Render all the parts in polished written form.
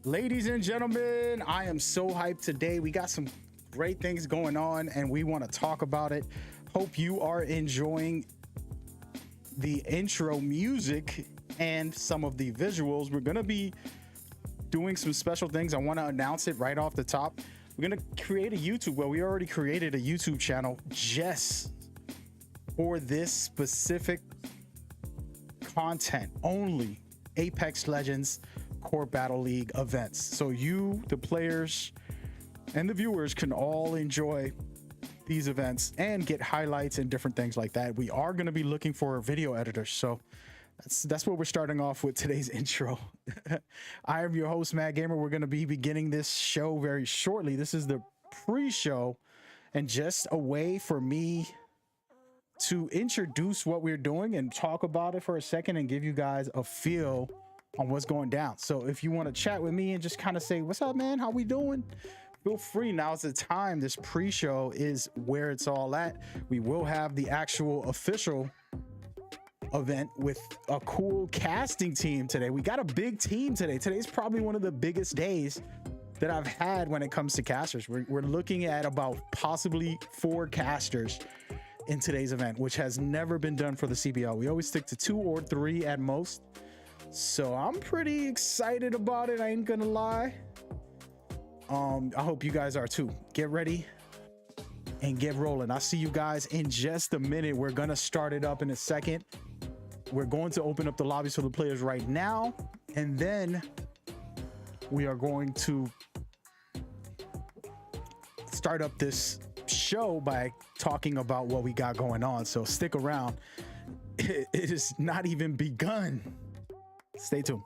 Ladies and gentlemen, I am so hyped today. We got some great things going on and we want to talk about it. Hope you are enjoying the intro music and some of the visuals. We're going to be doing some special things. I want to announce it right off the top. We're going to create a YouTube. Well, we already created a YouTube channel just for this specific content only. Apex Legends Core Battle League events. So you, the players, and the viewers can all enjoy these events and get highlights and different things like that. We are going to be looking for video editors. So that's what we're starting off with today's intro. I am your host, Mad Gamer. We're going to be beginning this show very shortly. This is the pre-show and just a way for me to introduce what we're doing and talk about it for a second and give you guys a feel on what's going down. So if you want to chat with me and just kind of say, what's up, man? How we doing? Feel free. Now's the time. This pre-show is where it's all at. We will have the actual official event with a cool casting team today. We got a big team today. Today's probably one of the biggest days that I've had when it comes to casters. We're looking at about possibly 4 casters in today's event, which has never been done for the CBL. We always stick to 2 or 3 at most. So I'm pretty excited about it. I ain't gonna lie. I hope you guys are too. Get ready and get rolling. I'll see you guys in just a minute. We're gonna start it up in a second. We're going to open up the lobbies for the players right now, and then we are going to start up this show by talking about what we got going on. So stick around. It is not even begun. Stay tuned.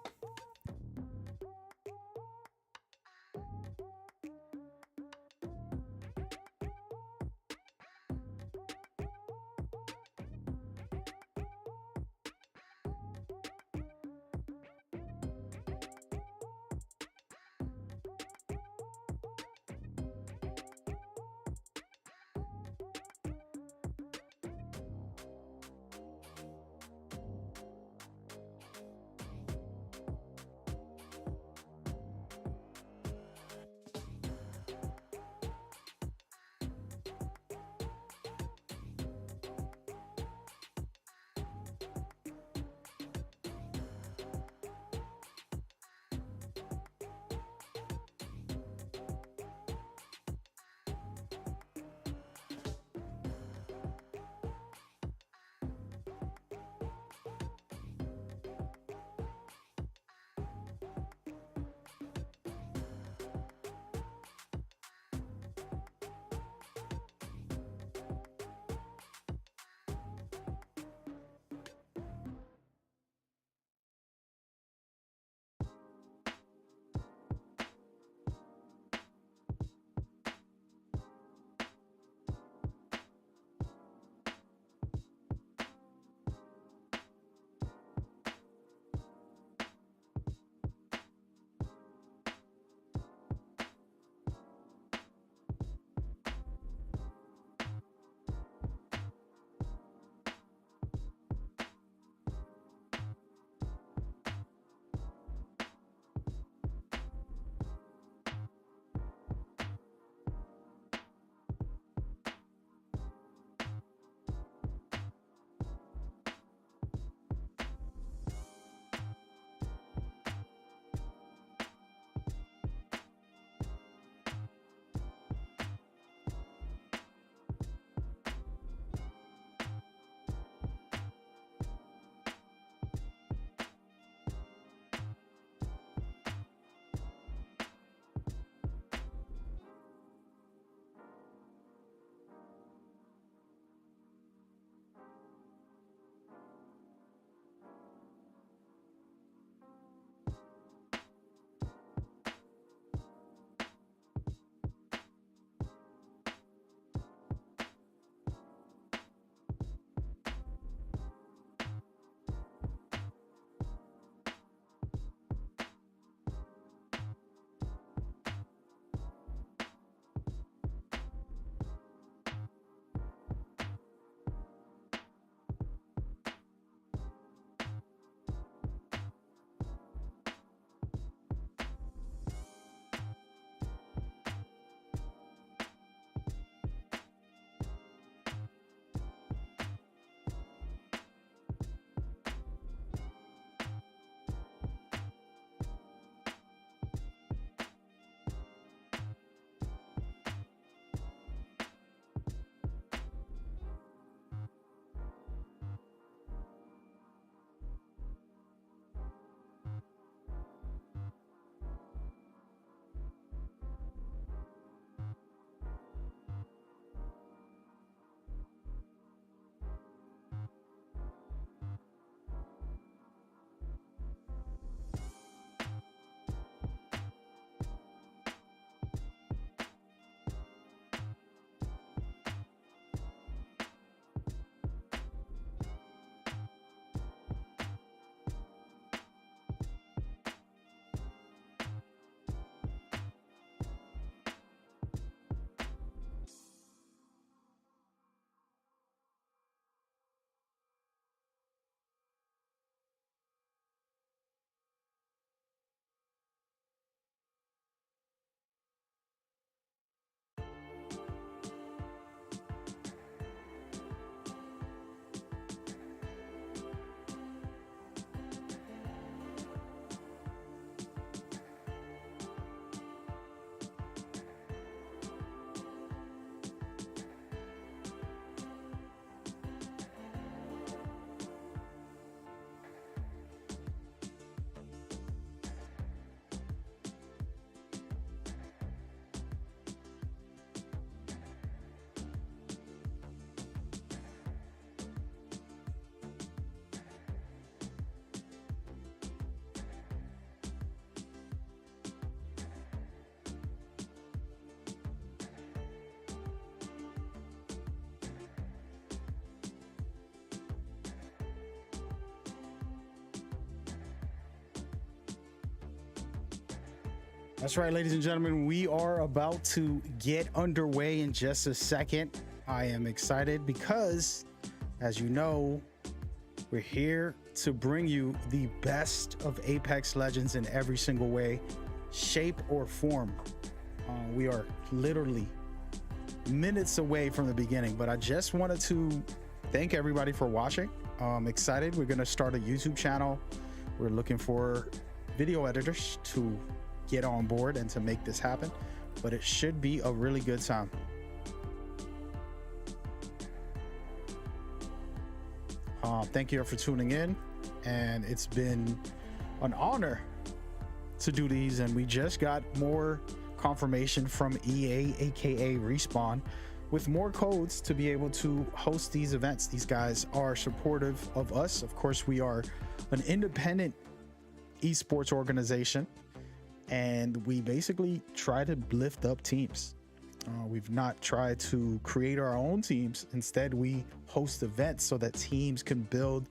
That's right, ladies and gentlemen, we are about to get underway in just a second. I am excited because, as you know, we're here to bring you the best of Apex Legends in every single way, shape, or form. We are literally minutes away from the beginning, but I just wanted to thank everybody for watching. I'm excited. We're going to start a YouTube channel. We're looking for video editors to get on board and to make this happen, but it should be a really good time. Thank you for tuning in, and it's been an honor to do these, and we just got more confirmation from EA, aka Respawn, with more codes to be able to host these events. These guys are supportive of us. Of course, we are an independent esports organization, and we basically try to lift up teams. We've not tried to create our own teams. Instead, we host events so that teams can build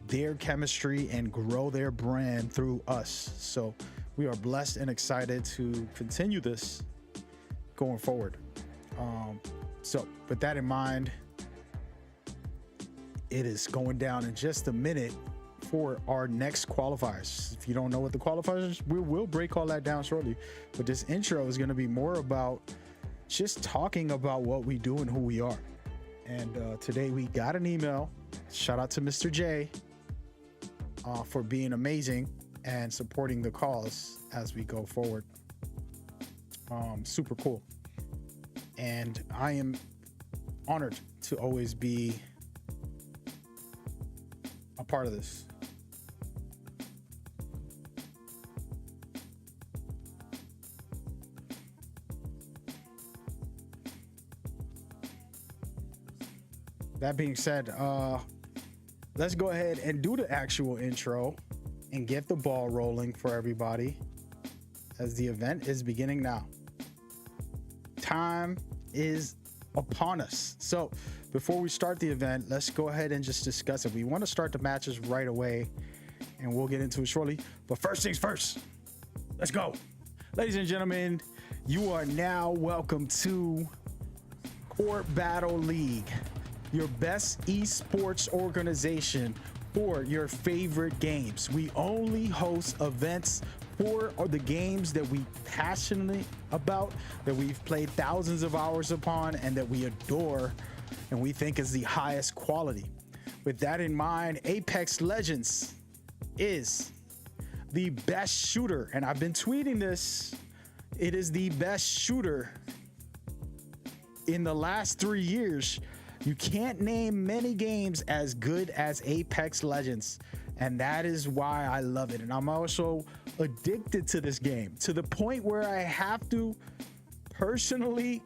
their chemistry and grow their brand through us. So we are blessed and excited to continue this going forward. So with that in mind, it is going down in just a minute for our next qualifiers. If you don't know what the qualifiers are, we'll break all that down shortly, but this intro is going to be more about just talking about what we do and who we are. And today we got an email. Shout out to Mr. J for being amazing and supporting the cause as we go forward. Super cool. And I am honored to always be a part of this. That being said, let's go ahead and do the actual intro and get the ball rolling for everybody as the event is beginning now. Time is upon us. So before we start the event, let's go ahead and just discuss it. We want to start the matches right away, and we'll get into it shortly. But first things first, let's go. Ladies and gentlemen, you are now welcome to Court Battle League, your best esports organization for your favorite games. We only host events for the games that we passionately about, that we've played thousands of hours upon, and that we adore and we think is the highest quality. With that in mind, Apex Legends is the best shooter, and I've been tweeting this. It is the best shooter in the last 3 years. You can't name many games as good as Apex Legends, and that is why I love it. And I'm also addicted to this game to the point where I have to personally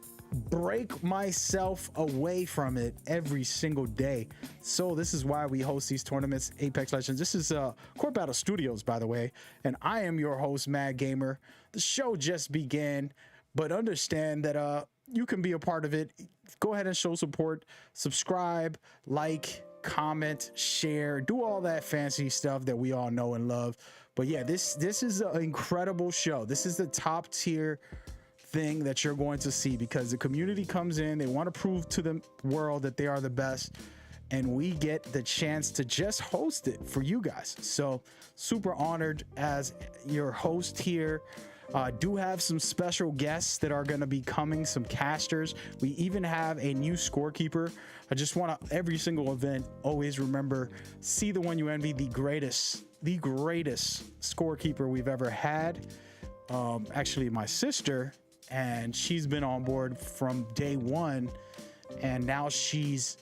break myself away from it every single day. So this is why we host these tournaments, Apex Legends. This is Court Battle Studios, by the way, and I am your host, Mad Gamer. The show just began, but understand that you can be a part of it. Go ahead and show support, subscribe, like, comment, share, do all that fancy stuff that we all know and love. But yeah, this is an incredible show. This is the top tier thing that you're going to see, because the community comes in, they want to prove to the world that they are the best, and we get the chance to just host it for you guys. So super honored as your host here. Do have some special guests that are going to be coming, some casters. We even have a new scorekeeper. I just want to, every single event, always remember, see the one you envy, the greatest scorekeeper we've ever had. Actually, my sister, and she's been on board from day one, and now she's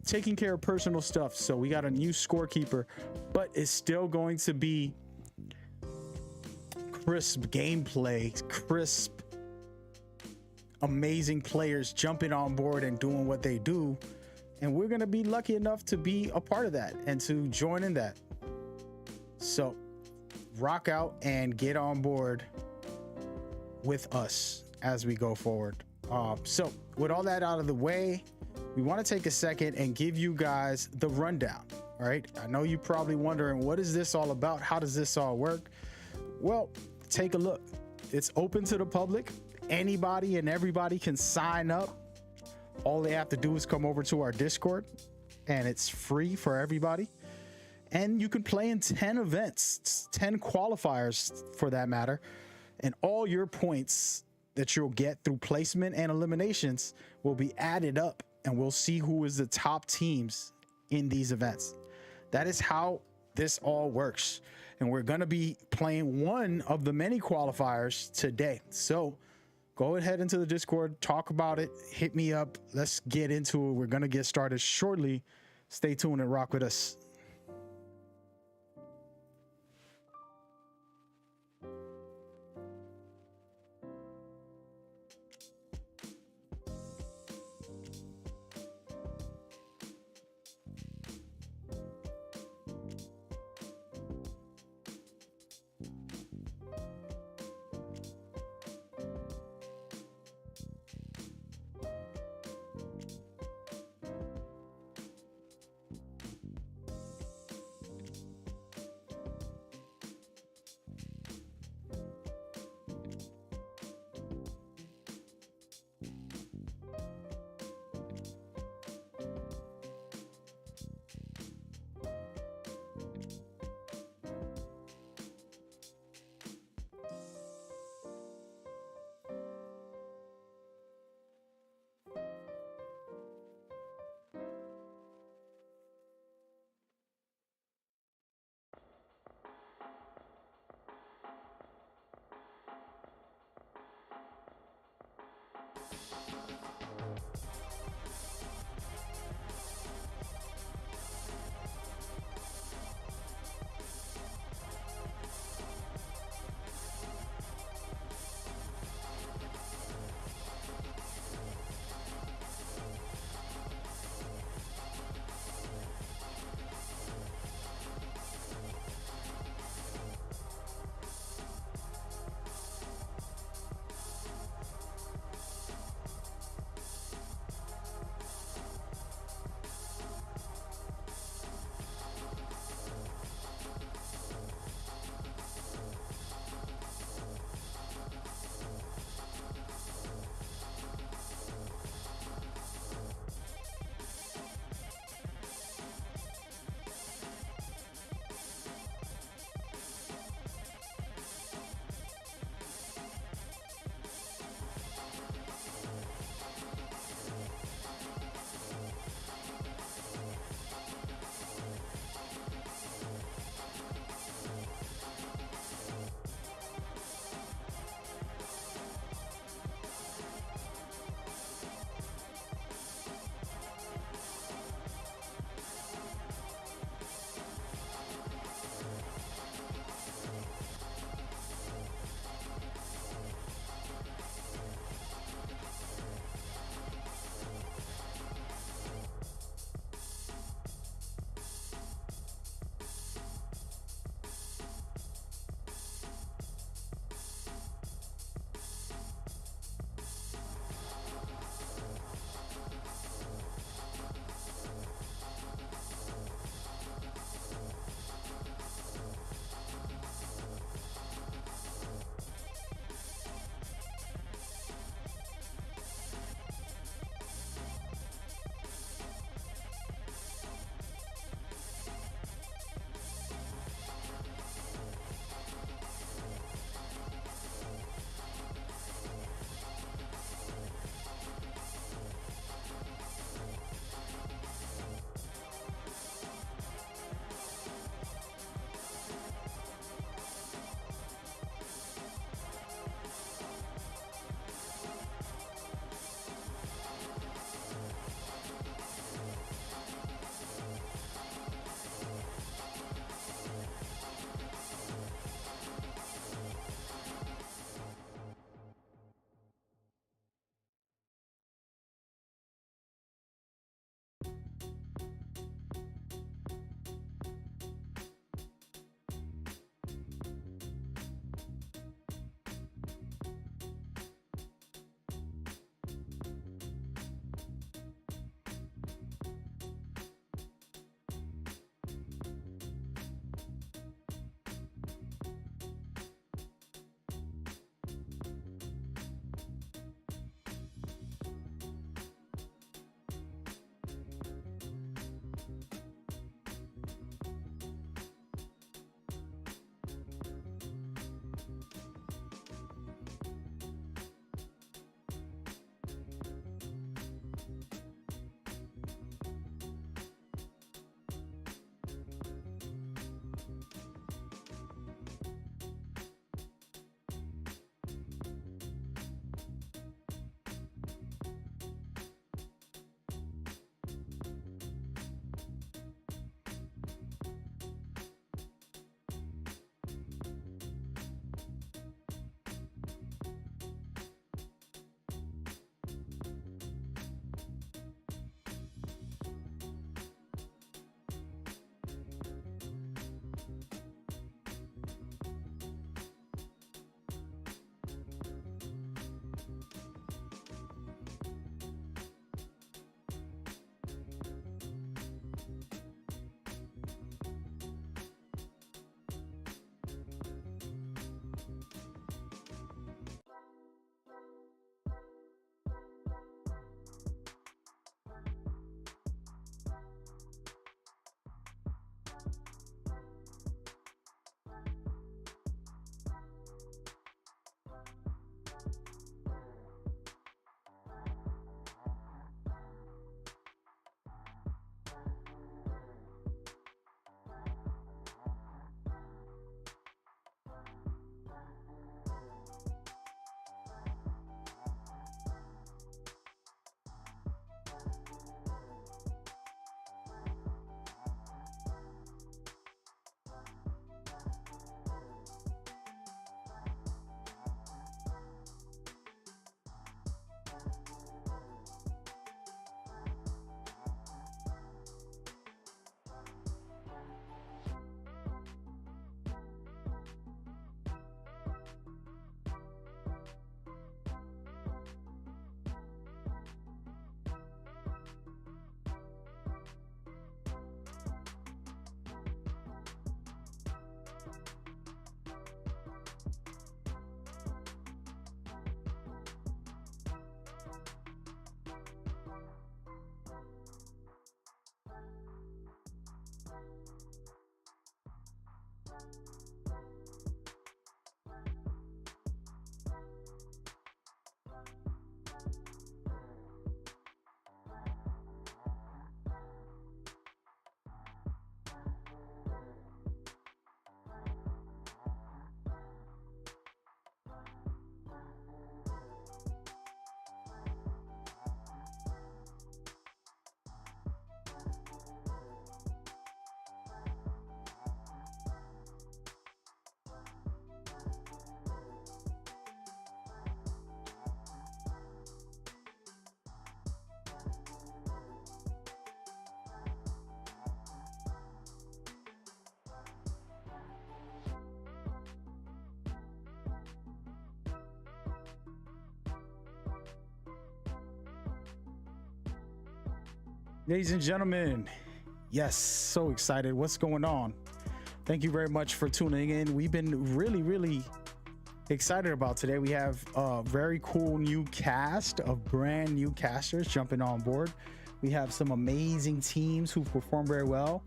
taking care of personal stuff. So we got a new scorekeeper, but it's still going to be crisp gameplay, crisp, amazing players jumping on board and doing what they do. And we're going to be lucky enough to be a part of that and to join in that. So rock out and get on board with us as we go forward. So with all that out of the way, we want to take a second and give you guys the rundown. All right. I know you're probably wondering, what is this all about? How does this all work? Well, take a look. It's open to the public. Anybody and everybody can sign up. All they have to do is come over to our Discord, and it's free for everybody. And you can play in 10 events, 10 qualifiers for that matter. And all your points that you'll get through placement and eliminations will be added up, and we'll see who is the top teams in these events. That is how this all works. And we're going to be playing one of the many qualifiers today. So go ahead into the Discord, talk about it, hit me up. Let's get into it. We're going to get started shortly. Stay tuned and rock with us. Ladies and gentlemen, yes, so excited. What's going on? Thank you very much for tuning in. We've been really excited about today. We have a very cool new cast of brand new casters jumping on board. We have some amazing teams who perform very well.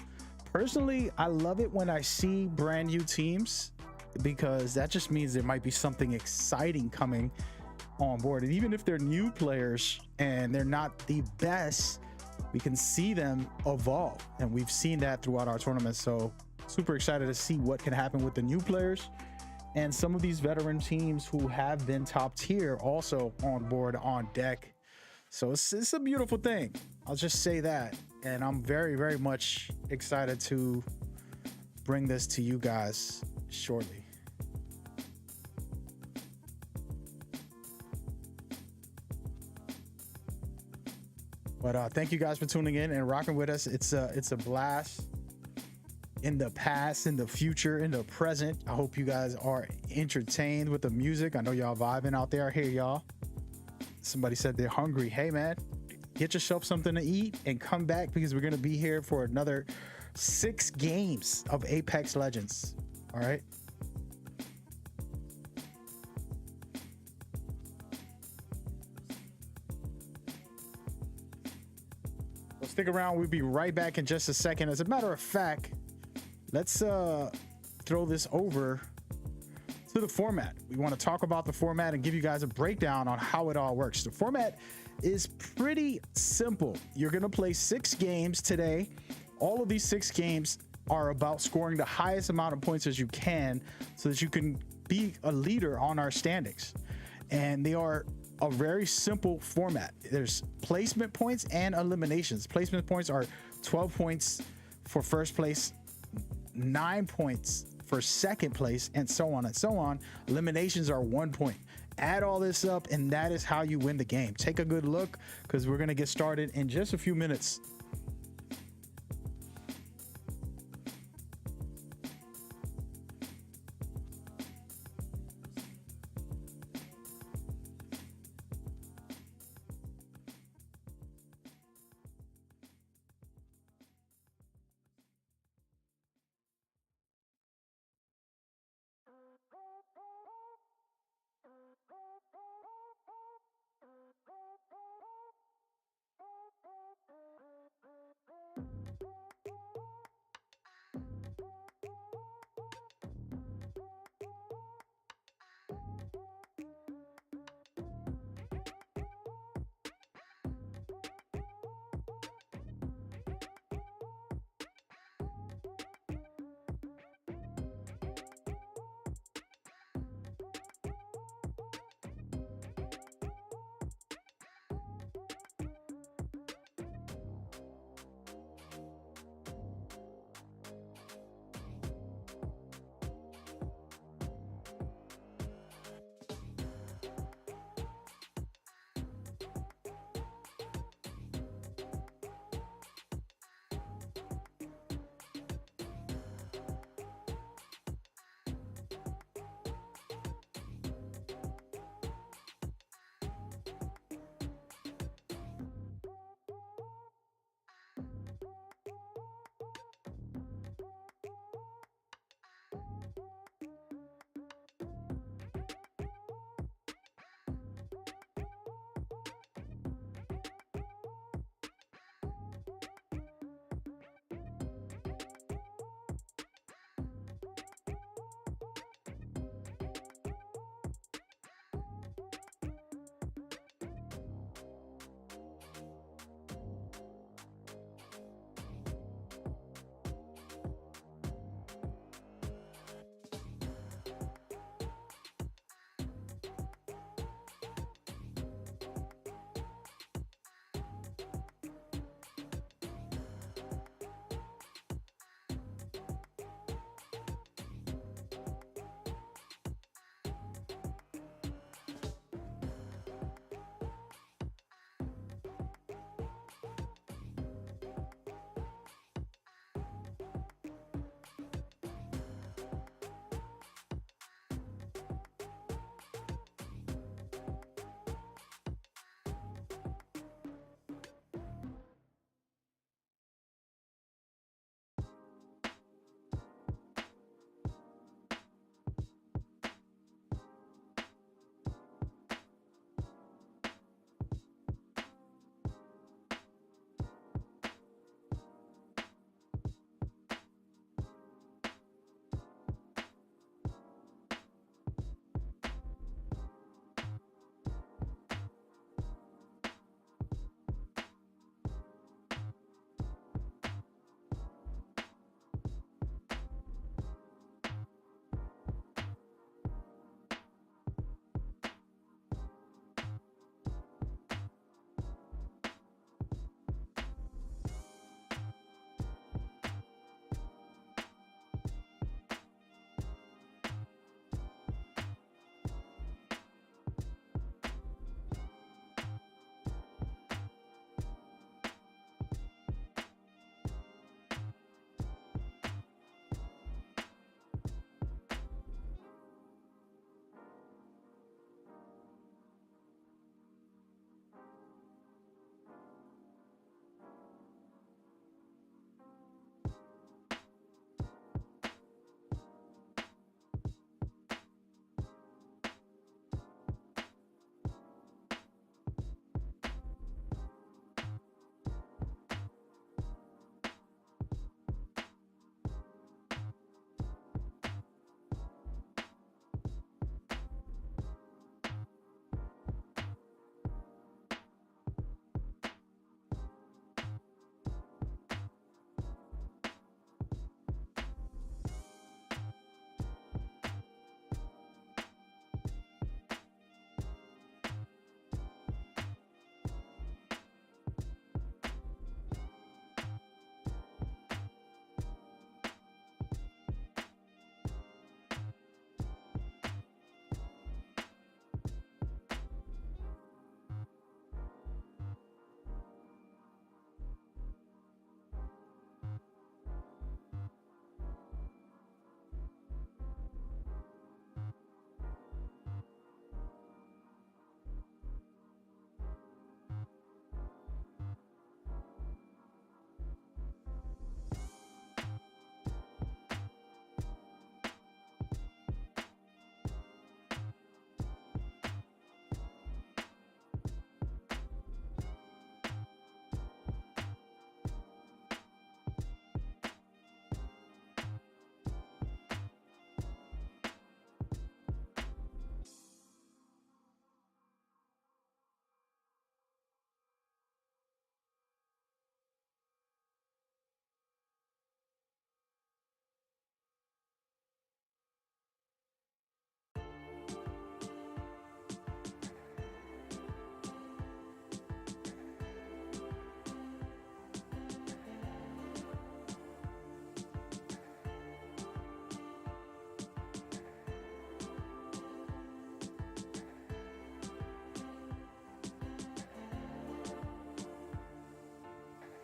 Personally, I love it when I see brand new teams because that just means there might be something exciting coming on board. And even if they're new players and they're not the best, we can see them evolve. And we've seen that throughout our tournament. So super excited to see what can happen with the new players and some of these veteran teams who have been top tier also on board on deck. So it's a beautiful thing. I'll just say that. And I'm very much excited to bring this to you guys shortly. But thank you guys for tuning in and rocking with us. It's a blast in the past, in the future, in the present. I hope you guys are entertained with the music. I know y'all vibing out there. I hear y'all. Somebody said they're hungry. Hey man, get yourself something to eat and come back because we're gonna be here for another 6 games of Apex Legends. All right. So stick around. We'll be right back in just a second. As a matter of fact, let's throw this over to the format. We want to talk about the format and give you guys a breakdown on how it all works. The format is pretty simple. You're going to play 6 games today. All of these 6 games are about scoring the highest amount of points as you can so that you can be a leader on our standings. And they are a very simple format. There's placement points and eliminations. Placement points are 12 points for first place, 9 points for second place, and so on and so on. Eliminations are 1 point. Add all this up, and that is how you win the game. Take a good look because we're going to get started in just a few minutes.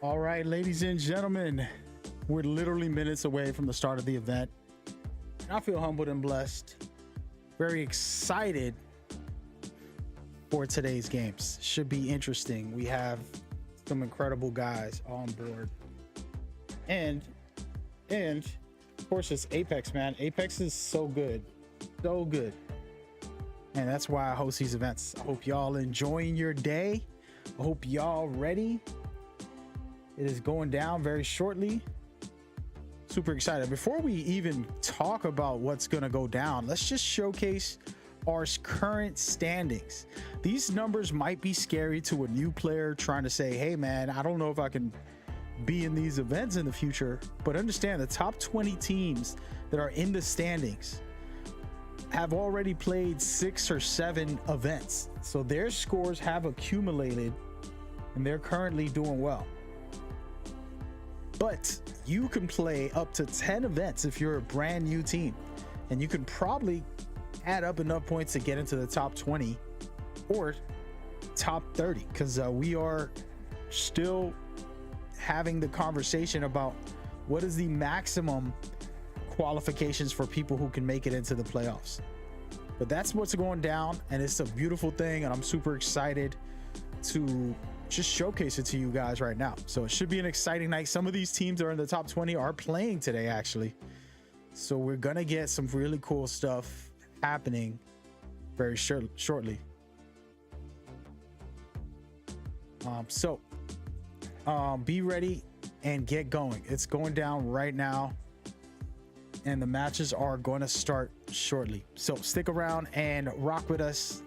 All right, ladies and gentlemen, we're literally minutes away from the start of the event. I feel humbled and blessed. Very excited for today's games. Should be interesting. We have some incredible guys on board. And of course it's Apex, man. Apex is so good. So good. And that's why I host these events. I hope y'all enjoying your day. I hope y'all ready. It is going down very shortly. Super excited. Before we even talk about what's going to go down, let's just showcase our current standings. These numbers might be scary to a new player trying to say, hey man, I don't know if I can be in these events in the future, but understand the top 20 teams that are in the standings have already played 6 or 7 events. So their scores have accumulated and they're currently doing well. But you can play up to 10 events if you're a brand new team, and you can probably add up enough points to get into the top 20 or top 30, because we are still having the conversation about what is the maximum qualifications for people who can make it into the playoffs. But that's what's going down, and it's a beautiful thing, and I'm super excited to just showcase it to you guys right now. So it should be an exciting night. Some of these teams that are in the top 20 are playing today, actually. So we're gonna get some really cool stuff happening very shortly. Be ready and get going. It's going down right now, and the matches are going to start shortly. So stick around and rock with us.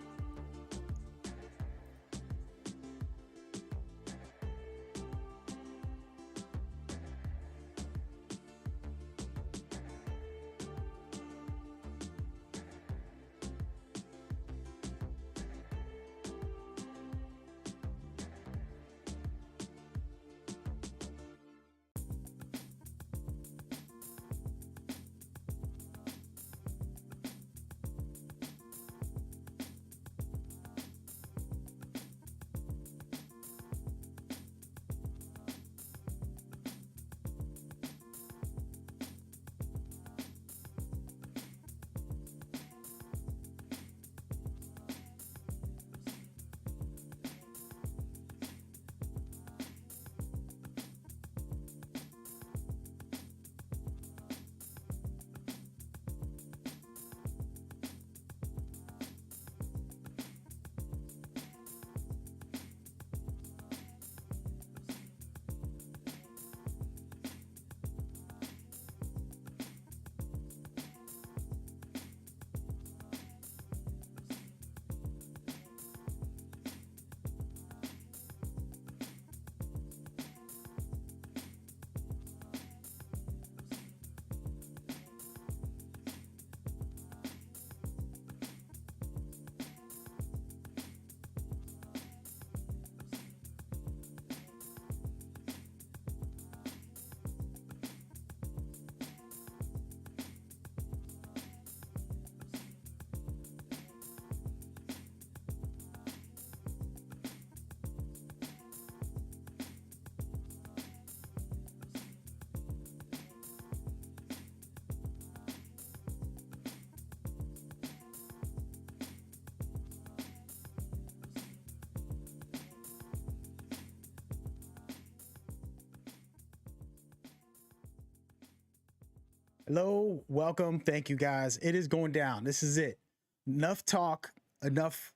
Hello, welcome. Thank you guys. It is going down. This is it. Enough talk. Enough.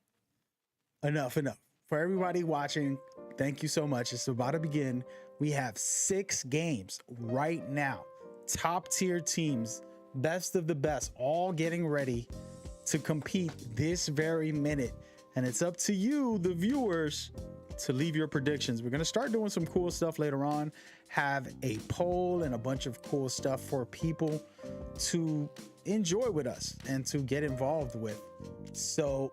For everybody watching, thank you so much. It's about to begin. We have 6 games right now. Top tier teams, best of the best, all getting ready to compete this very minute. And it's up to you, the viewers, to leave your predictions. We're going to start doing some cool stuff later on, have a poll and a bunch of cool stuff for people to enjoy with us and to get involved with. So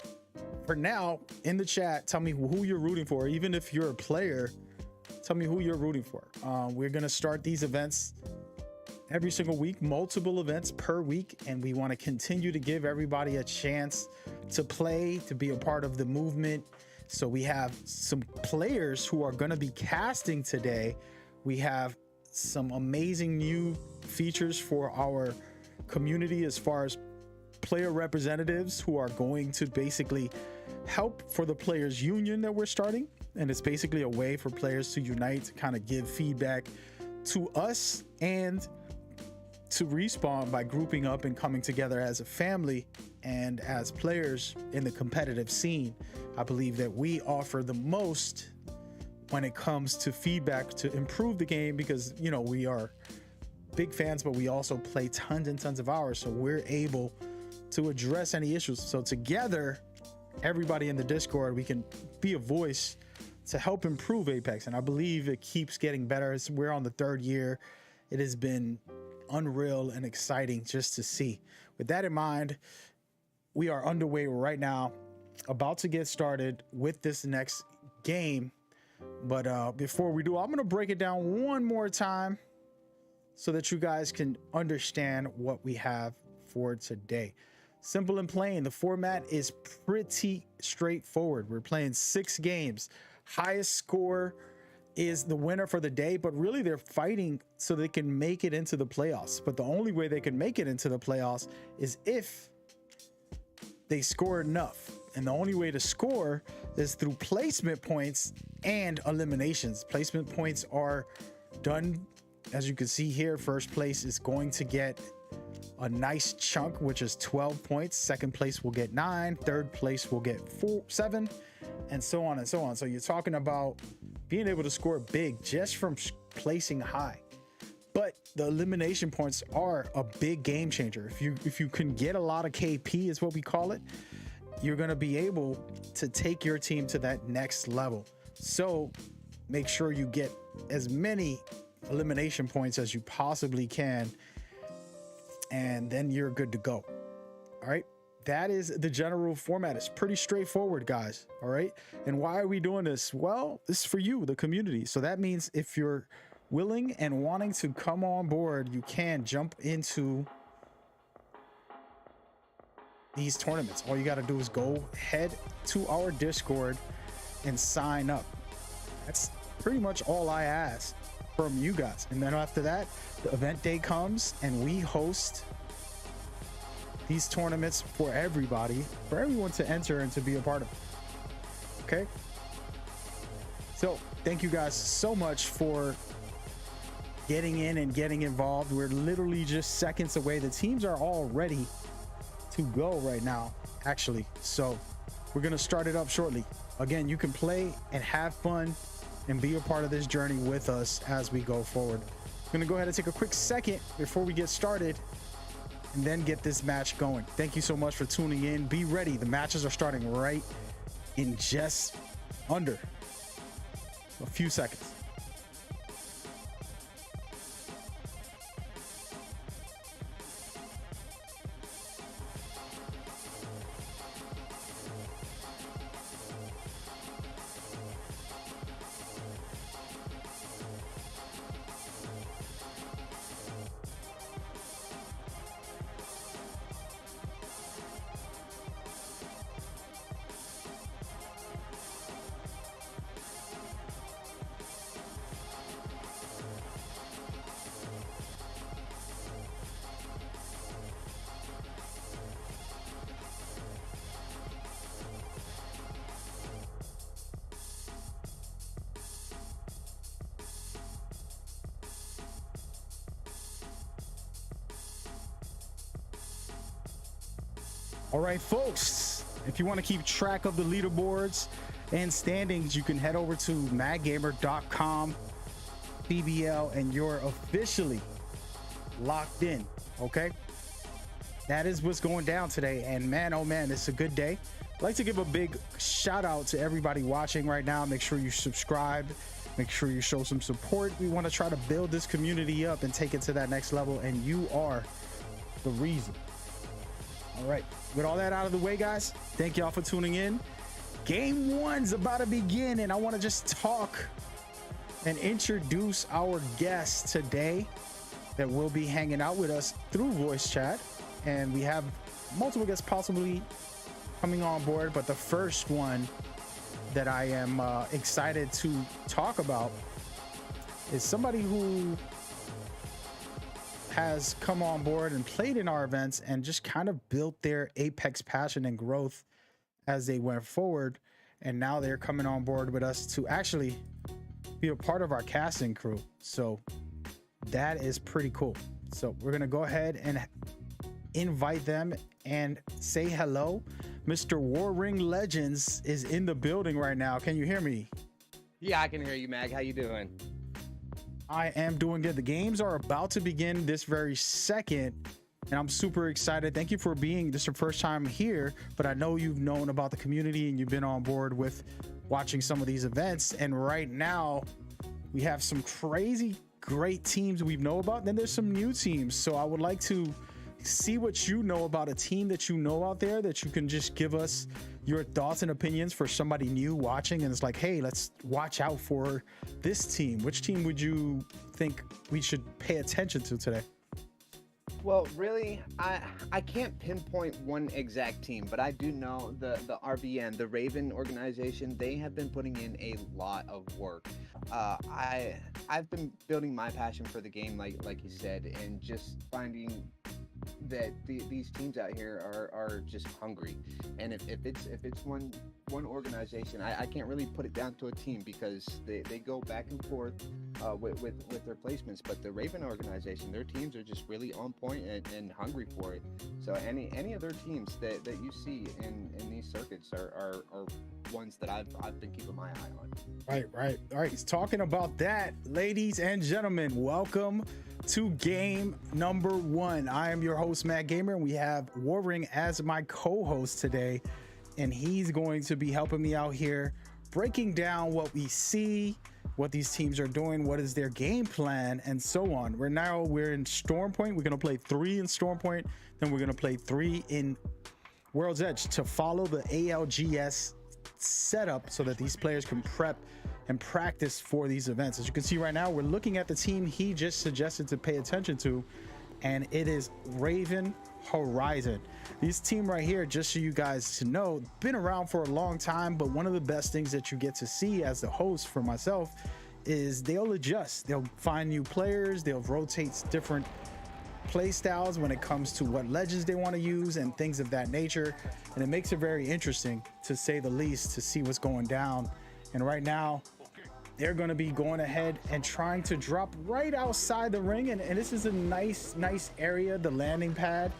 for now, in the chat, tell me who you're rooting for. Even if you're a player, tell me who you're rooting for. We're going to start these events every single week, multiple events per week, and we want to continue to give everybody a chance to play, to be a part of the movement, So we have some players who are going to be casting today. We have some amazing new features for our community as far as player representatives who are going to basically help for the players union that we're starting. And it's basically a way for players to unite, to kind of give feedback to us and to Respawn by grouping up and coming together as a family and as players in the competitive scene. I believe that we offer the most when it comes to feedback to improve the game, because, you know, we are big fans, but we also play tons and tons of hours. So we're able to address any issues. So together, everybody in the Discord, we can be a voice to help improve Apex. And I believe it keeps getting better. We're on the 3rd year. It has been unreal and exciting just to see. With that in mind, we are underway right now, about to get started with this next game. But before we do, I'm going to break it down one more time so that you guys can understand what we have for today. Simple and plain. The format is pretty straightforward. We're playing 6 games. Highest score is the winner for the day, but really they're fighting so they can make it into the playoffs. But the only way they can make it into the playoffs is if they score enough. And the only way to score is through placement points and eliminations. Placement points are done, as you can see here. First place is going to get a nice chunk, which is 12 points. Second place will get 9. Third place will get 7, and so on and so on. So you're talking about being able to score big just from placing high. But the elimination points are a big game changer. If you can get a lot of KP, is what we call it, you're going to be able to take your team to that next level. So make sure you get as many elimination points as you possibly can, and then you're good to go. All right. That is the general format. It's pretty straightforward, guys. All right. And why are we doing this? Well, this is for you, the community. So that means if you're willing and wanting to come on board, you can jump into these tournaments. All you got to do is go head to our Discord and sign up. That's pretty much all I ask from you guys. And then after that, the event day comes and we host these tournaments for everyone to enter and to be a part of. Okay. So thank you guys so much for getting in and getting involved. We're literally just seconds away. The teams are all ready to go right now, actually. So we're going to start it up shortly. Again, you can play and have fun and be a part of this journey with us as we go forward. I'm going to go ahead and take a quick second before we get started and then get this match going. Thank you so much for tuning in. Be ready. The matches are starting right in just under a few seconds. All right, folks, if you want to keep track of the leaderboards and standings, you can head over to madgamer.com, BBL, and you're officially locked in. Okay, that is what's going down today. And man, oh man, it's a good day. I'd like to give a big shout out to everybody watching right now. Make sure you subscribe. Make sure you show some support. We want to try to build this community up and take it to that next level, and you are the reason. All right, with all that out of the way, guys, thank y'all for tuning in. Game 1's about to begin, and I want to just talk and introduce our guests today that will be hanging out with us through voice chat. And we have multiple guests possibly coming on board, but the first one that I am excited to talk about is somebody who has come on board and played in our events and just kind of built their Apex passion and growth as they went forward. And now they're coming on board with us to actually be a part of our casting crew. So that is pretty cool. So we're going to go ahead and invite them and say hello. Mr. Warring Legends is in the building right now. Can you hear me? Yeah, I can hear you, Mag. How you doing? I am doing good. The games are about to begin this very second, and I'm super excited. Thank you for being this your first time here, but I know you've known about the community and you've been on board with watching some of these events. And right now we have some crazy great teams we know about. Then there's some new teams. So I would like to see what you know about a team that you know out there that you can just give us your thoughts and opinions for somebody new watching. And it's like, hey, let's watch out for this team. Which team would you think we should pay attention to today? Well, really, I can't pinpoint one exact team, but I do know the RBN, the Raven organization. They have been putting in a lot of work. I've been building my passion for the game, like you said, and just finding that these teams out here are just hungry. And if it's one organization, I can't really put it down to a team because they go back and forth with their placements. But the Raven organization, their teams are just really on point and hungry for it. So any other teams that you see in these circuits are ones that I've been keeping my eye on. Right. All right. Talking about that, ladies and gentlemen, welcome to game number 1. I am your host, Matt Gamer, and we have Warring as my co-host today, and he's going to be helping me out here, breaking down what we see, what these teams are doing, what is their game plan, and so on. We're in Stormpoint. We're going to play 3 in Stormpoint, then we're going to play 3 in World's Edge to follow the ALGS setup so that these players can prep and practice for these events. As you can see right now, we're looking at the team he just suggested to pay attention to, and it is Raven Horizon. This team right here, just so you guys to know, been around for a long time, but one of the best things that you get to see as the host for myself is they'll adjust. They'll find new players, they'll rotate different play styles when it comes to what legends they want to use and things of that nature, and it makes it very interesting, to say the least, to see what's going down. And right now they're going to be going ahead and trying to drop right outside the ring, and this is a nice area, the landing pad,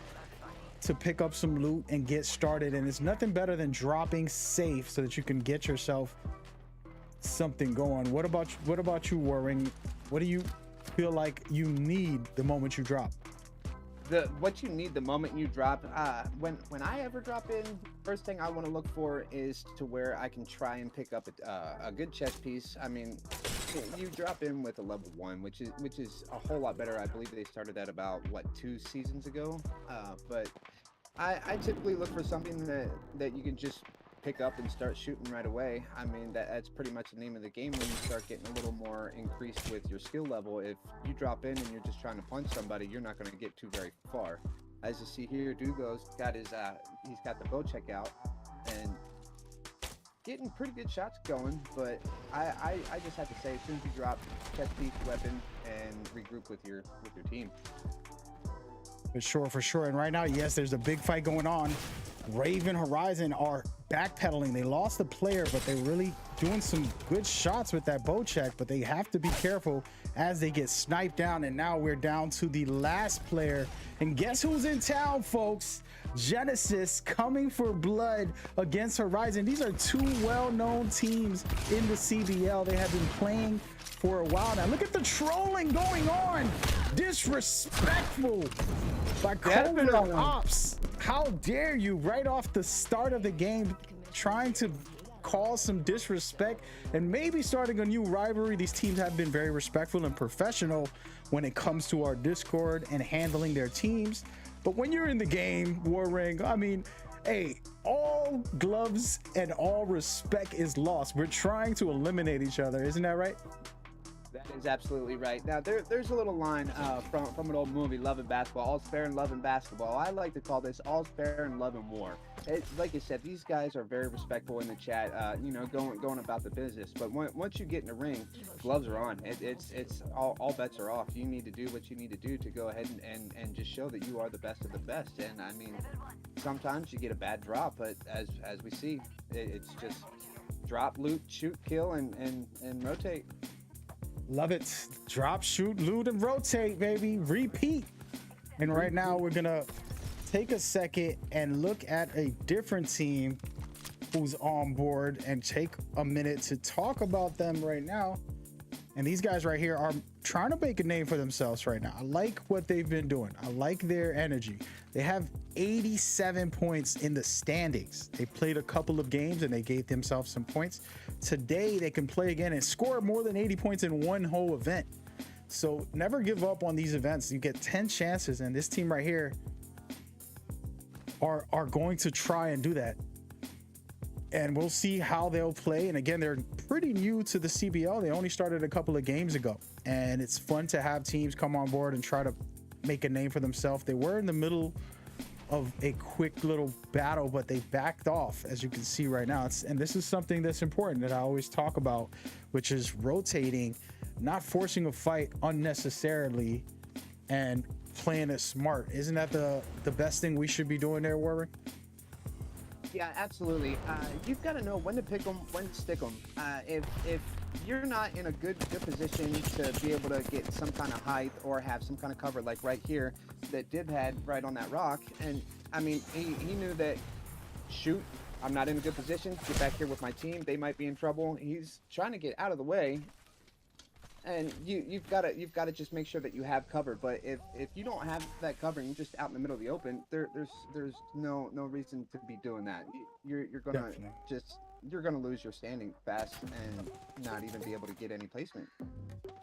to pick up some loot and get started. And it's nothing better than dropping safe so that you can get yourself something going. What about you, Warring? What do you feel like you need the moment you drop? What you need the moment you drop, when I ever drop in, first thing I want to look for is to where I can try and pick up a good chest piece. I mean, you drop in with a level 1, which is a whole lot better. I believe they started at about 2 seasons ago, but I typically look for something that you can just pick up and start shooting right away. I mean, that's pretty much the name of the game when you start getting a little more increased with your skill level. If you drop in and you're just trying to punch somebody, you're not going to get too very far. As you see here, Dugo's got his he's got the bow check out and getting pretty good shots going, but I just have to say, as soon as you drop chest piece, weapon, and regroup with your team. For sure. And right now, yes, there's a big fight going on. Raven Horizon are backpedaling. They lost the player, but they're really doing some good shots with that bow check, but they have to be careful as they get sniped down. And now we're down to the last player, and guess who's in town, folks? Genesis coming for blood against Horizon. These are 2 well-known teams in the CBL. They have been playing for a while now. Look at the trolling going on. Disrespectful by Cobra Ops. How dare you, right off the start of the game, trying to cause some disrespect and maybe starting a new rivalry. These teams have been very respectful and professional when it comes to our Discord and handling their teams. But when you're in the game, Warring, I mean, hey, all gloves and all respect is lost. We're trying to eliminate each other. Isn't that right? That is absolutely right. Now there's a little line from an old movie, Love and Basketball. All's fair in love and basketball. I like to call this all's fair in love and war. Like I said, these guys are very respectful in the chat. Going about the business. But once you get in the ring, gloves are on. It's all bets are off. You need to do what you need to do to go ahead and just show that you are the best of the best. And I mean, sometimes you get a bad drop, but as we see, it's just drop, loot, shoot, kill, and rotate. Love it. Drop, shoot, loot, and rotate, baby. Repeat. And right now we're gonna take a second and look at a different team who's on board and take a minute to talk about them right now. And these guys right here are trying to make a name for themselves right now. I like what they've been doing. I like their energy. They have 87 points in the standings. They played a couple of games and they gave themselves some points. Today they can play again and score more than 80 points in one whole event. So never give up on these events. You get 10 chances, and this team right here are going to try and do that. And we'll see how they'll play. And again, they're pretty new to the CBL. They only started a couple of games ago. And it's fun to have teams come on board and try to make a name for themselves. They were in the middle of a quick little battle, but they backed off, as you can see right now. And this is something that's important that I always talk about, which is rotating, not forcing a fight unnecessarily, and playing it smart. Isn't that the best thing we should be doing there, Warwick? Yeah, absolutely. You've got to know when to pick them, when to stick them. If you're not in a good position to be able to get some kind of height or have some kind of cover, like right here that Dib had right on that rock, and I mean he knew that, shoot, I'm not in a good position, get back here with my team, they might be in trouble. He's trying to get out of the way, and you've got to just make sure that you have cover. But if you don't have that cover and you're just out in the middle of the open, there's no reason to be doing that. You're gonna Definitely. you're gonna lose your standing fast and not even be able to get any placement.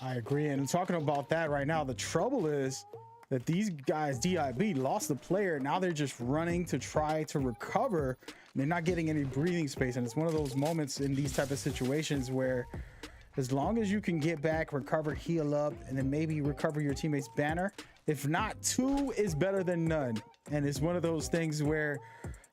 I agree. And talking about that right now, the trouble is that these guys, DIB, lost the player. Now they're just running to try to recover. They're not getting any breathing space. And it's one of those moments in these type of situations where as long as you can get back, recover, heal up, and then maybe recover your teammate's banner, if not, 2 is better than none. And it's one of those things where,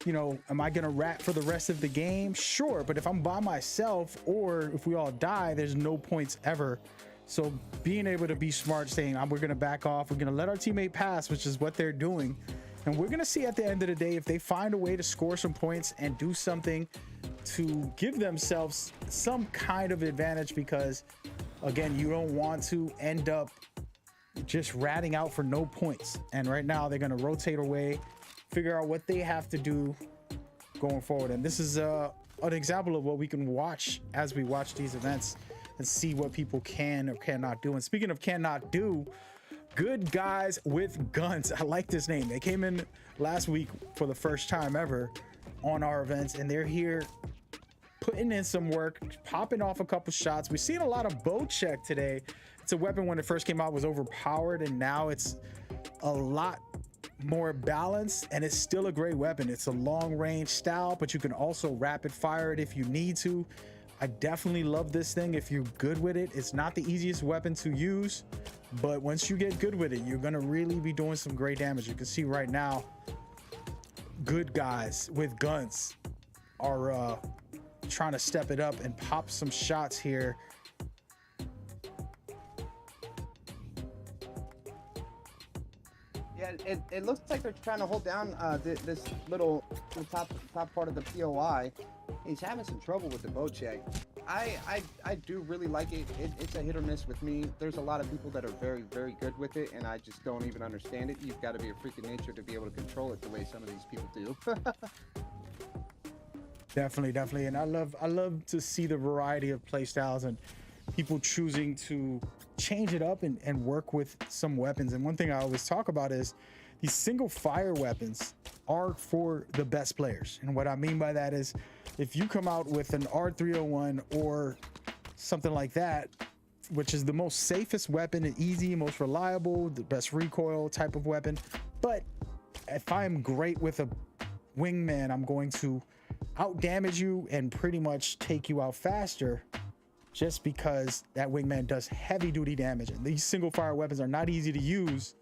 you know, am I gonna rat for the rest of the game? Sure, but if I'm by myself or if we all die, there's no points ever. So being able to be smart, saying we're gonna back off, we're gonna let our teammate pass, which is what they're doing, and we're gonna see at the end of the day if they find a way to score some points and do something to give themselves some kind of advantage, because again, you don't want to end up just ratting out for no points. And right now they're gonna rotate away, figure out what they have to do going forward. And this is an example of what we can watch as we watch these events and see what people can or cannot do. And speaking of cannot do, Good Guys with Guns. I like this name. They came in last week for the first time ever on our events, and they're here putting in some work, popping off a couple shots. We've seen a lot of bow check today. It's a weapon when it first came out was overpowered, and now it's a lot more balanced, and it's still a great weapon. It's a long range style, but you can also rapid fire it if you need to. I definitely love this thing if you're good with it. It's not the easiest weapon to use, but once you get good with it, you're gonna really be doing some great damage. You can see right now, Good Guys with Guns are trying to step it up and pop some shots here. Yeah, it looks like they're trying to hold down this little top part of the POI. He's having some trouble with the bow check. I do really like it. It's a hit or miss with me. There's a lot of people that are very, very good with it, and I just don't even understand it. You've got to be a freak of nature to be able to control it the way some of these people do. Definitely. And I love to see the variety of play styles and people choosing to change it up and work with some weapons. And one thing I always talk about is these single fire weapons are for the best players. And what I mean by that is if you come out with an R301 or something like that, which is the most safest weapon and easy, most reliable, the best recoil type of weapon. But if I'm great with a wingman, I'm going to out damage you and pretty much take you out faster. just because that wingman does heavy duty damage. And these single fire weapons are not easy to use,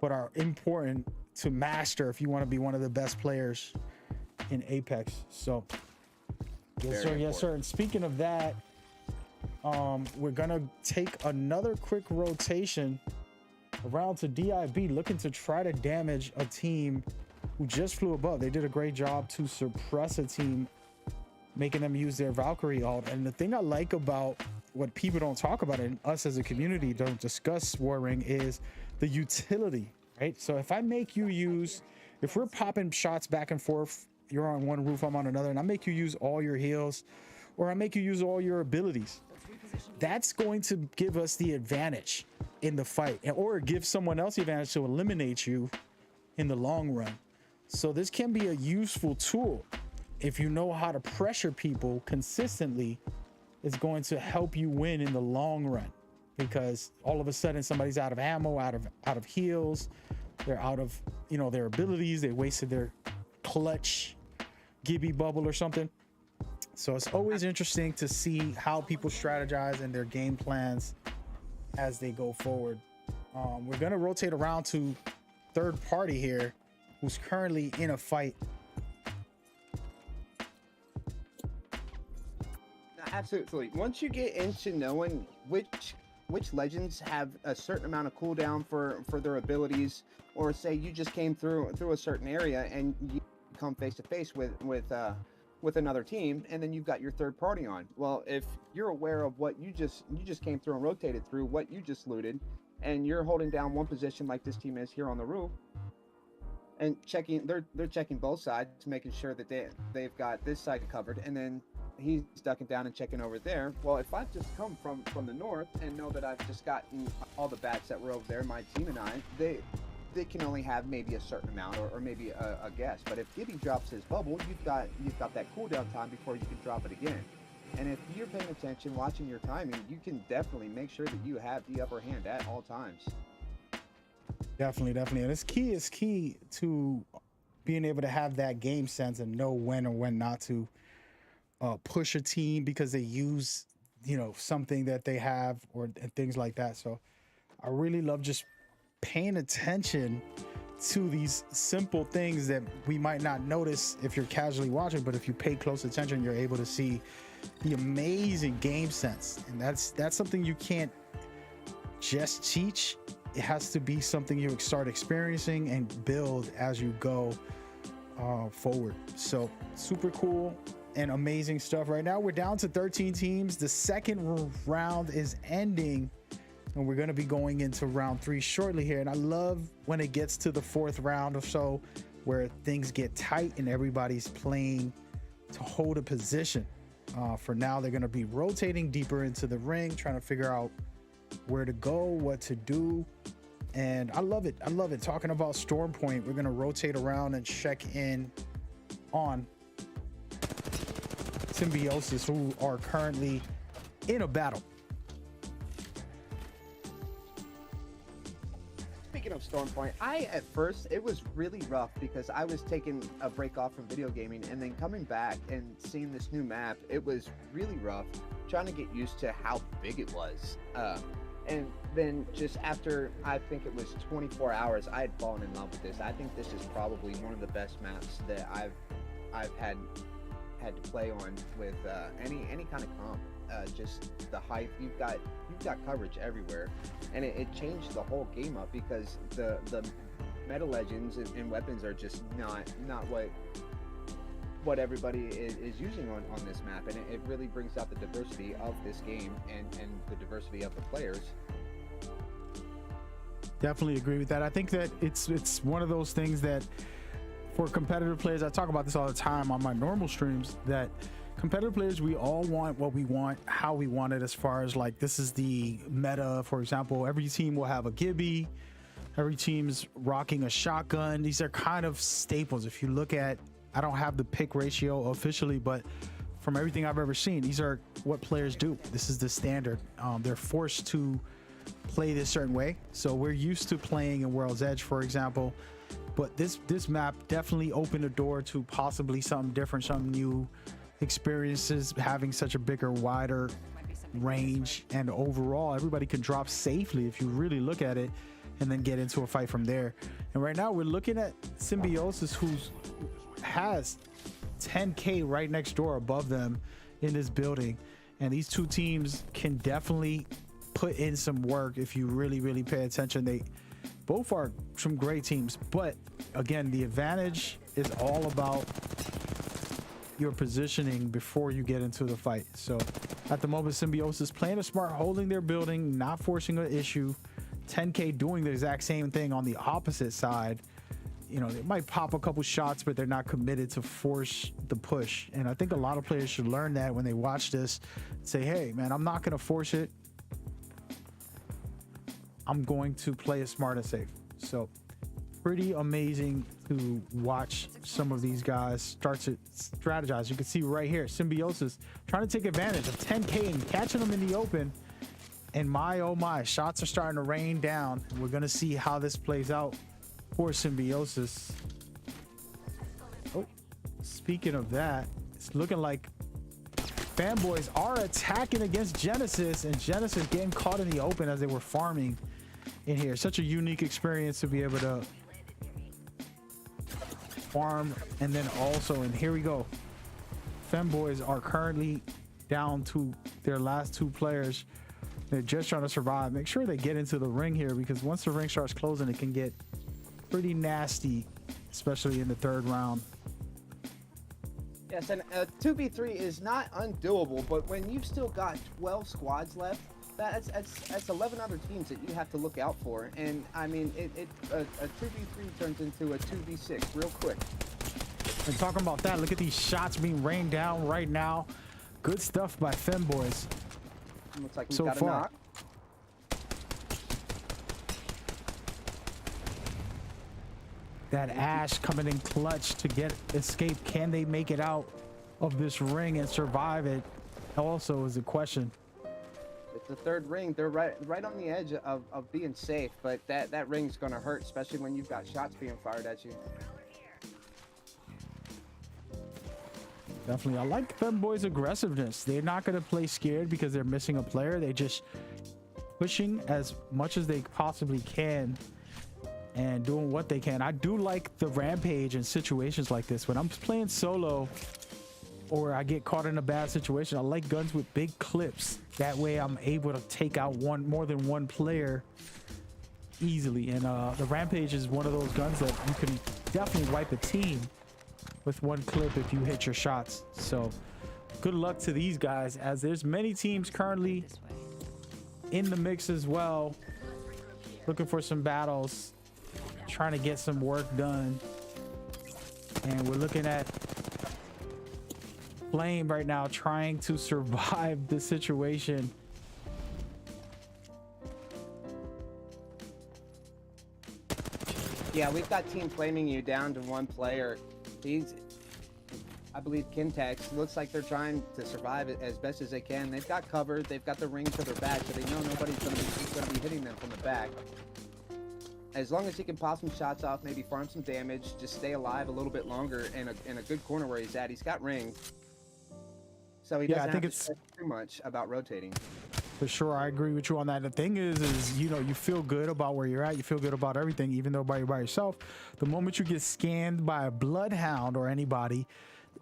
but are important to master if you want to be one of the best players in Apex. So yes sir, yes sir. And speaking of that, we're gonna take another quick rotation around to DIB, looking to try to damage a team who just flew above. They did a great job to suppress a team, making them use their Valkyrie ult. And the thing I like about what people don't talk about and us as a community don't discuss War Ring is the utility, right? So if I make you use, if we're popping shots back and forth, you're on one roof, I'm on another, and I make you use all your heals, or I make you use all your abilities, that's going to give us the advantage in the fight, or give someone else the advantage to eliminate you in the long run. So this can be a useful tool if you know how to pressure people consistently. It's going to help you win in the long run, because all of a sudden somebody's out of ammo, out of heals, they're out of, you know, their abilities, they wasted their clutch Gibby bubble or something. So it's always interesting to see how people strategize and their game plans as they go forward. We're going to rotate around to third party here, who's currently in a fight. Absolutely. Once you get into knowing which legends have a certain amount of cooldown for their abilities, or say you just came through a certain area and you come face to face with another team, and then you've got your third party on. Well, if you're aware of what you just came through and rotated through, what you just looted, and you're holding down one position like this team is here on the roof, and they're checking both sides, making sure that they've got this side covered, and then he's ducking down and checking over there. Well, if I've just come from the north and know that I've just gotten all the bats that were over there, my team and I, they can only have maybe a certain amount, or maybe a guess. But if Gibby drops his bubble, you've got that cooldown time before you can drop it again. And if you're paying attention, watching your timing, you can definitely make sure that you have the upper hand at all times. Definitely. And it's key to being able to have that game sense and know when or when not to push a team because they use, you know, something that they have, or and things like that. So I really love just paying attention to these simple things that we might not notice if you're casually watching, but if you pay close attention, you're able to see the amazing game sense. And that's something you can't just teach. It has to be something you start experiencing and build as you go forward. So super cool and amazing stuff. Right now we're down to 13 teams. The second round is ending, and we're going to be going into round 3 shortly here. And I love when it gets to the 4th round or so, where things get tight and everybody's playing to hold a position. For now, they're going to be rotating deeper into the ring, trying to figure out where to go, what to do. And I love it. Talking about Storm Point, we're going to rotate around and check in on Symbiosis, who are currently in a battle. Speaking of Storm Point, at first it was really rough because I was taking a break off from video gaming, and then coming back and seeing this new map, it was really rough trying to get used to how big it was. And then just after, I think it was 24 hours, I had fallen in love with this. I think this is probably one of the best maps that I've had to play on with any kind of comp. Just the height, you've got coverage everywhere, and it changed the whole game up because the meta legends and weapons are just not what everybody is using on this map, and it really brings out the diversity of this game and the diversity of the players. Definitely agree with that. I think that it's one of those things that for competitive players, I talk about this all the time on my normal streams, that competitive players, we all want what we want, how we want it, as far as like, this is the meta. For example, every team will have a Gibby, every team's rocking a shotgun. These are kind of staples. If you look at, I don't have the pick ratio officially, but from everything I've ever seen, these are what players do. This is the standard. They're forced to play this certain way. So we're used to playing in World's Edge, for example, but this map definitely opened the door to possibly something different, some new experiences, having such a bigger, wider range, and overall everybody can drop safely if you really look at it, and then get into a fight from there. And right now we're looking at Symbiosis, who has 10K right next door above them in this building, and these two teams can definitely put in some work if you really pay attention. They both are some great teams, but again, the advantage is all about your positioning before you get into the fight. So at the moment, Symbiosis playing it smart, holding their building, not forcing an issue. 10K doing the exact same thing on the opposite side. You know, they might pop a couple shots, but they're not committed to force the push. And I think a lot of players should learn that when they watch this. Say, hey man, I'm not gonna force it. I'm going to play it smart and safe. So pretty amazing to watch some of these guys start to strategize. You can see right here, Symbiosis trying to take advantage of 10K and catching them in the open. And my, oh my, shots are starting to rain down. We're gonna see how this plays out for Symbiosis. Oh, speaking of that, it's looking like Fanboys are attacking against Genesis, and Genesis getting caught in the open as they were farming in here. Such a unique experience to be able to farm, and then also, and here we go. Femboys are currently down to their last two players. They're just trying to survive. Make sure they get into the ring here, because once the ring starts closing, it can get pretty nasty, especially in the third round. Yes, and 2v3 is not undoable, but when you've still got 12 squads left, that's 11 other teams that you have to look out for. And I mean, a 2v3 turns into a 2v6 real quick. And talking about that, look at these shots being rained down right now. Good stuff by Femboys. Looks like we've so got a far. knock. That Ash coming in clutch to get escape. Can they make it out of this ring and survive it? Also is a question. It's the third ring. They're right on the edge of being safe, but that ring's gonna hurt, especially when you've got shots being fired at you. Definitely. I like Femboys' aggressiveness. They're not going to play scared because they're missing a player. They just pushing as much as they possibly can and doing what they can. I do like the rampage in situations like this. When I'm playing solo or I get caught in a bad situation, I like guns with big clips. That way I'm able to take out more than one player easily. And the rampage is one of those guns that you can definitely wipe a team with one clip if you hit your shots. So good luck to these guys, as there's many teams currently in the mix as well, looking for some battles, trying to get some work done. And we're looking at Flame right now trying to survive the situation. Yeah, we've got Team Flaming You down to one player. I believe Kintex. Looks like they're trying to survive it as best as they can. They've got cover. They've got the ring to their back, so they know nobody's going to be hitting them from the back. As long as he can pop some shots off, maybe farm some damage, just stay alive a little bit longer in a good corner where he's at. He's got ring, so he doesn't have to stress too much about rotating. For sure, I agree with you on that. The thing is you know, you feel good about where you're at. You feel good about everything, even though you're by yourself. The moment you get scanned by a bloodhound or anybody,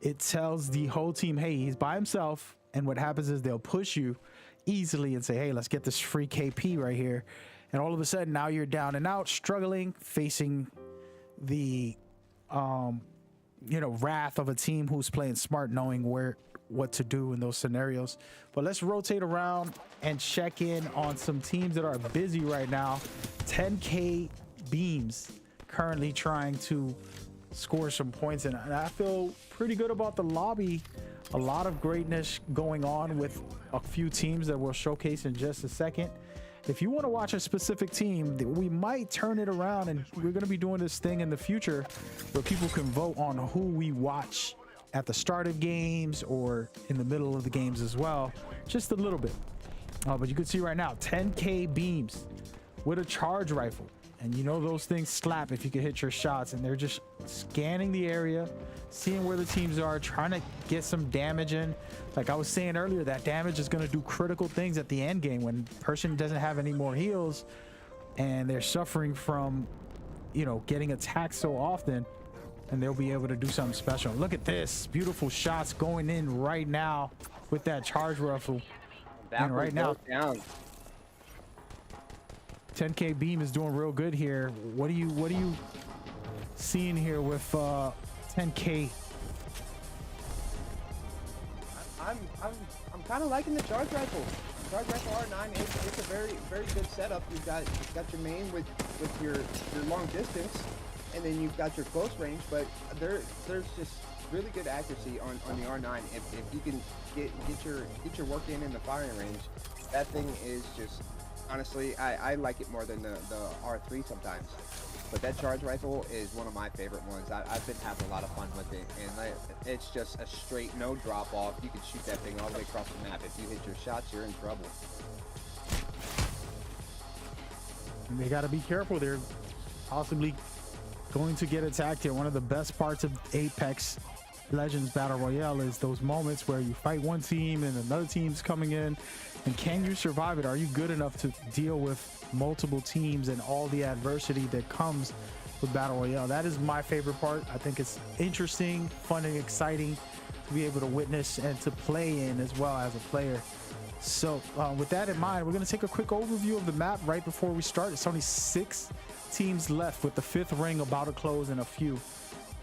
it tells the whole team, hey, he's by himself. And what happens is they'll push you easily and say, hey, let's get this free KP right here. And all of a sudden, now you're down and out, struggling, facing the, you know, wrath of a team who's playing smart, knowing what to do in those scenarios. But let's rotate around and check in on some teams that are busy right now. 10K Beams currently trying to score some points, and I feel pretty good about the lobby. A lot of greatness going on with a few teams that we'll showcase in just a second. If you want to watch a specific team, we might turn it around, and we're going to be doing this thing in the future where people can vote on who we watch at the start of games or in the middle of the games as well, just a little bit. But you can see right now 10K Beams with a charge rifle, and you know those things slap if you can hit your shots, and they're just scanning the area, seeing where the teams are, trying to get some damage in. Like I was saying earlier, that damage is going to do critical things at the end game when person doesn't have any more heals and they're suffering from, you know, getting attacked so often, and they'll be able to do something special. Look at this, beautiful shots going in right now with that charge rifle. And right now, down. 10K Beam is doing real good here. What are you seeing here with 10K? I'm kind of liking the charge rifle. Charge rifle R9. It's a very good setup. You've got your main with your long distance, and then you've got your close range. But there's just really good accuracy on the R9. If you can get your work in the firing range, that thing is just, honestly, I like it more than the R3 sometimes. But that charge rifle is one of my favorite ones. I've been having a lot of fun with it, and it's just a straight no drop off. You can shoot that thing all the way across the map. If you hit your shots, you're in trouble. And they got to be careful. They're possibly going to get attacked here. One of the best parts of Apex Legends Battle Royale is those moments where you fight one team and another team's coming in, and can you survive it? Are you good enough to deal with multiple teams and all the adversity that comes with Battle Royale? That is my favorite part. I think it's interesting, fun, and exciting to be able to witness and to play in as well as a player. So with that in mind, we're going to take a quick overview of the map right before we start. It's only 6 teams left with the 5th ring about to close in a few.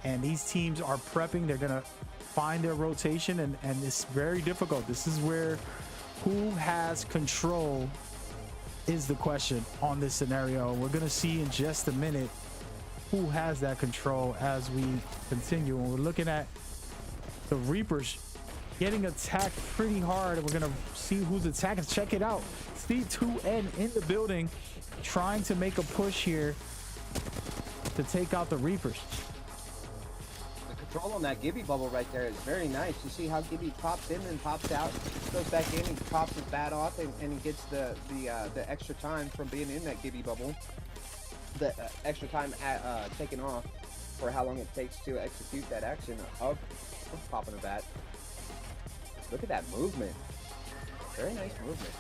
And these teams are prepping. They're going to find their rotation, and it's very difficult. This is where who has control is the question on this scenario. We're going to see in just a minute who has that control as we continue. And we're looking at the Reapers getting attacked pretty hard, and we're going to see who's attacking. Check it out. C2N in the building, trying to make a push here to take out the Reapers. Control on that Gibby bubble right there is very nice. You see how Gibby pops in and pops out, goes back in, and pops his bat off, and he gets the extra time from being in that Gibby bubble. The extra time taken off for how long it takes to execute that action of popping a bat. Look at that movement. Very nice movement.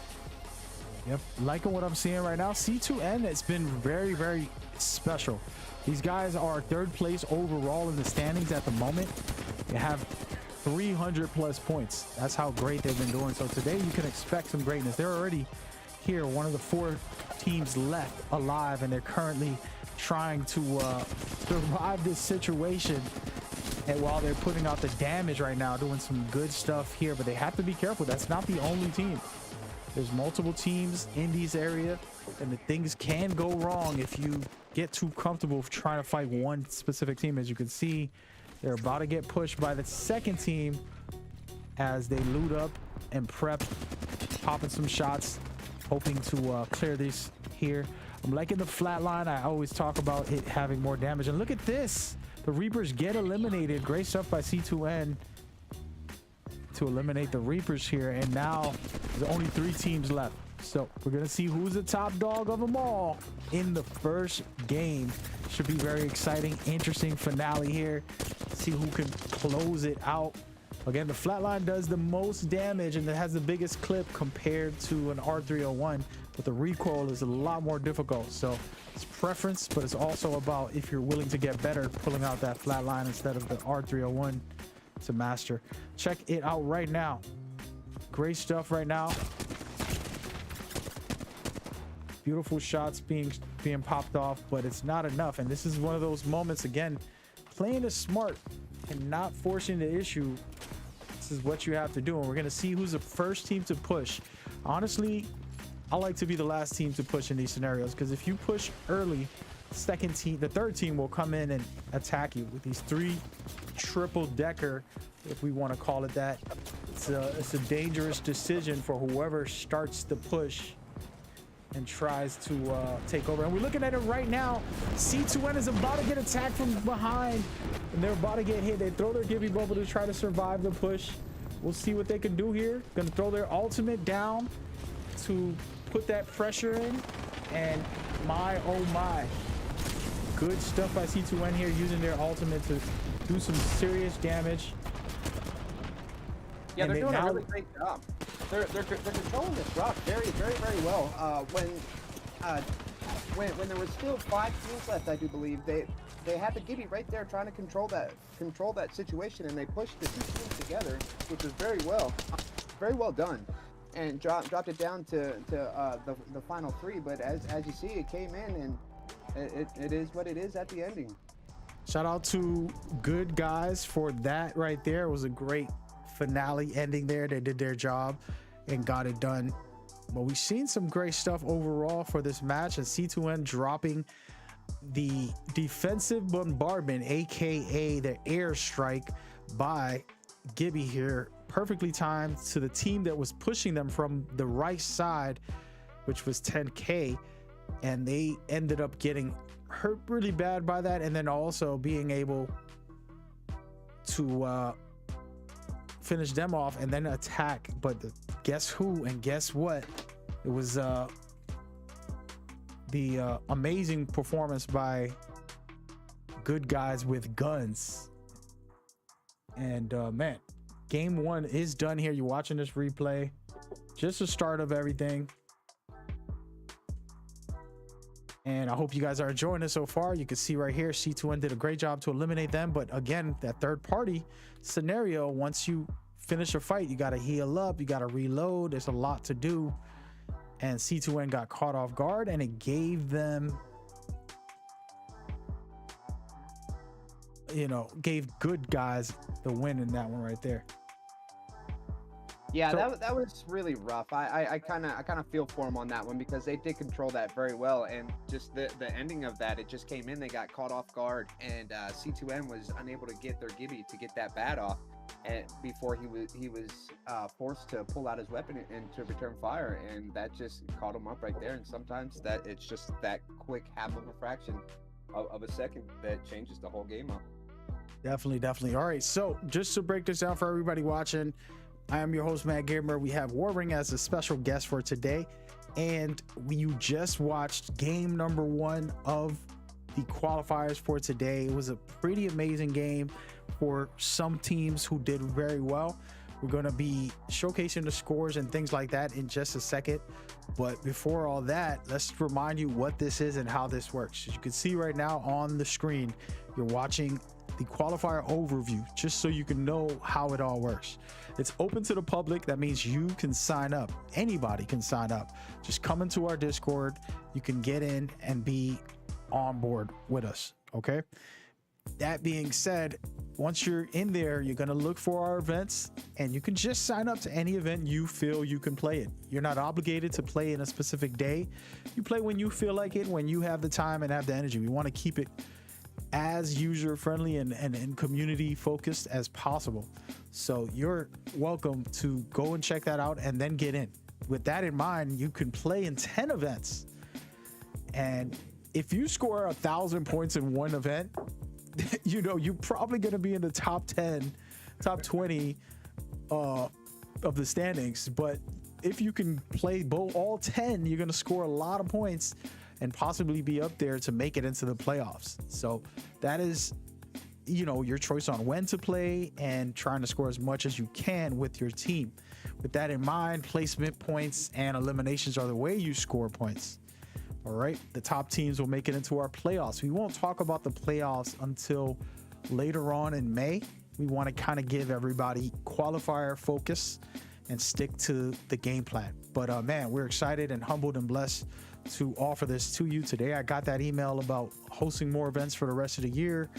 Yep, liking what I'm seeing right now. C2N has been very, very special. These guys are 3rd place overall in the standings at the moment. They have 300 plus points. That's how great they've been doing. So today you can expect some greatness. They're already here, one of the 4 teams left alive, and they're currently trying to survive this situation. And while they're putting out the damage right now, doing some good stuff here, but they have to be careful. That's not the only team. There's multiple teams in these areas, and the things can go wrong if you get too comfortable trying to fight one specific team. As you can see, they're about to get pushed by the 2nd team as they loot up and prep, popping some shots, hoping to clear this here. I'm liking the flat line. I always talk about it having more damage, and look at this. The Reapers get eliminated. Great stuff by C2N to eliminate the Reapers here, and now there's only 3 teams left. So we're gonna see who's the top dog of them all in the first game. Should be very exciting, interesting finale here. See who can close it out. Again, the flatline does the most damage and it has the biggest clip compared to an R301, but the recoil is a lot more difficult. So it's preference, but it's also about if you're willing to get better pulling out that flatline instead of the R301 to master. Check it out right now. Great stuff right now. Beautiful shots being popped off, but it's not enough. And this is one of those moments, again, playing it smart and not forcing the issue. This is what you have to do, and we're gonna see who's the first team to push. Honestly, I like to be the last team to push in these scenarios, because if you push early, the 3rd team will come in and attack you with these 3 triple decker, if we want to call it that. It's a dangerous decision for whoever starts the push and tries to take over. And we're looking at it right now. C2N is about to get attacked from behind, and they're about to get hit. They throw their Gibby bubble to try to survive the push. We'll see what they can do here. Gonna throw their ultimate down to put that pressure in, and my oh my, good stuff by C2N here, using their ultimate to do some serious damage. Yeah, And they're doing a now, really great job. They're controlling this rock very well. When there was still 5 teams left, I do believe they had the Gibby right there trying to control that situation, and they pushed the 2 teams together, which was very well done, and dropped it down to the final 3. But as you see, it came in, and it is what it is at the ending. shout out to Good Guys for that right there. It was a great finale ending there. They did their job and got it done. But we've seen some great stuff overall for this match, and C2N dropping the defensive bombardment, aka the airstrike by Gibby here, perfectly timed to the team that was pushing them from the right side, which was 10K, and they ended up getting hurt really bad by that, and then also being able to finish them off and then attack. But guess who and guess what? It was the amazing performance by Good Guys with Guns. And man, game 1 is done here. You're watching this replay, just the start of everything. And I hope you guys are enjoying it so far. You can see right here, C2N did a great job to eliminate them. But again, that third party scenario, once you finish a fight, you got to heal up, you got to reload. There's a lot to do. And C2N got caught off guard, and it gave them, gave Good Guys the win in that one right there. Yeah, So- that was really rough. I kind of feel for them on that one, because they did control that very well, and just the ending of that, it just came in, they got caught off guard, and C2N was unable to get their Gibby to get that bat off, and before he was forced to pull out his weapon and to return fire, and that just caught him up right there. And sometimes that it's just that quick half of a fraction of a second that changes the whole game up. Definitely. All right, so just to break this down for everybody watching, I am your host, Matt Gamer. We have Warring as a special guest for today, and you just watched game number 1 of the qualifiers for today. It was a pretty amazing game for some teams who did very well. We're going to be showcasing the scores and things like that in just a second, but before all that, let's remind you what this is and how this works. As you can see right now on the screen, you're watching the qualifier overview, just so you can know how it all works. It's open to the public. That means you can sign up. Anybody can sign up. Just come into our Discord. You can get in and be on board with us. Okay. That being said, once you're in there, you're going to look for our events, and you can just sign up to any event you feel you can play it. You're not obligated to play in a specific day. You play when you feel like it, when you have the time and have the energy. We want to keep it as user friendly and community focused as possible. So you're welcome to go and check that out and then get in. With that in mind, you can play in 10 events. And if you score 1,000 points in one event, you're probably going to be in the top 10, top 20 of the standings. But if you can play all 10, you're going to score a lot of points and possibly be up there to make it into the playoffs. So that is, your choice on when to play and trying to score as much as you can with your team. With that in mind, placement points and eliminations are the way you score points. All right, the top teams will make it into our playoffs. We won't talk about the playoffs until later on in May. We want to kind of give everybody qualifier focus and stick to the game plan. But man, we're excited and humbled and blessed to offer this to you today. I got that email about hosting more events for the rest of the year,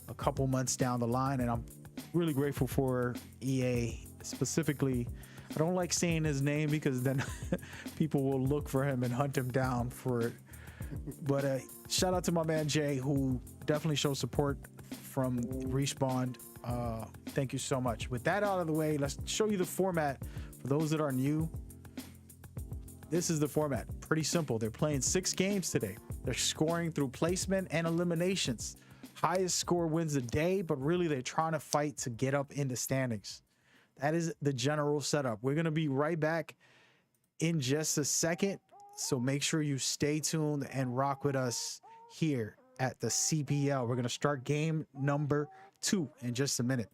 a couple months down the line, and I'm really grateful for EA specifically. I don't like saying his name because then people will look for him and hunt him down for it. But shout out to my man Jay, who definitely shows support from Respawn. Thank you so much. With that out of the way, let's show you the format for those that are new. This is the format. Pretty simple. They're playing 6 games today. They're scoring through placement and eliminations. Highest score wins the day, but really they're trying to fight to get up in the standings. That is the general setup. We're going to be right back in just a second. So make sure you stay tuned and rock with us here at the CPL. We're going to start game number 2 in just a minute.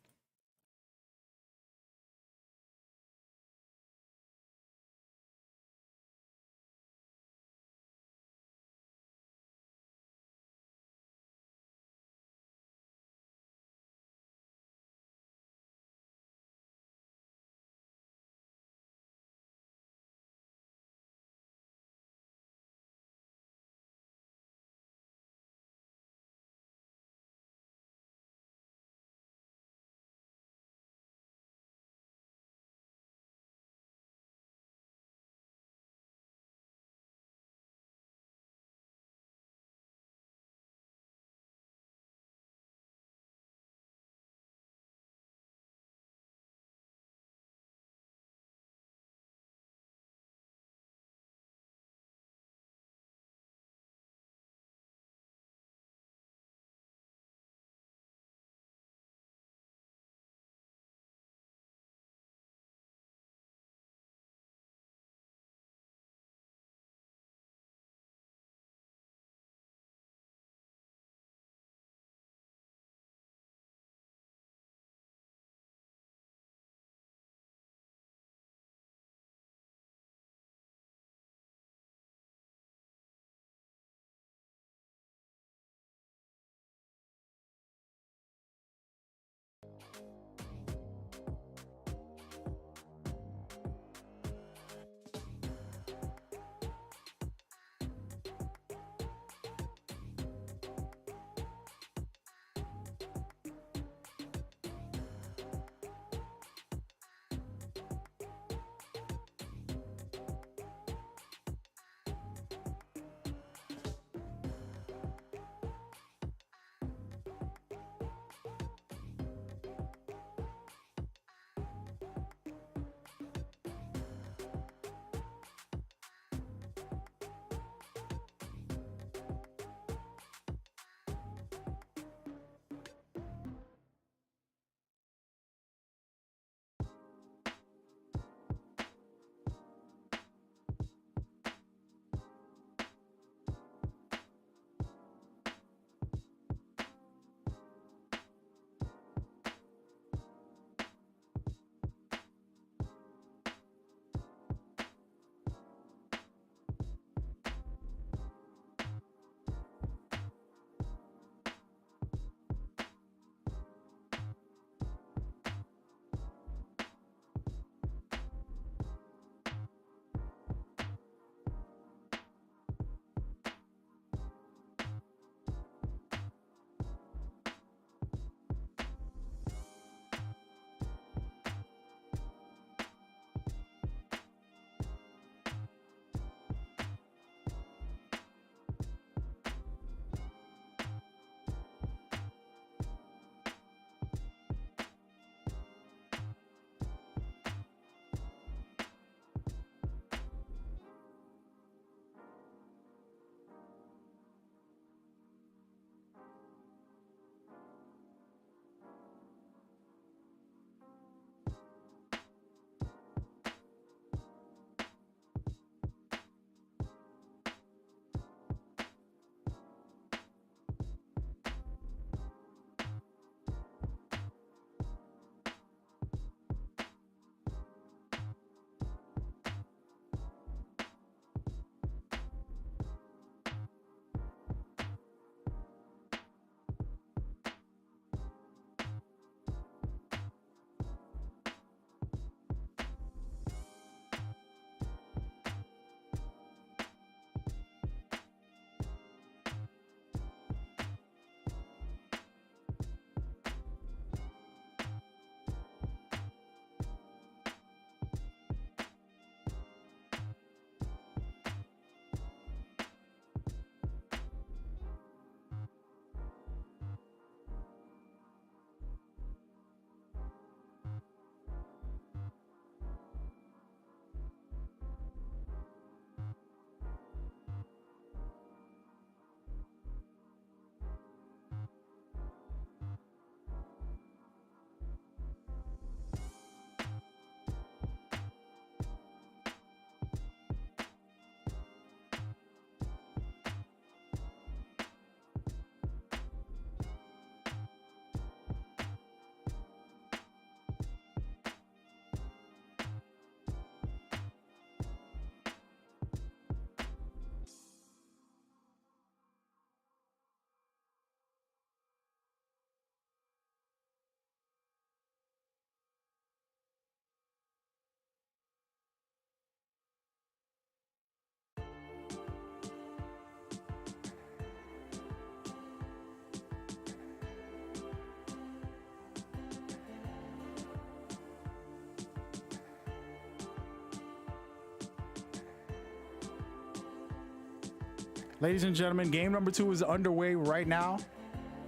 Ladies and gentlemen, game number 2 is underway right now.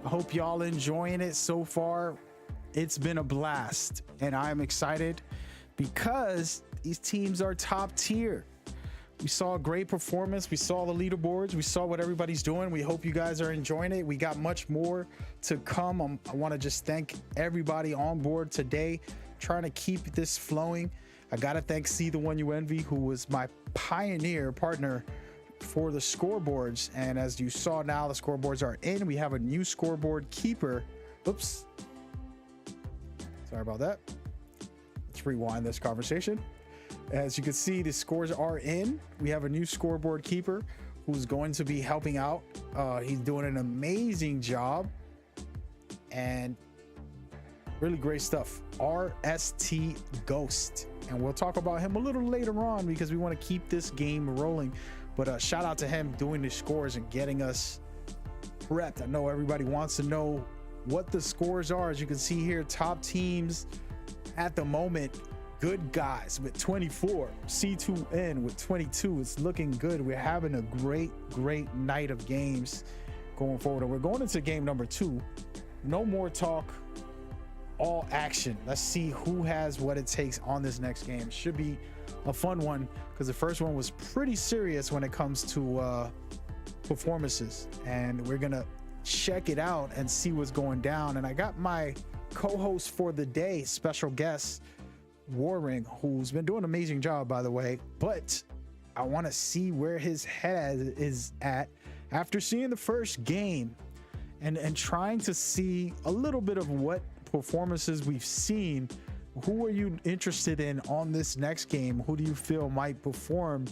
I hope y'all enjoying it so far. It's been a blast, and I'm excited because these teams are top tier. We saw a great performance. We saw the leaderboards. We saw what everybody's doing. We hope you guys are enjoying it. We got much more to come. I want to just thank everybody on board today, trying to keep this flowing. I got to thank See the One You Envy, who was my pioneer partner for the scoreboards. And as you saw now, the scoreboards are in. We have a new scoreboard keeper. Oops. Sorry about that. Let's rewind this conversation. As you can see, the scores are in. We have a new scoreboard keeper who's going to be helping out. He's doing an amazing job and really great stuff. RST Ghost. And we'll talk about him a little later on because we want to keep this game rolling. But shout out to him doing the scores and getting us prepped. I know everybody wants to know what the scores are. As you can see here, top teams at the moment. Good Guys with 24, C2N with 22. It's looking good. We're having a great night of games going forward. And we're going into game number 2. No more talk, all action. Let's see who has what it takes on this next game. Should be a fun one because the first one was pretty serious when it comes to performances. And we're going to check it out and see what's going down. And I got my co-host for the day, special guest, Warring, who's been doing an amazing job, by the way, but I want to see where his head is at after seeing the first game and trying to see a little bit of what performances we've seen. Who are you interested in on this next game? Who do you feel might perform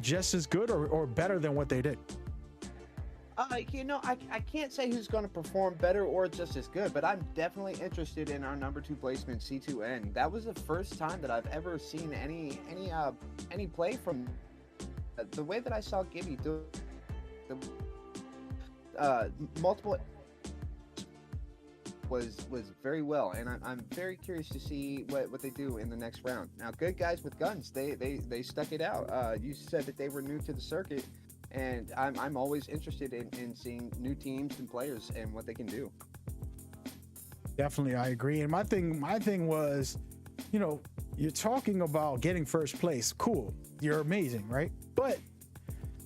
just as good or better than what they did? You know, I can't say who's going to perform better or just as good, but I'm definitely interested in our number 2 placement, C2N. That was the first time that I've ever seen any play from the way that I saw Gibby do the multiple was very well, and I'm very curious to see what they do in the next round. Now, Good Guys with Guns, they stuck it out. You said that they were new to the circuit. And I'm always interested in seeing new teams and players and what they can do. Definitely, I agree. And my thing was, you know, you're talking about getting first place. Cool. You're amazing, right? But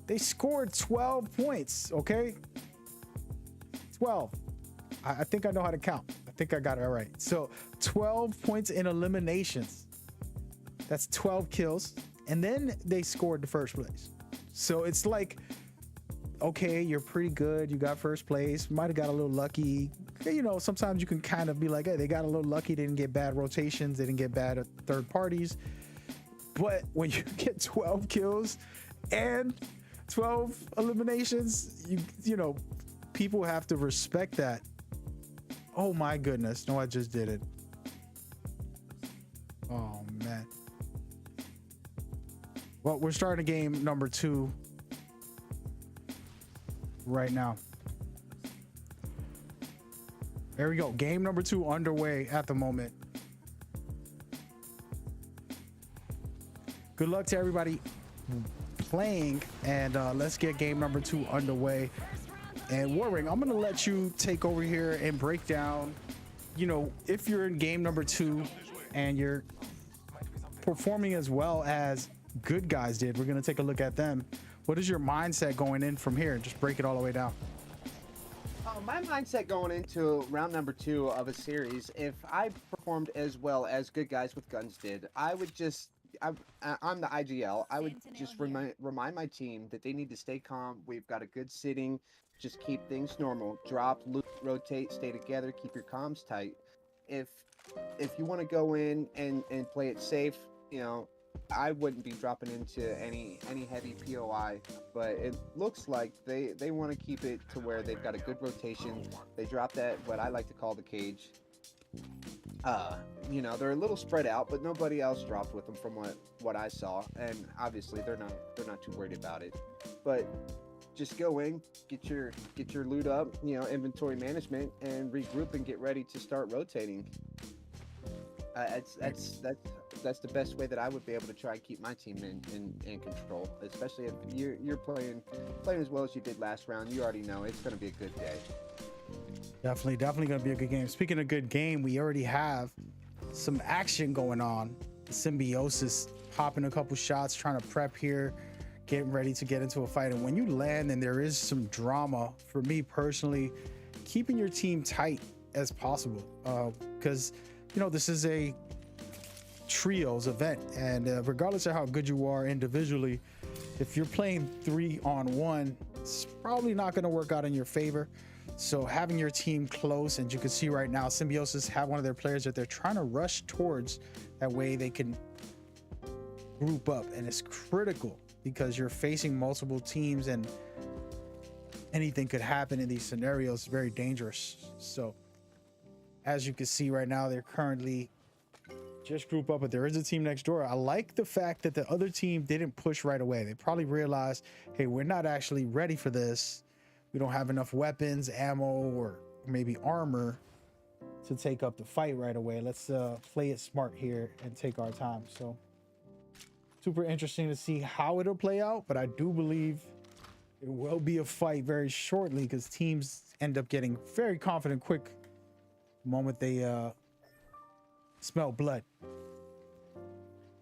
they scored 12 points, okay? 12. I think I know how to count. I think I got it all right. So 12 points in eliminations. That's 12 kills. And then they scored the first place. So it's like, okay, you're pretty good. You got first place. Might have got a little lucky. You know, sometimes you can kind of be like, hey, they got a little lucky. They didn't get bad rotations. They didn't get bad third parties. But when you get 12 kills and 12 eliminations, you know, people have to respect that. Oh my goodness. No, I just did it. Oh man. Well, we're starting game number 2 right now. There we go. Game number 2 underway at the moment. Good luck to everybody playing, and let's get game number 2 underway. And Warring, I'm going to let you take over here and break down, you know, if you're in game number 2 and you're performing as well as Good Guys did. We're going to take a look at them. What is your mindset going in from here? Just break it all the way down. My mindset going into round number 2 of a series, if I performed as well as Good Guys with Guns did, I would just, I'm the IGL, I would just remind my team that they need to stay calm. We've got a good sitting. Just keep things normal. Drop, loot, rotate, stay together, keep your comms tight. If you want to go in and play it safe, you know, I wouldn't be dropping into any heavy POI, but it looks like they want to keep it to where they've got a good rotation. They drop that, what I like to call the cage. You know, they're a little spread out, but nobody else dropped with them from what I saw, and obviously they're not too worried about it. But just go in, get your loot up, you know, inventory management, and regroup and get ready to start rotating. that's the best way that I would be able to try and keep my team in control, especially if you're playing as well as you did last round. You already know it's going to be a good day. Definitely going to be a good game. Speaking of good game, we already have some action going on. Symbiosis popping a couple shots, trying to prep here, getting ready to get into a fight. And when you land and there is some drama, for me personally, keeping your team tight as possible, because you know this is a trios event, and regardless of how good you are individually, if you're playing 3-on-1, it's probably not going to work out in your favor. So having your team close, and you can see right now Symbiosis have one of their players that they're trying to rush towards, that way they can group up, and it's critical because you're facing multiple teams and anything could happen in these scenarios. It's very dangerous. So as you can see right now, they're currently just group up, but there is a team next door. I like the fact that the other team didn't push right away. They probably realized, hey, we're not actually ready for this. We don't have enough weapons, ammo, or maybe armor to take up the fight right away. Let's play it smart here and take our time. So super interesting to see how it'll play out, but I do believe it will be a fight very shortly, because teams end up getting very confident quick the moment they smell blood.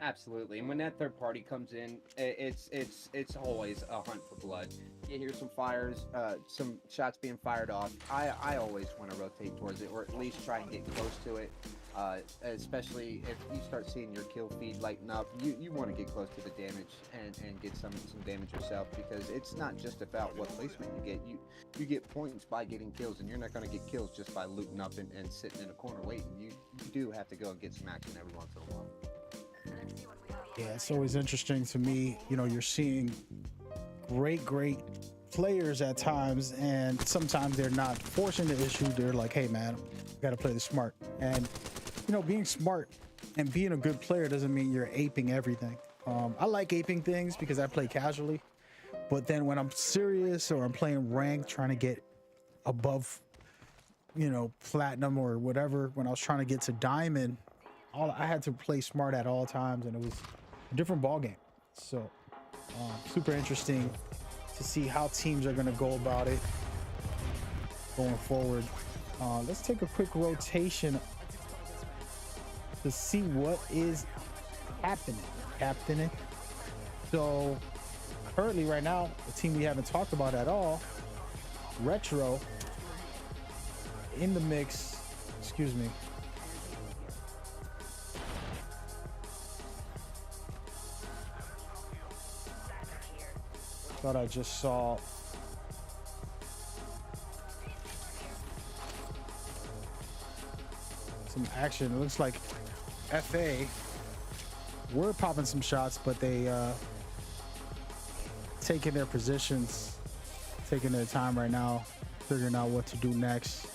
Absolutely, and when that third party comes in, it's always a hunt for blood. You hear some fires, some shots being fired off. I always want to rotate towards it, or at least try and get close to it. Especially if you start seeing your kill feed lighten up, you want to get close to the damage and get some damage yourself, because it's not just about what placement you get. You get points by getting kills, and you're not going to get kills just by looting up and sitting in a corner waiting. You do have to go and get some action every once in a while. Yeah, it's always interesting to me. You know, you're seeing great players at times, and sometimes they're not forcing the issue. They're like, hey man, got to play this smart. And you know, being smart and being a good player doesn't mean you're aping everything. I like aping things because I play casually, but then when I'm serious or I'm playing ranked, trying to get above, you know, platinum or whatever, when I was trying to get to diamond, I had to play smart at all times, and it was a different ball game. So super interesting to see how teams are going to go about it going forward. Let's take a quick rotation to see what is happening. So currently right now, the team we haven't talked about at all, Retro, in the mix. Excuse me. Thought I just saw some action. It looks like FA were popping some shots, but they taking their positions, taking their time right now, figuring out what to do next.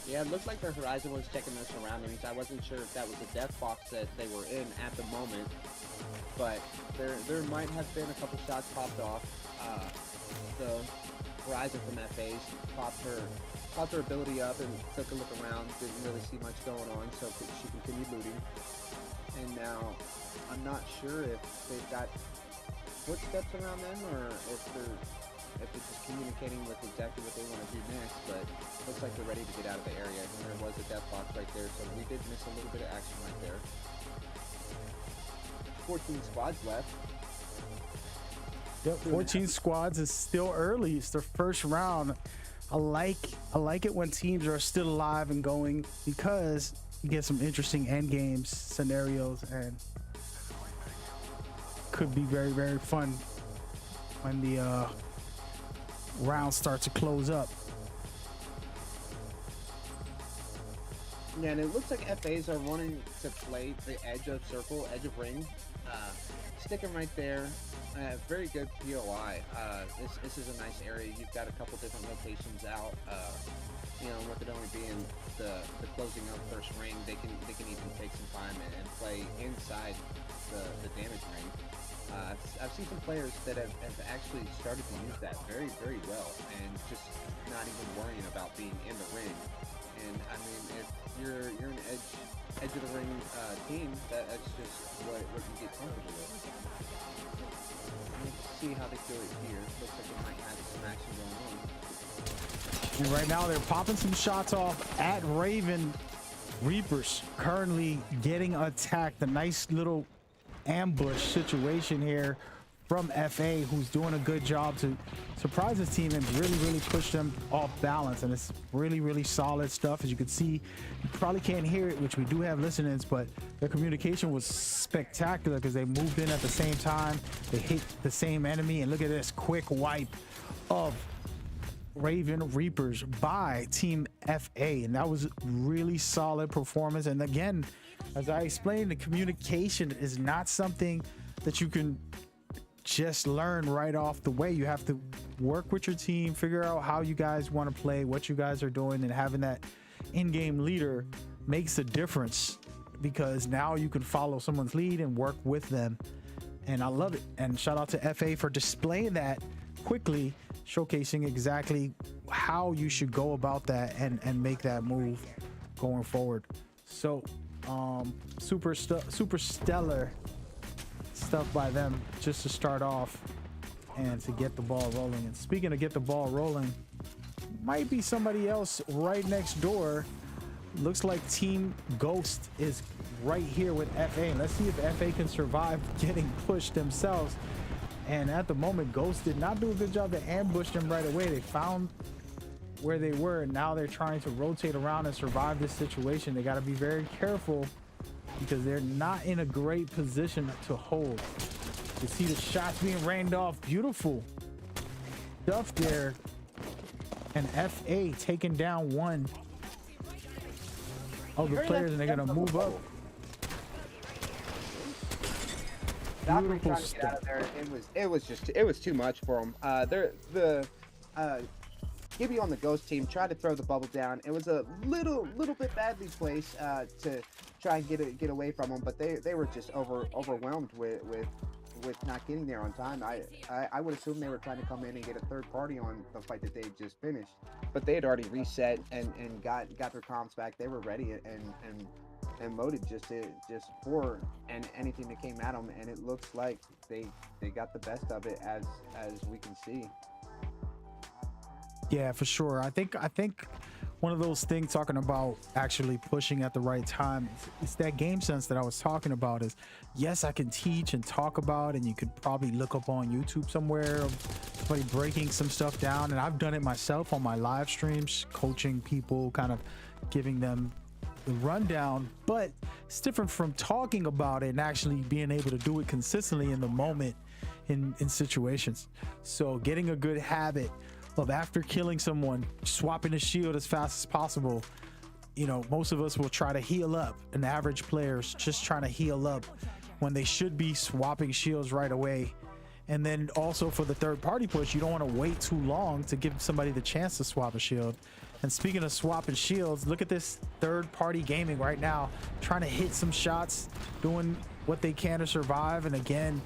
Yeah, it looked like their Horizon was checking their surroundings. I wasn't sure if that was a death box that they were in at the moment, but there might have been a couple shots popped off. The Horizon from FA's popped her ability up and took a look around. Didn't really see much going on, so she continued looting. And now I'm not sure if they've got footsteps around them, or if they're just communicating with exactly what they want to do next, but looks like they're ready to get out of the area. And there was a death box right there, so we did miss a little bit of action right there. 14 squads left. Yep, 14 squads. Is still early. It's their first round. I like it when teams are still alive and going, because you get some interesting end games scenarios, and could be very, very fun when the round starts to close up. Yeah, and it looks like FAs are wanting to play the edge of circle, edge of ring, sticking right there. Very good POI. This is a nice area. You've got a couple different locations out. You know, with it only being the closing up first ring, they can even take some time and play inside the damage ring. I've seen some players that have actually started to use that very, very well, and just not even worrying about being in the ring And I mean, if you're an edge of the ring team, that's just what you get comfortable with. Let's see how they do it here. Looks like it might have some action going on. And right now they're popping some shots off at Raven. Reapers currently getting attacked. A nice little ambush situation here from FA, who's doing a good job to surprise his team and really push them off balance. And it's really solid stuff. As you can see, you probably can't hear it, which we do have listeners, but their communication was spectacular because they moved in at the same time. They hit the same enemy, and look at this quick wipe of Raven Reapers by Team FA, and that was really solid performance. And again, as I explained, the communication is not something that you can just learn right off the way. You have to work with your team, figure out how you guys want to play, what you guys are doing, and having that in-game leader makes a difference, because now you can follow someone's lead and work with them. And I love it. And shout out to FA for displaying that quickly, showcasing exactly how you should go about that and make that move going forward. So super stellar stuff by them just to start off and to get the ball rolling. And speaking of get the ball rolling, might be somebody else right next door. Looks like Team Ghost is right here with FA. Let's see if FA can survive getting pushed themselves. And at the moment, Ghost did not do a good job to ambush them right away. They found where they were, and now they're trying to rotate around and survive this situation. They got to be very careful because they're not in a great position to hold. You see the shots being rained off. Beautiful stuff there. And FA taking down one of the players, and they're going to move up. Valkyrie trying to get out of there. It was too much for him. Gibby on the Ghost team tried to throw the bubble down. It was a little bit badly placed to try and get away from them, but they were just overwhelmed with not getting there on time. I would assume they were trying to come in and get a third party on the fight that they just finished, but they had already reset and got their comms back. They were ready and loaded just for anything that came at them, and it looks like they got the best of it as we can see. Yeah, for sure. I think one of those things, talking about actually pushing at the right time, it's that game sense that I was talking about. Is yes, I can teach and talk about, and you could probably look up on YouTube somewhere of somebody breaking some stuff down, and I've done it myself on my live streams, coaching people, kind of giving them the rundown. But it's different from talking about it and actually being able to do it consistently in the moment in situations. So getting a good habit of, after killing someone, swapping the shield as fast as possible. You know, most of us will try to heal up. An average player's just trying to heal up when they should be swapping shields right away. And then also for the third party push, you don't want to wait too long to give somebody the chance to swap a shield. And speaking of swapping shields, look at this third party gaming right now, trying to hit some shots, doing what they can to survive. And again,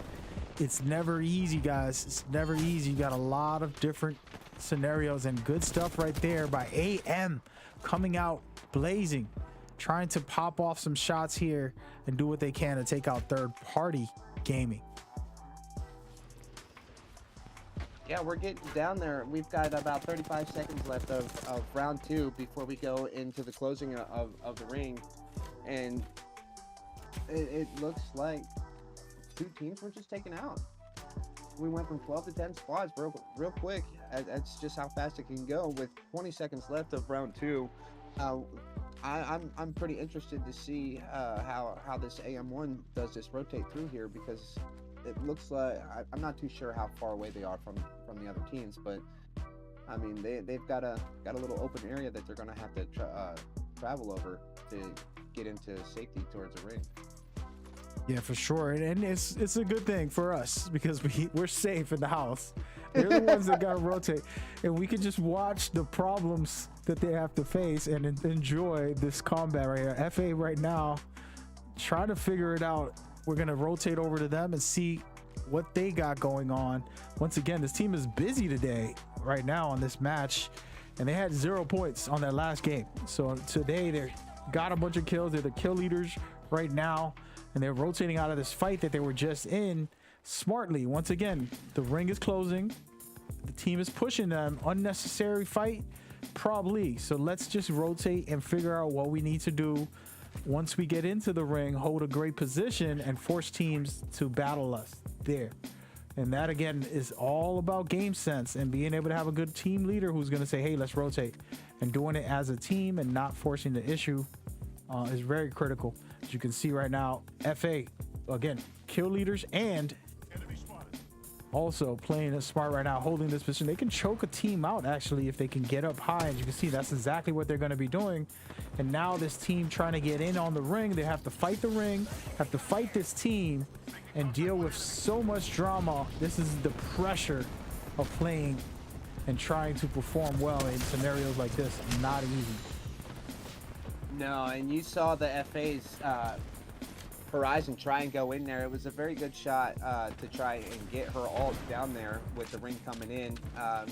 it's never easy, guys. It's never easy. You got a lot of different scenarios, and good stuff right there by AM, coming out blazing, trying to pop off some shots here and do what they can to take out third party gaming. Yeah, we're getting down there. We've got about 35 seconds left of round 2 before we go into the closing of the ring, and it looks like 2 teams were just taken out. We went from 12 to 10 squads real quick. That's just how fast it can go. With 20 seconds left of round 2, I'm pretty interested to see how this AM1 does this rotate through here, because it looks like I'm not too sure how far away they are from the other teams, but I mean they've got a little open area that they're gonna have to travel over to get into safety towards the ring. Yeah, for sure. And it's a good thing for us because we're safe in the house. They're the ones that gotta rotate, and we can just watch the problems that they have to face and enjoy this combat right here. FA right now trying to figure it out. We're gonna rotate over to them and see what they got going on. Once again, this team is busy today right now on this match, and they had 0 points on that last game. So today they got a bunch of kills. They're the kill leaders right now, and they're rotating out of this fight that they were just in smartly. Once again, the ring is closing. The team is pushing them. Unnecessary fight, probably. So let's just rotate and figure out what we need to do once we get into the ring, hold a great position, and force teams to battle us there. And that, again, is all about game sense and being able to have a good team leader who's going to say, hey, let's rotate. And doing it as a team and not forcing the issue is very critical. As you can see right now, FA, again, kill leaders and also playing it smart right now, holding this position. They can choke a team out, actually, if they can get up high. As you can see, that's exactly what they're going to be doing. And now this team trying to get in on the ring, they have to fight the ring, have to fight this team, and deal with so much drama. This is the pressure of playing and trying to perform well in scenarios like this. Not easy. No, and you saw the FA's Horizon try and go in there. It was a very good shot to try and get her all down there with the ring coming in.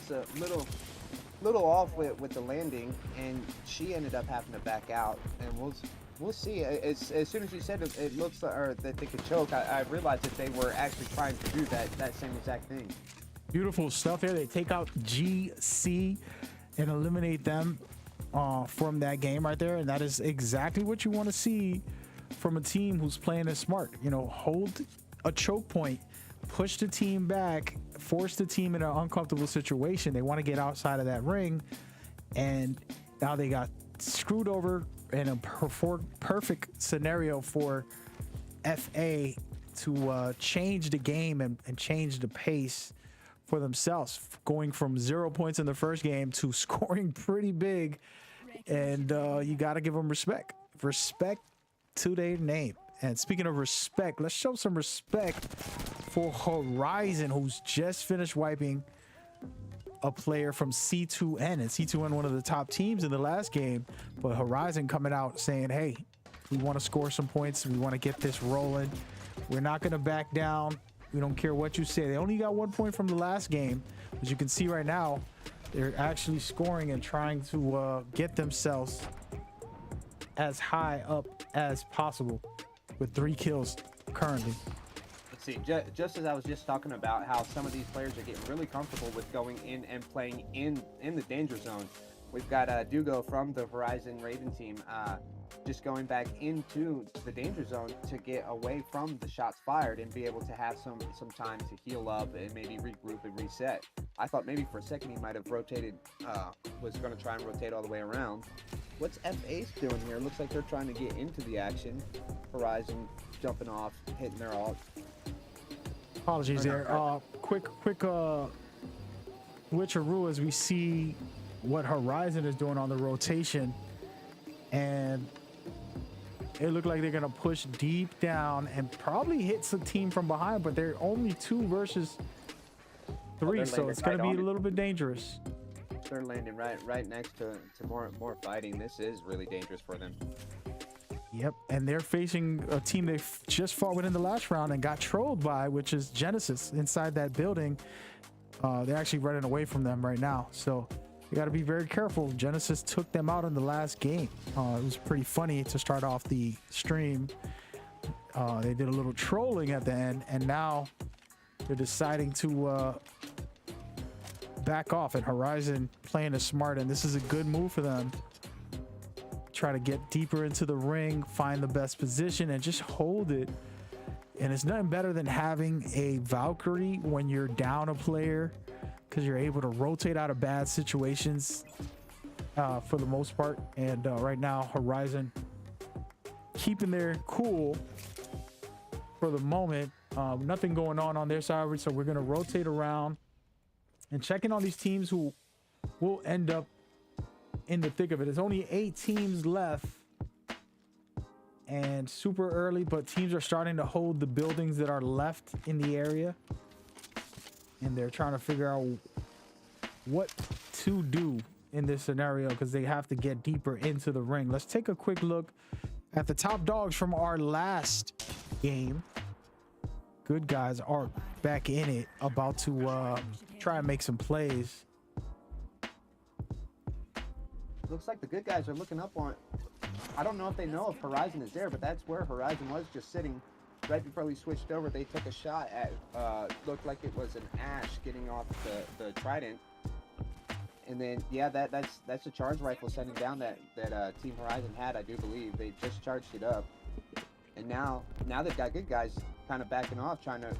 So little off with the landing, and she ended up having to back out. And we'll see. As soon as you said it looks like, or that they could choke, I realized that they were actually trying to do that same exact thing. Beautiful stuff here. They take out GC and eliminate them from that game right there. And that is exactly what you want to see from a team who's playing it smart. You know, hold a choke point, push the team back, force the team in an uncomfortable situation. They want to get outside of that ring, and now they got screwed over in a perfect scenario for FA to change the game and change the pace for themselves, going from 0 points in the first game to scoring pretty big. And you got to give them respect to their name. And speaking of respect, let's show some respect for Horizon, who's just finished wiping a player from C2N, and C2N one of the top teams in the last game. But Horizon coming out saying, hey, we want to score some points, we want to get this rolling, we're not going to back down, we don't care what you say. They only got 1 point from the last game. As you can see right now, they're actually scoring and trying to get themselves as high up as possible with 3 kills currently. Let's see, just as I was just talking about how some of these players are getting really comfortable with going in and playing in the danger zone. We've got Dugo from the Horizon Raven team just going back into the danger zone to get away from the shots fired and be able to have some time to heal up and maybe regroup and reset. I thought maybe for a second he might have rotated, was going to try and rotate all the way around. What's FA's doing here? Looks like they're trying to get into the action. Horizon jumping off, hitting their ult. Apologies there. Quick switcheroo as we see what Horizon is doing on the rotation, and it looked like they're gonna push deep down and probably hit some team from behind, but they're only 2 versus 3, so it's gonna be a little bit dangerous. They're landing right next to more fighting. This is really dangerous for them. Yep, and they're facing a team they just fought with in the last round and got trolled by, which is Genesis inside that building. They're actually running away from them right now, so you got to be very careful. Genesis took them out in the last game. It was pretty funny to start off the stream. They did a little trolling at the end, and now they're deciding to back off. And Horizon playing it smart, and this is a good move for them. Try to get deeper into the ring, find the best position, and just hold it. And it's nothing better than having a Valkyrie when you're down a player, because you're able to rotate out of bad situations for the most part. And right now, Horizon keeping their cool for the moment. Nothing going on their side, so we're going to rotate around and check in on these teams who will end up in the thick of it. There's only 8 teams left and super early, but teams are starting to hold the buildings that are left in the area, and they're trying to figure out what to do in this scenario because they have to get deeper into the ring. Let's take a quick look at the top dogs from our last game. Good guys are back in it, about to try and make some plays. Looks like the good guys are looking up on. I don't know if they know if Horizon is there, but that's where Horizon was, just sitting. Right before we switched over, they took a shot at, looked like it was an Ash getting off the Trident. And then, yeah, that's a charge rifle sending down that Team Horizon had, I do believe. They just charged it up. And now they've got good guys kind of backing off, trying to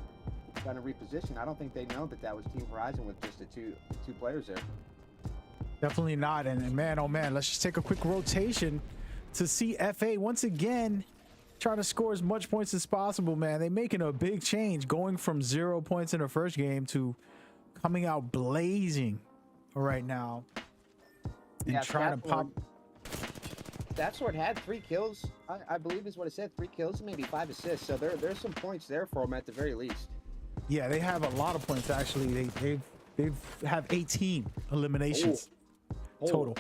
reposition. I don't think they know that was Team Horizon with just the two players there. Definitely not. And man, oh man, let's just take a quick rotation to see FA once again trying to score as much points as possible, man. They're making a big change, going from 0 points in the first game to coming out blazing right now and trying to pop. That Sword had 3 kills, I believe is what it said. 3 kills and maybe 5 assists. So there's some points there for them at the very least. Yeah, they have a lot of points actually. They have 18 eliminations total.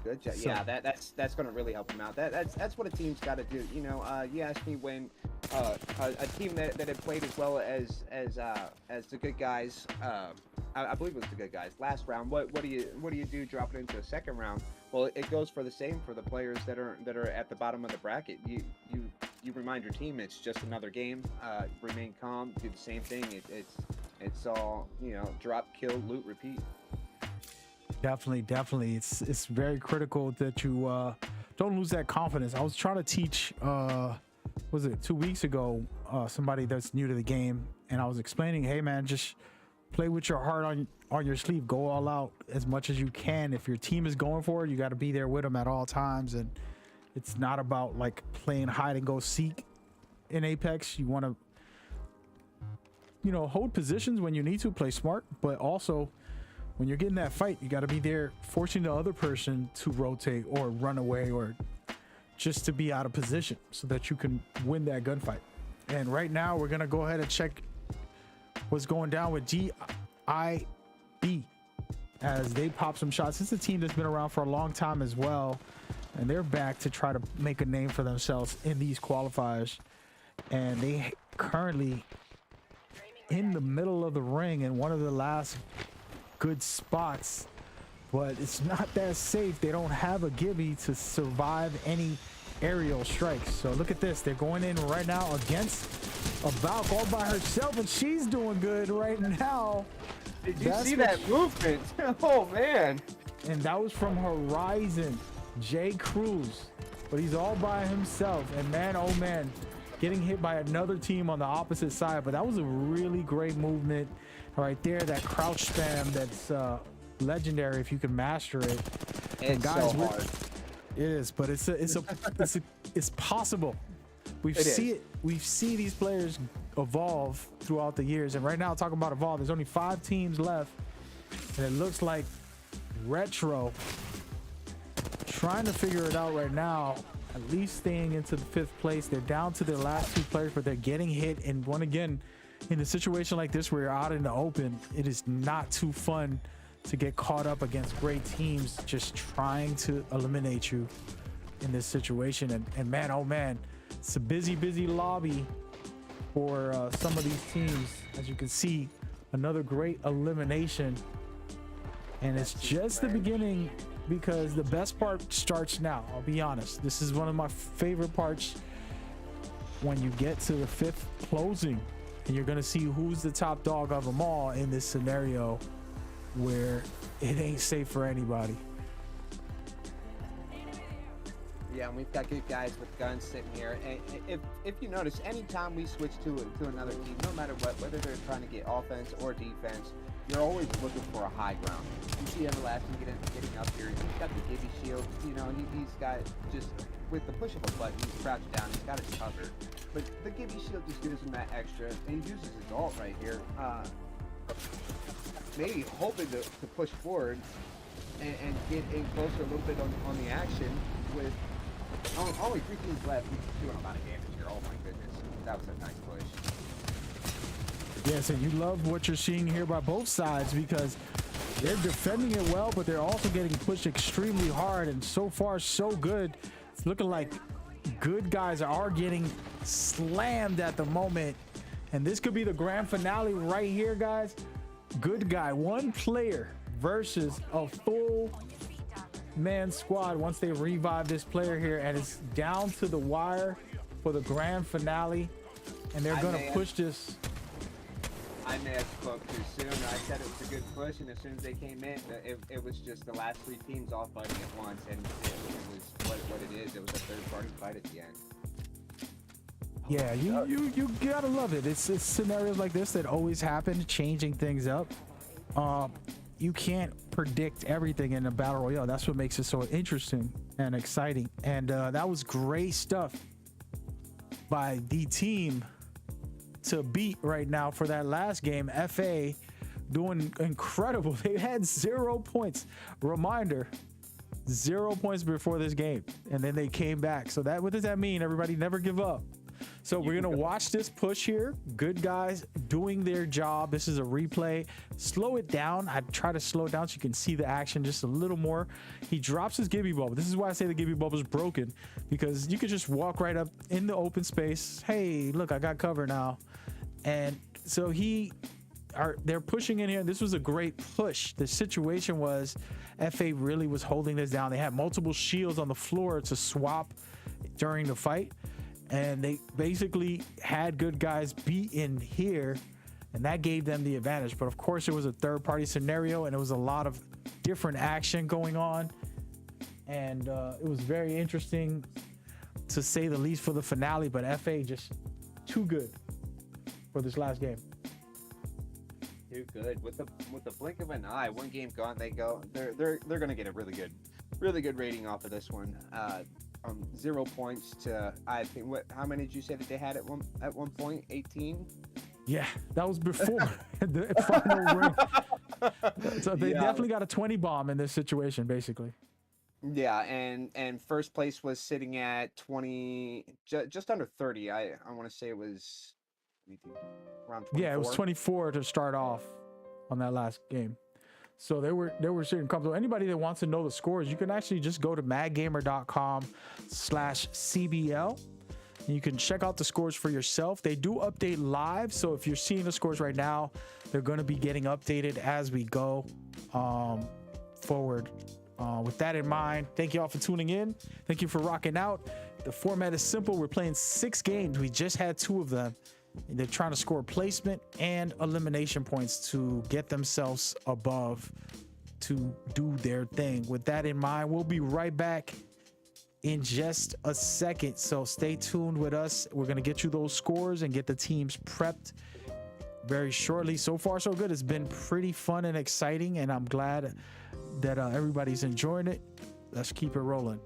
Good job. So, yeah, that's going to really help them out. That's what a team's got to do. You know, you asked me when a team that had played as well as the good guys. I believe it was the good guys last round. What do you do dropping into a second round? Well, it goes for the same for the players that are at the bottom of the bracket. You remind your team it's just another game. Remain calm. Do the same thing. It's all, you know, drop, kill, loot, repeat. Definitely. It's very critical that you don't lose that confidence. I was trying to teach, was it 2 weeks ago, somebody that's new to the game, and I was explaining, hey man, just play with your heart on your sleeve. Go all out as much as you can. If your team is going for it, you got to be there with them at all times. And it's not about like playing hide and go seek in Apex. You want to, you know, hold positions when you need to, play smart, but also when you're getting that fight, you got to be there forcing the other person to rotate or run away or just to be out of position so that you can win that gunfight. And right now we're going to go ahead and check what's going down with GIB as they pop some shots. It's a team that's been around for a long time as well, and they're back to try to make a name for themselves in these qualifiers. And they currently in the middle of the ring in one of the last good spots, but it's not that safe. They don't have a Gibby to survive any aerial strikes. So look at this, they're going in right now against a Valk all by herself, and she's doing good right now. Did you see that movement? Oh man. And that was from Horizon, Jay Cruz, but he's all by himself. And man, oh man, getting hit by another team on the opposite side. But that was a really great movement right there. That crouch spam that's legendary if you can master it. It's guys, so hard. It is, but it's possible. We've seen these players evolve throughout the years, and right now, talking about evolve, there's only 5 teams left, and it looks like Retro trying to figure it out right now, at least staying into the 5th place. They're down to their last 2 players, but they're getting hit. And one again, in a situation like this where you're out in the open, it is not too fun to get caught up against great teams just trying to eliminate you in this situation. And man, oh man, it's a busy lobby for some of these teams. As you can see, another great elimination, and it's just the beginning, because the best part starts now. I'll be honest, this is one of my favorite parts, when you get to the 5th closing and you're gonna see who's the top dog of them all in this scenario where it ain't safe for anybody. Yeah, and we've got good guys with guns sitting here. And if you notice, anytime we switch to another team, no matter what, whether they're trying to get offense or defense, you're always looking for a high ground. You see Everlasting getting up here. He's got the Gibby shield. You know, he's got just, with the push of a button, he's crouched down. He's got it covered. But the Gibby shield just gives him that extra. And he uses his ult right here. Maybe hoping to push forward and get in closer a little bit on the action with only 3 teams left. He's doing a lot of damage here. Oh my goodness. That was a nice push. Yes, and you love what you're seeing here by both sides, because they're defending it well, but they're also getting pushed extremely hard, and so far so good. It's looking like good guys are getting slammed at the moment, and this could be the grand finale right here, guys. Good guy, 1 player versus a full 8-man squad once they revive this player here, and it's down to the wire for the grand finale, and they're going to push this. I may have spoke too soon. I said it was a good push, and as soon as they came in, it was just the last 3 teams all fighting at once, and it was what it is. It was a third-party fight at the end. Yeah, you gotta love it. It's scenarios like this that always happen, changing things up. You can't predict everything in a battle royale. That's what makes it so interesting and exciting. And that was great stuff by the team to beat right now for that last game. FA doing incredible. They had 0 points. Reminder, 0 points before this game, and then they came back. So that, what does that mean? Everybody, never give up. So we're gonna watch this push here. Good guys doing their job. This is a replay. Slow it down. I try to slow it down so you can see the action just a little more. He drops his Gibby bubble. This is why I say the Gibby bubble is broken, because you could just walk right up in the open space. Hey, look, I got cover now. And so they're pushing in here. This was a great push. The situation was FA really was holding this down. They had multiple shields on the floor to swap during the fight, and they basically had good guys be in here, and that gave them the advantage. But of course, it was a third-party scenario, and it was a lot of different action going on, and it was very interesting to say the least for the finale. But FA just too good for this last game. Too good. With the blink of an eye, 1 game gone, they're gonna get a really good rating off of this one. From 0 points to, I think, how many did you say that they had at one point? 18? Yeah, that was before the final ring. So they definitely got a 20 bomb in this situation, basically. Yeah, and first place was sitting at 20, just under 30. I want to say it was around 24. Yeah, it was 24 to start off on that last game. So they were sitting comfortable. Anybody that wants to know the scores, you can actually just go to madgamer.com/CBL. And you can check out the scores for yourself. They do update live, so if you're seeing the scores right now, they're going to be getting updated as we go forward. With that in mind, thank you all for tuning in. Thank you for rocking out. The format is simple. We're playing 6 games. We just had 2 of them. They're trying to score placement and elimination points to get themselves above to do their thing. With that in mind, we'll be right back in just a second. So stay tuned with us. We're going to get you those scores and get the teams prepped very shortly. So far, so good. It's been pretty fun and exciting, and I'm glad that everybody's enjoying it. Let's keep it rolling.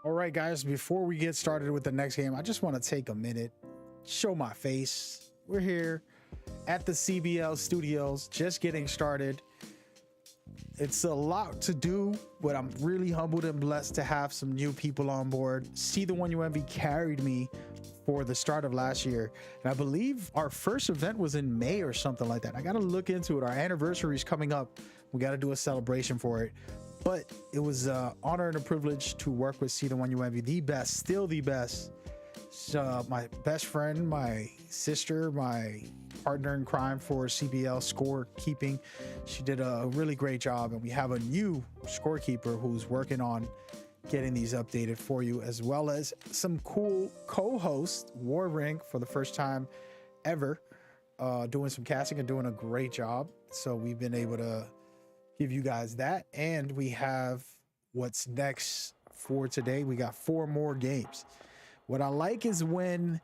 All right, guys, before we get started with the next game, I just want to take a minute, show my face. We're here at the CBL studios, just getting started. It's a lot to do, but I'm really humbled and blessed to have some new people on board. C1UMV carried me for the start of last year, and I believe our first event was in May or something like that. I got to look into it. Our anniversary is coming up. We got to do a celebration for it. But it was an honor and a privilege to work with C1UMV, the best, still the best. My best friend, my sister, my partner in crime for CBL scorekeeping. She did a really great job, and we have a new scorekeeper who's working on getting these updated for you, as well as some cool co-hosts. Warring for the first time ever, doing some casting and doing a great job. So we've been able to give you guys that, and we have what's next for today. We got 4 more games. What I like is when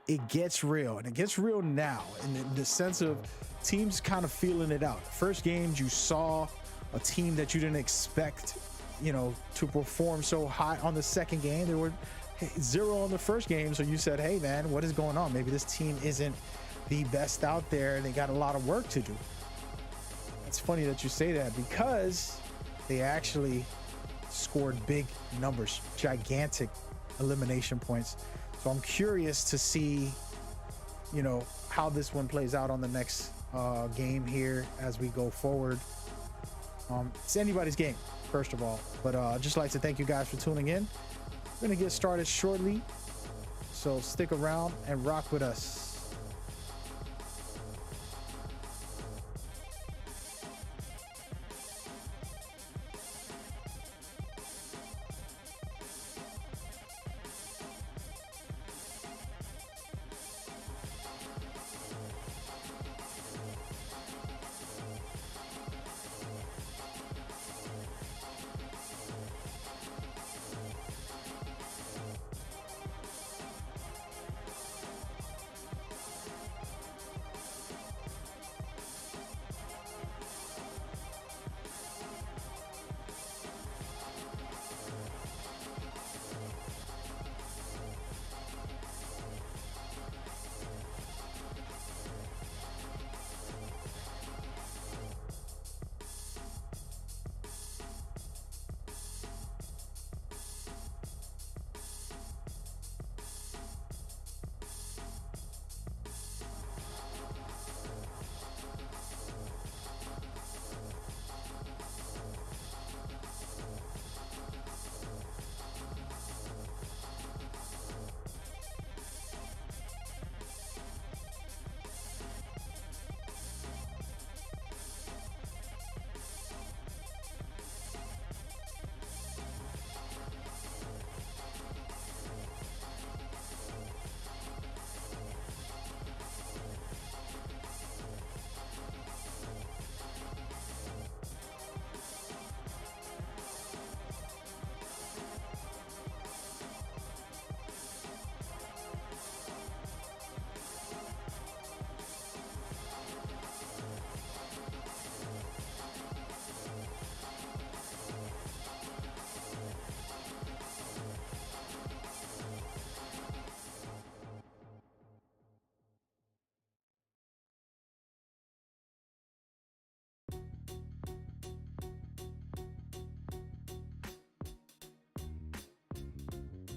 it gets real, and it gets real now in the sense of teams kind of feeling it out. First games, you saw a team that you didn't expect, to perform so high. On the second game, they were 0 on the first game, so you said, hey man, what is going on? Maybe this team isn't the best out there, and they got a lot of work to do. It's funny that you say that, because they actually scored big numbers, gigantic elimination points. So I'm curious to see, how this one plays out on the next game here as we go forward. It's anybody's game, first of all, but I'd just like to thank you guys for tuning in. We're gonna get started shortly, so stick around and rock with us.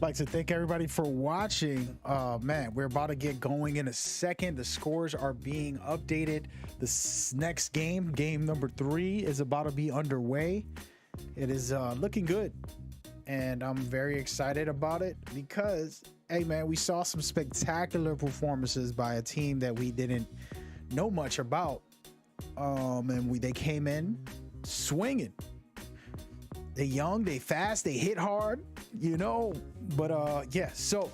Like to thank everybody for watching. Man, we're about to get going in a second. The scores are being updated. This next game number 3, is about to be underway. It is looking good, and I'm very excited about it because, hey man, we saw some spectacular performances by a team that we didn't know much about, and they came in swinging. They young, they fast, they hit hard, but yeah. So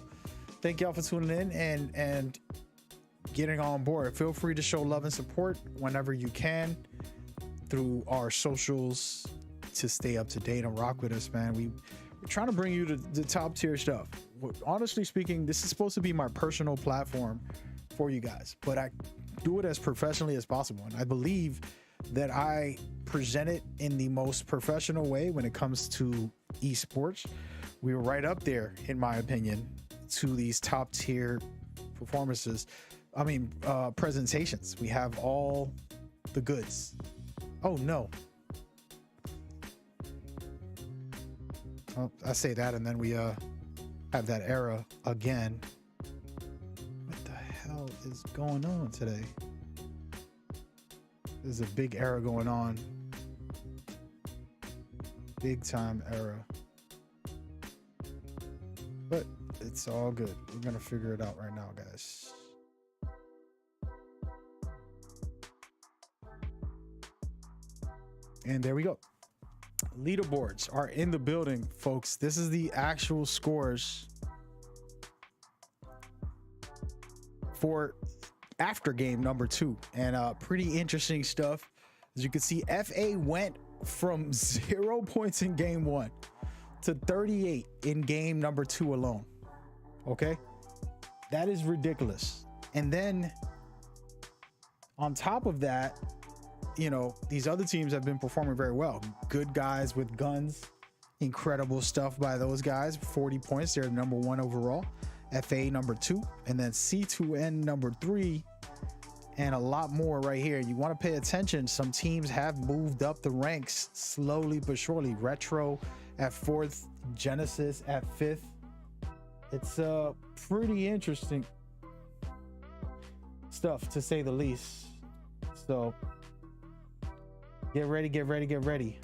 thank y'all for tuning in and getting on board. Feel free to show love and support whenever you can through our socials to stay up to date and rock with us, man. We're trying to bring you the top tier stuff. Honestly speaking, this is supposed to be my personal platform for you guys, but I do it as professionally as possible, and I believe that I present it in the most professional way when it comes to esports. We were right up there, in my opinion, to these top tier performances. Presentations. We have all the goods. Oh no. Well, I say that and then we have that error again. What the hell is going on today? There's a big error going on. Big time error. But it's all good. We're gonna figure it out right now, guys. And there we go. leaderboards are in the building, folks. This is the actual scores for after game number 2, and pretty interesting stuff. As you can see, FA went from 0 points in game 1 to 38 in game number 2 alone. Okay, that is ridiculous. And then on top of that, you know, these other teams have been performing very well. Good guys with guns, incredible stuff by those guys. 40 points, they're number 1 overall. FA number 2, and then C2N number 3, and a lot more right here. You want to pay attention. Some teams have moved up the ranks slowly but surely. Retro at 4th, Genesis at 5th. It's pretty interesting stuff, to say the least. So get ready, get ready, get ready.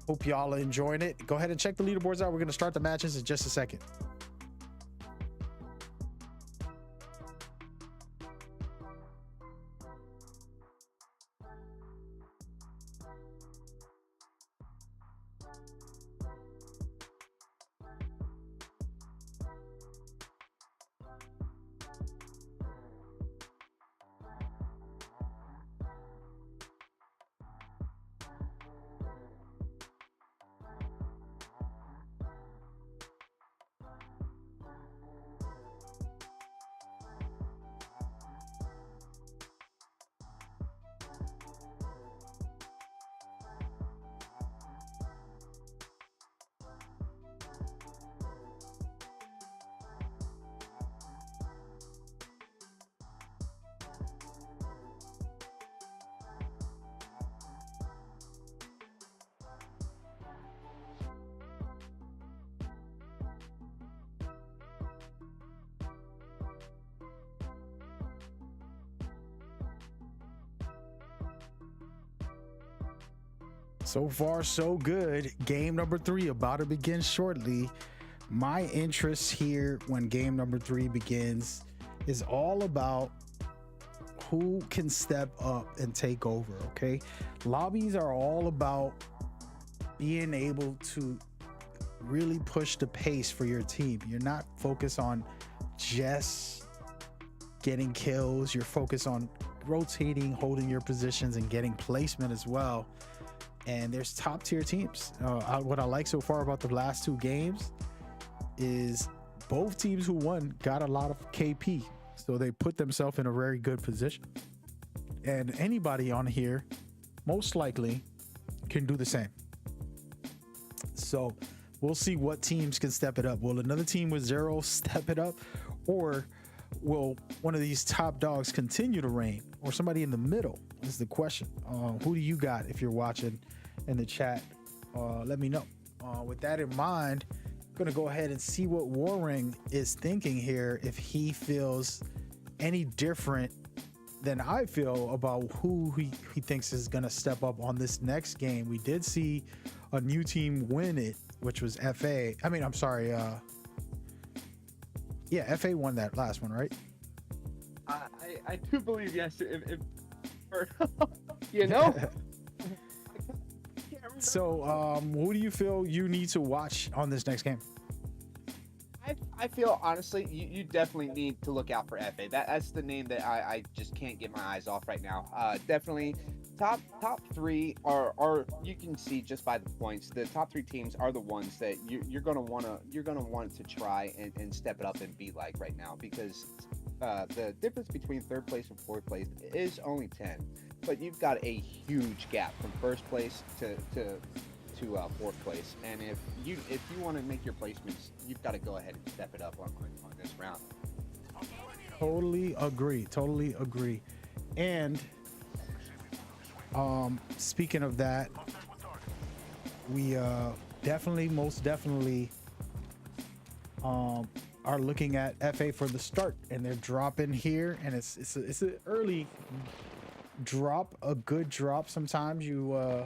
Hope y'all are enjoying it. Go ahead and check the leaderboards out. We're going to start the matches in just a second. So far, so good. Game number 3 about to begin shortly. My interest here when game number 3 begins is all about who can step up and take over. Okay, lobbies are all about being able to really push the pace for your team. You're not focused on just getting kills. You're focused on rotating, holding your positions, and getting placement as well. And there's top tier teams. What I like so far about the last 2 games is both teams who won got a lot of KP, so they put themselves in a very good position. And anybody on here most likely can do the same. So we'll see what teams can step it up. Will another team with 0 step it up, or will one of these top dogs continue to reign, or somebody in the middle is the question. Who do you got? If you're watching in the chat, let me know. With that in mind, I'm gonna go ahead and see what Warring is thinking here, if he feels any different than I feel about who he thinks is gonna step up on this next game. We did see a new team win it, which was FA. I mean, I'm sorry, yeah, FA won that last one, right? I do believe, yes. If you know. So, who do you feel you need to watch on this next game? I feel honestly, you definitely need to look out for FA. That's the name that I just can't get my eyes off right now. Definitely top 3 are you can see just by the points. The top 3 teams are the ones that you're gonna want to try and step it up and be like right now, because the difference between 3rd place and 4th place is only 10, but you've got a huge gap from 1st place to 4th place. And if you want to make your placements, you've got to go ahead and step it up on this round. Totally agree. And speaking of that, we most definitely are looking at FA for the start, and they're dropping here, and it's an early drop, a good drop. Sometimes you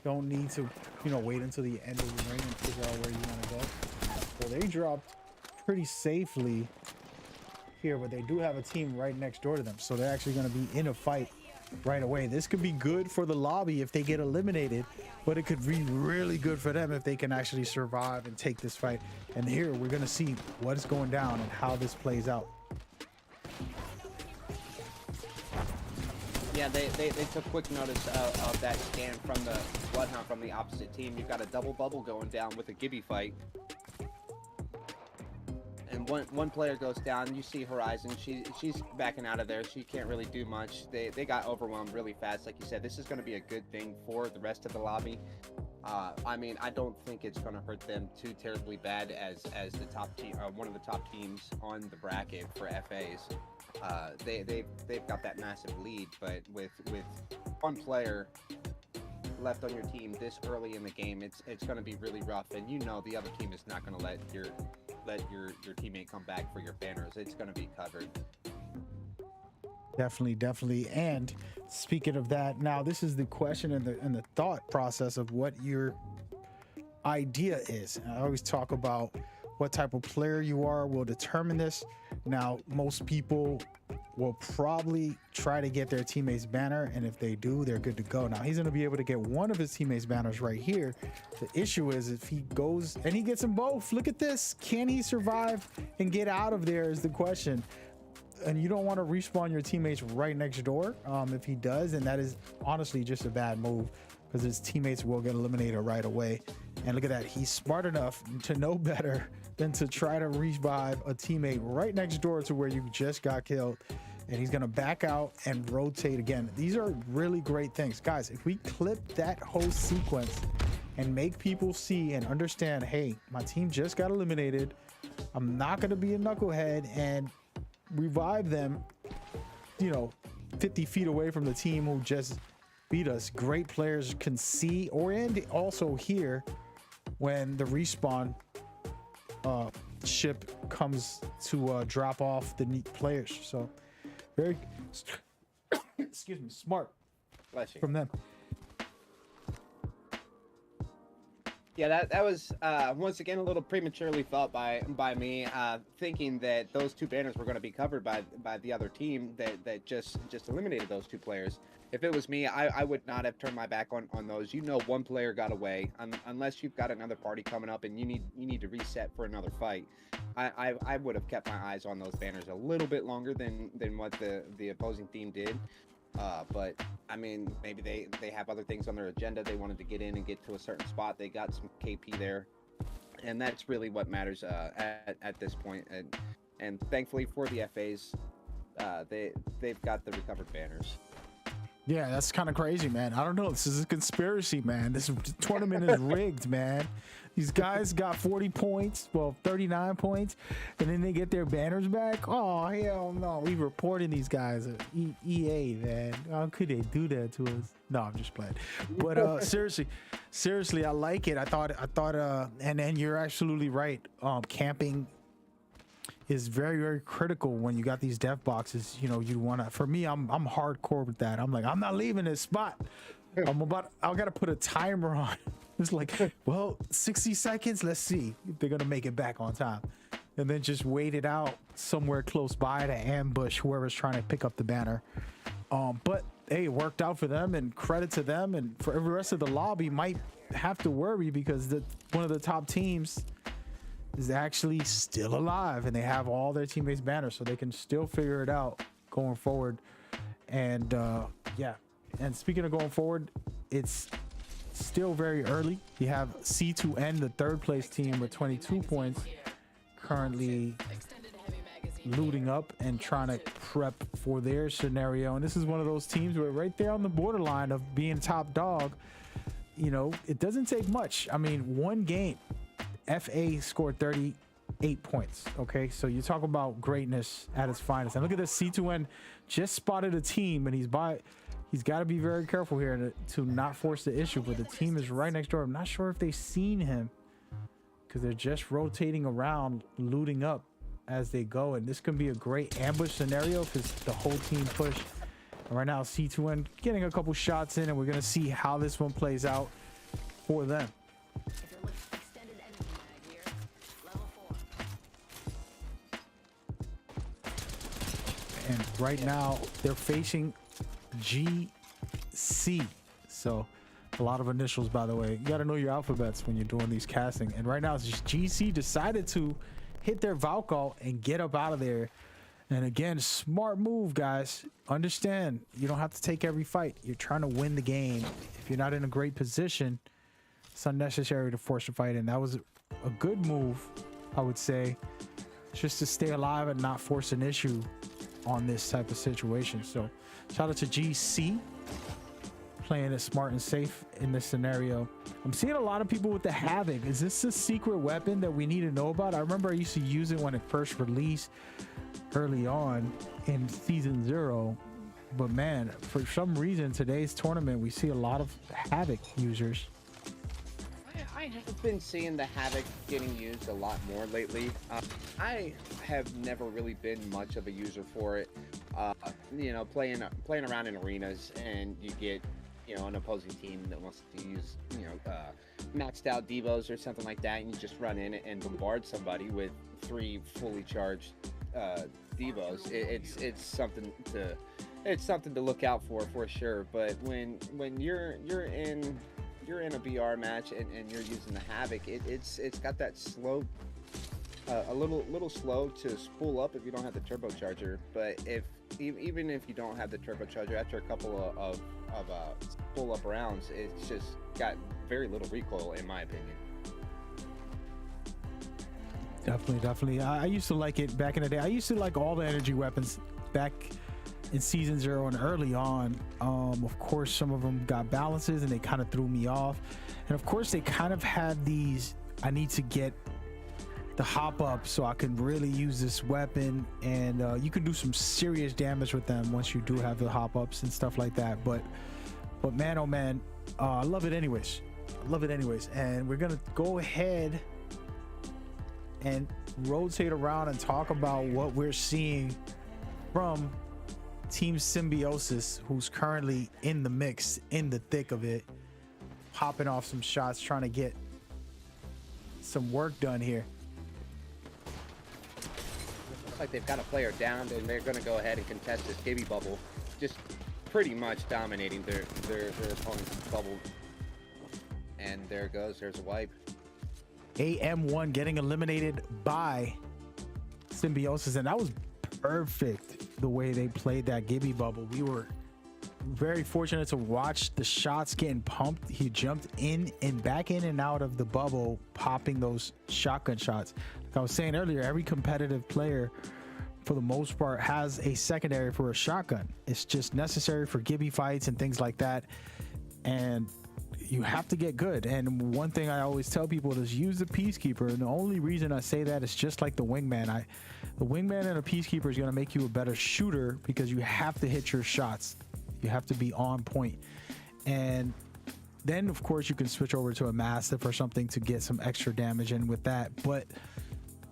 don't need to wait until the end of the ring and figure out where you want to go. Well, they dropped pretty safely here, but they do have a team right next door to them, so they're actually going to be in a fight right away. This could be good for the lobby if they get eliminated, but it could be really good for them if they can actually survive and take this fight. And here we're gonna see what is going down and how this plays out. Yeah, they took quick notice of that scan from the Bloodhound from the opposite team. You've got a double bubble going down with a Gibby fight. And one player goes down. You see Horizon. She's backing out of there. She can't really do much. They got overwhelmed really fast. Like you said, this is going to be a good thing for the rest of the lobby. I mean, I don't think it's going to hurt them too terribly bad as the top team, one of the top teams on the bracket for FAs. They've got that massive lead, but with one player left on your team this early in the game, it's going to be really rough. And you know the other team is not going to let your teammate come back for your banners. It's going to be covered. Definitely. And speaking of that, now this is the question and the thought process of what your idea is. And I always talk about what type of player you are will determine this. Now, most people will probably try to get their teammate's banner, and if they do, they're good to go. Now, he's going to be able to get one of his teammate's banners right here. The issue is if he goes and he gets them both, look at this. Can he survive and get out of there is the question. And you don't want to respawn your teammates right next door. If he does, and that is honestly just a bad move, because his teammates will get eliminated right away. And look at that. He's smart enough to know better than to try to revive a teammate right next door to where you just got killed. And he's going to back out and rotate again. These are really great things. Guys, if we clip that whole sequence and make people see and understand, hey, my team just got eliminated. I'm not going to be a knucklehead and revive them, 50 feet away from the team who just beat us. Great players can see and also hear when the respawn ship comes to drop off the neat players. So very excuse me, smart from them. Yeah, that was once again a little prematurely thought by me, thinking that those two banners were going to be covered by the other team that just eliminated those two players. If it was me, I would not have turned my back on those. One player got away, unless you've got another party coming up and you need to reset for another fight. I would have kept my eyes on those banners a little bit longer than what the opposing team did. But I mean, maybe they have other things on their agenda. They wanted to get in and get to a certain spot. They got some KP there, and that's really what matters at this point. And thankfully for the FAs, they've got the recovered banners. Yeah, that's kind of crazy, man. I don't know. This is a conspiracy, man. This tournament is rigged, man. These guys got 40 points, well, 39 points, and then they get their banners back. Oh, hell no. We reporting these guys at EA, man. How could they do that to us? No, I'm just playing. But seriously, I like it. I thought, and you're absolutely right. Camping is very, very critical when you got these death boxes. You want to, for me, I'm hardcore with that. I'm like, I'm not leaving this spot. I gotta put a timer on. It's like, well, 60 seconds. Let's see if they're gonna make it back on time, and then just wait it out somewhere close by to ambush whoever's trying to pick up the banner. But hey, it worked out for them, and credit to them. And for every rest of the lobby, might have to worry because one of the top teams is actually still alive, and they have all their teammates' banners, so they can still figure it out going forward. And yeah. And speaking of going forward, it's still very early. You have C2N, the third place team with 22 points, currently looting up and trying to prep for their scenario. And this is one of those teams where right there on the borderline of being top dog. It doesn't take much. I mean, one game, FA scored 38 points. Okay, so you talk about greatness at its finest. And look at this, C2N just spotted a team, and he's got to be very careful here to not force the issue. But the team is right next door. I'm not sure if they've seen him because they're just rotating around, looting up as they go. And this can be a great ambush scenario because the whole team pushed. And right now, C2N getting a couple shots in, and we're going to see how this one plays out for them. And right now, they're facing GC. So a lot of initials, by the way. You got to know your alphabets when you're doing these casting. And right now, it's just GC decided to hit their Valkyrie and get up out of there. And again, smart move, guys. Understand, you don't have to take every fight. You're trying to win the game. If you're not in a great position, it's unnecessary to force a fight. And that was a good move, I would say, just to stay alive and not force an issue on this type of situation. So shout out to GC, playing it smart and safe in this scenario. I'm seeing a lot of people with the Havoc. Is this a secret weapon that we need to know about? I remember I used to use it when it first released early on in season 0, but man, for some reason today's tournament we see a lot of Havoc users. I have been seeing the Havoc getting used a lot more lately. I have never really been much of a user for it. You know, playing around in arenas, and you get, you know, an opposing team that wants to use, you know, maxed out Devos or something like that, and you just run in and bombard somebody with 3 fully charged Devos. It's something to look out for sure. But when you're in a BR match and you're using the Havoc, it's got that slow, a little slow to spool up if you don't have the turbocharger. But even if you don't have the turbocharger, after a couple of spool up rounds, it's just got very little recoil, in my opinion. Definitely. I used to like it back in the day. I used to like all the energy weapons back in season 0 and early on. Of course, some of them got balances and they kind of threw me off. And of course, they kind of had these, I need to get the hop up so I can really use this weapon. And you can do some serious damage with them once you do have the hop ups and stuff like that. But man, oh man, I love it anyways. And we're going to go ahead and rotate around and talk about what we're seeing from Team Symbiosis, who's currently in the mix, in the thick of it, popping off some shots, trying to get some work done here. Looks like they've got a player down, and they're going to go ahead and contest this Gibby bubble, just pretty much dominating their opponent's bubble. And there it goes. There's a wipe. AM1 getting eliminated by Symbiosis, and that was perfect the way they played that Gibby bubble. We were very fortunate to watch the shots getting pumped. He jumped in and back in and out of the bubble, popping those shotgun shots. Like I was saying earlier, every competitive player for the most part has a secondary for a shotgun. It's just necessary for Gibby fights and things like that, and you have to get good. And one thing I always tell people is use the Peacekeeper, and the only reason I say that is just like the Wingman. The Wingman and a Peacekeeper is going to make you a better shooter because you have to hit your shots. You have to be on point. And then of course you can switch over to a Mastiff or something to get some extra damage in with that. But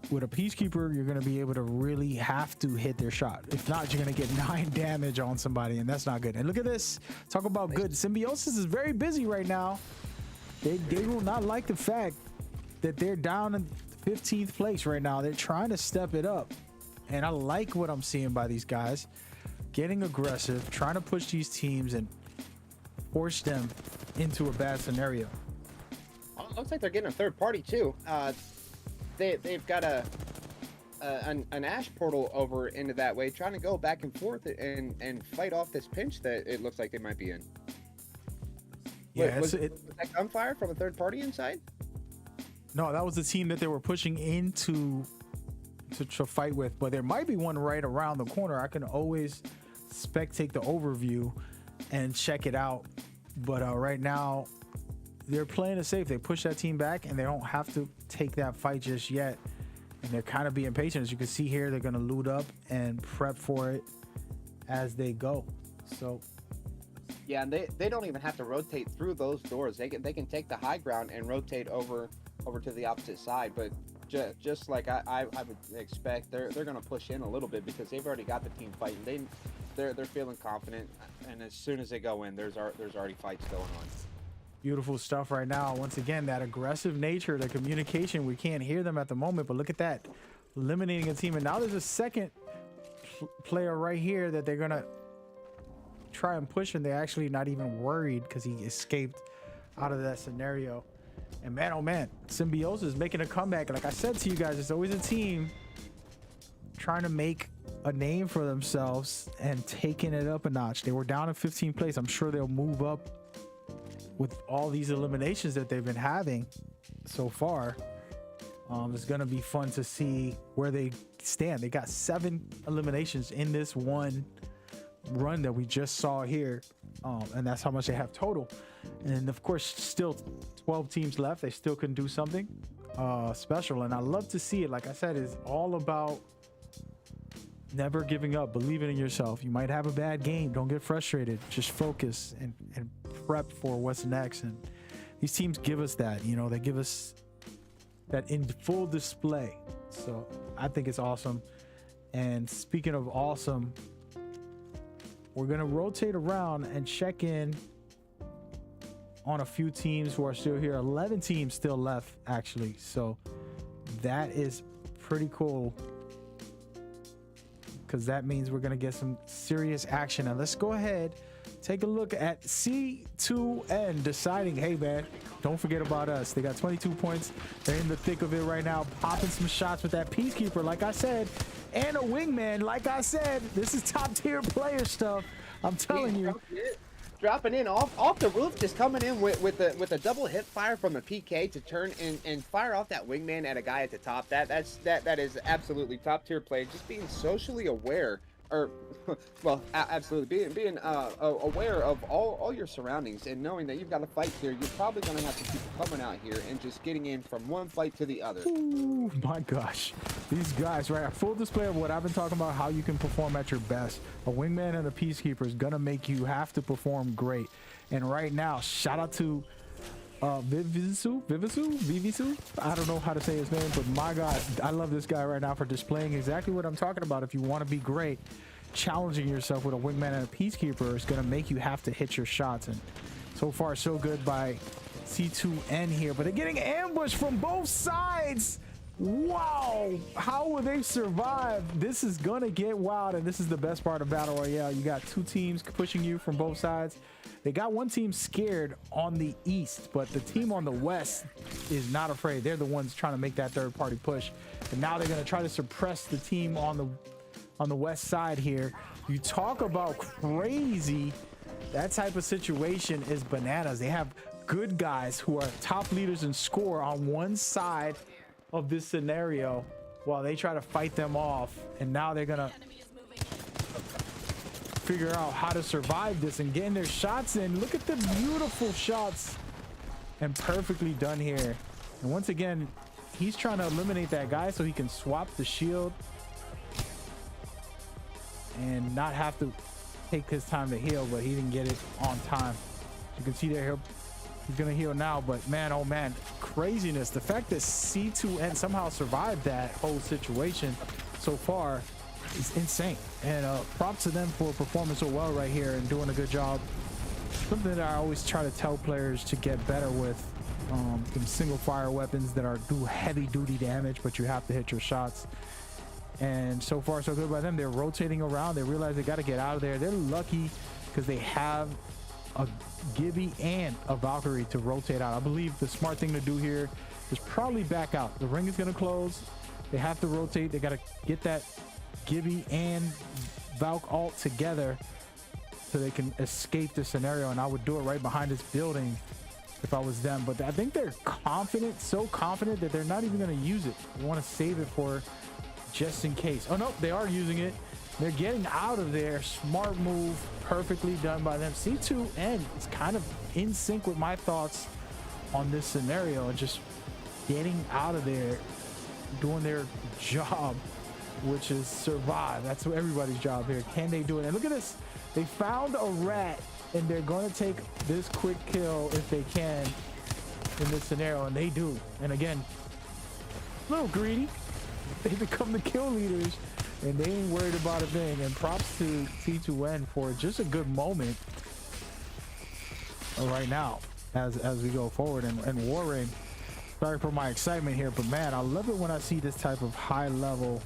with a Peacekeeper, you're going to be able to really have to hit their shot. If not, you're going to get 9 damage on somebody, and that's not good. And look at this. Talk about good. Symbiosis is very busy right now. They will not like the fact that they're down in 15th place right now. They're trying to step it up. And I like what I'm seeing by these guys. Getting aggressive, trying to push these teams and force them into a bad scenario. Well, it looks like they're getting a third party too. They've got an Ash portal over into that way, trying to go back and forth and fight off this pinch that it looks like they might be in. Yeah, was that gunfire from a third party inside? No, that was the team that they were pushing into to fight with, but there might be one right around the corner. I can always spectate the overview and check it out. But right now, they're playing it safe. They push that team back, and they don't have to take that fight just yet. And they're kind of being patient. As you can see here, they're going to loot up and prep for it as they go. So, yeah, and they don't even have to rotate through those doors. They can take the high ground and rotate over to the opposite side. But just like I would expect, they're going to push in a little bit because they've already got the team fighting. They're feeling confident, and as soon as they go in, there's already fights going on. Beautiful stuff right now. Once again, that aggressive nature, the communication, we can't hear them at the moment, but look at that. Eliminating a team. And now there's a second player right here that they're going to try and push him, they're actually not even worried because he escaped out of that scenario. And man, oh man, Symbiosis is making a comeback. Like I said to you guys, it's always a team trying to make a name for themselves and taking it up a notch. They were down in 15th place. I'm sure they'll move up with all these eliminations that they've been having so far. It's gonna be fun to see where they stand. They got 7 eliminations in this one run that we just saw here, and that's how much they have total. And of course, still 12 teams left. They still can do something special, and I love to see it. Like I said, it's all about never giving up, believing in yourself. You might have a bad game, don't get frustrated, just focus and prep for what's next. And these teams give us that, you know, they give us that in full display. So I think it's awesome. And speaking of awesome, we're gonna rotate around and check in on a few teams who are still here. 11 teams still left, actually, so that is pretty cool, because that means we're gonna get some serious action. Now let's go ahead, take a look at C2N deciding, hey man, don't forget about us. They got 22 points. They're in the thick of it right now, popping some shots with that Peacekeeper, like I said, and a wingman. Like I said, this is top tier player stuff. I'm telling you. Dropping in off the roof, just coming in with a double hip fire from a PK to turn and fire off that wingman at a guy at the top. That is absolutely top tier play. Just being socially aware, or well, absolutely being aware of all your surroundings and knowing that you've got a fight here. You're probably gonna have to keep coming out here and just getting in from one fight to the other. Ooh, my gosh, these guys, right? A full display of what I've been talking about, how you can perform at your best. A wingman and a Peacekeeper is gonna make you have to perform great. And right now, shout out to Vivisu. I don't know how to say his name, but my God, I love this guy right now for displaying exactly what I'm talking about. If you want to be great, challenging yourself with a wingman and a Peacekeeper is going to make you have to hit your shots. And so far, so good by C2N here, but they're getting ambushed from both sides. Wow, how will they survive? This is gonna get wild, and this is the best part of Battle Royale. You got 2 teams pushing you from both sides. They got one team scared on the east, but the team on the west is not afraid. They're the ones trying to make that third party push, and now they're gonna try to suppress the team on the west side here. You talk about crazy. That type of situation is bananas. They have good guys who are top leaders in score on one side of this scenario while they try to fight them off, and now they're gonna figure out how to survive this and getting their shots in. Look at the beautiful shots, and perfectly done here. And once again, he's trying to eliminate that guy so he can swap the shield and not have to take his time to heal, but he didn't get it on time. You can see there, he's gonna heal now, but man, oh man, craziness. The fact that C2N somehow survived that whole situation so far is insane. And props to them for performing so well right here and doing a good job. Something that I always try to tell players to get better with, some single fire weapons that do heavy duty damage, but you have to hit your shots. And so far so good by them. They're rotating around. They realize they got to get out of there. They're lucky because they have a Gibby and a Valkyrie to rotate out. I believe the smart thing to do here is probably back out. The ring is going to close. They have to rotate. They got to get that Gibby and Valk ult together so they can escape the scenario. And I would do it right behind this building if I was them. But I think they're confident, so confident that they're not even going to use it. They want to save it for just in case. Oh no, they are using it. They're getting out of there. Smart move, perfectly done by them. C2N is kind of in sync with my thoughts on this scenario, and just getting out of there, doing their job, which is survive. That's everybody's job here. Can they do it? And look at this. They found a rat, and they're going to take this quick kill if they can in this scenario, and they do. And again, a little greedy. They become the kill leaders, and they ain't worried about a thing. And props to C2N for just a good moment right now as we go forward. And Warring, sorry for my excitement here, but man, I love it when I see this type of high level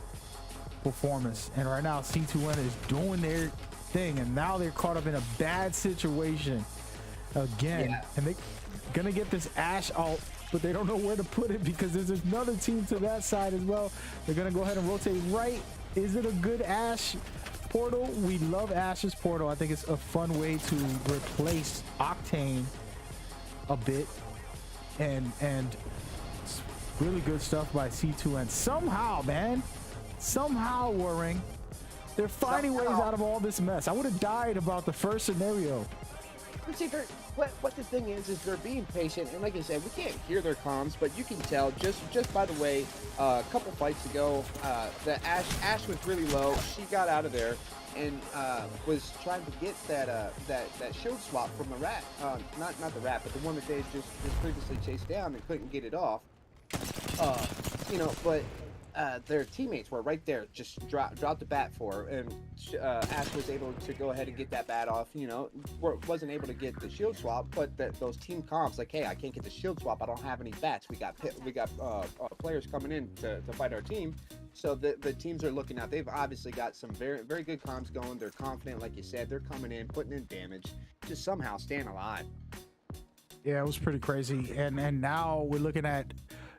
performance. And right now C2N is doing their thing, and now they're caught up in a bad situation again. Yeah. And they're gonna get this Ash out, but they don't know where to put it because there's another team to that side as well. They're gonna go ahead and rotate right. Is it a good Ash portal? We love Ash's portal. I think it's a fun way to replace Octane a bit, and it's really good stuff by C2N. Somehow, man, somehow, Warring, they're finding ways out of all this mess. I would have died about the first scenario. See, what the thing is they're being patient, and like I said, we can't hear their comms, but you can tell just by the way. A couple fights ago, the Ash was really low. She got out of there and was trying to get that shield swap from the rat. Not the rat, but the one that they just previously chased down and couldn't get it off. You know, but their teammates were right there, just dropped the bat for her, and Ash was able to go ahead and get that bat off. You know, wasn't able to get the shield swap, but those team comps like, hey, I can't get the shield swap. I don't have any bats. We got players coming in to fight our team. So the teams are looking out. They've obviously got some very good comms going. They're confident, like you said. They're coming in, putting in damage, just somehow staying alive. Yeah, it was pretty crazy. And now we're looking at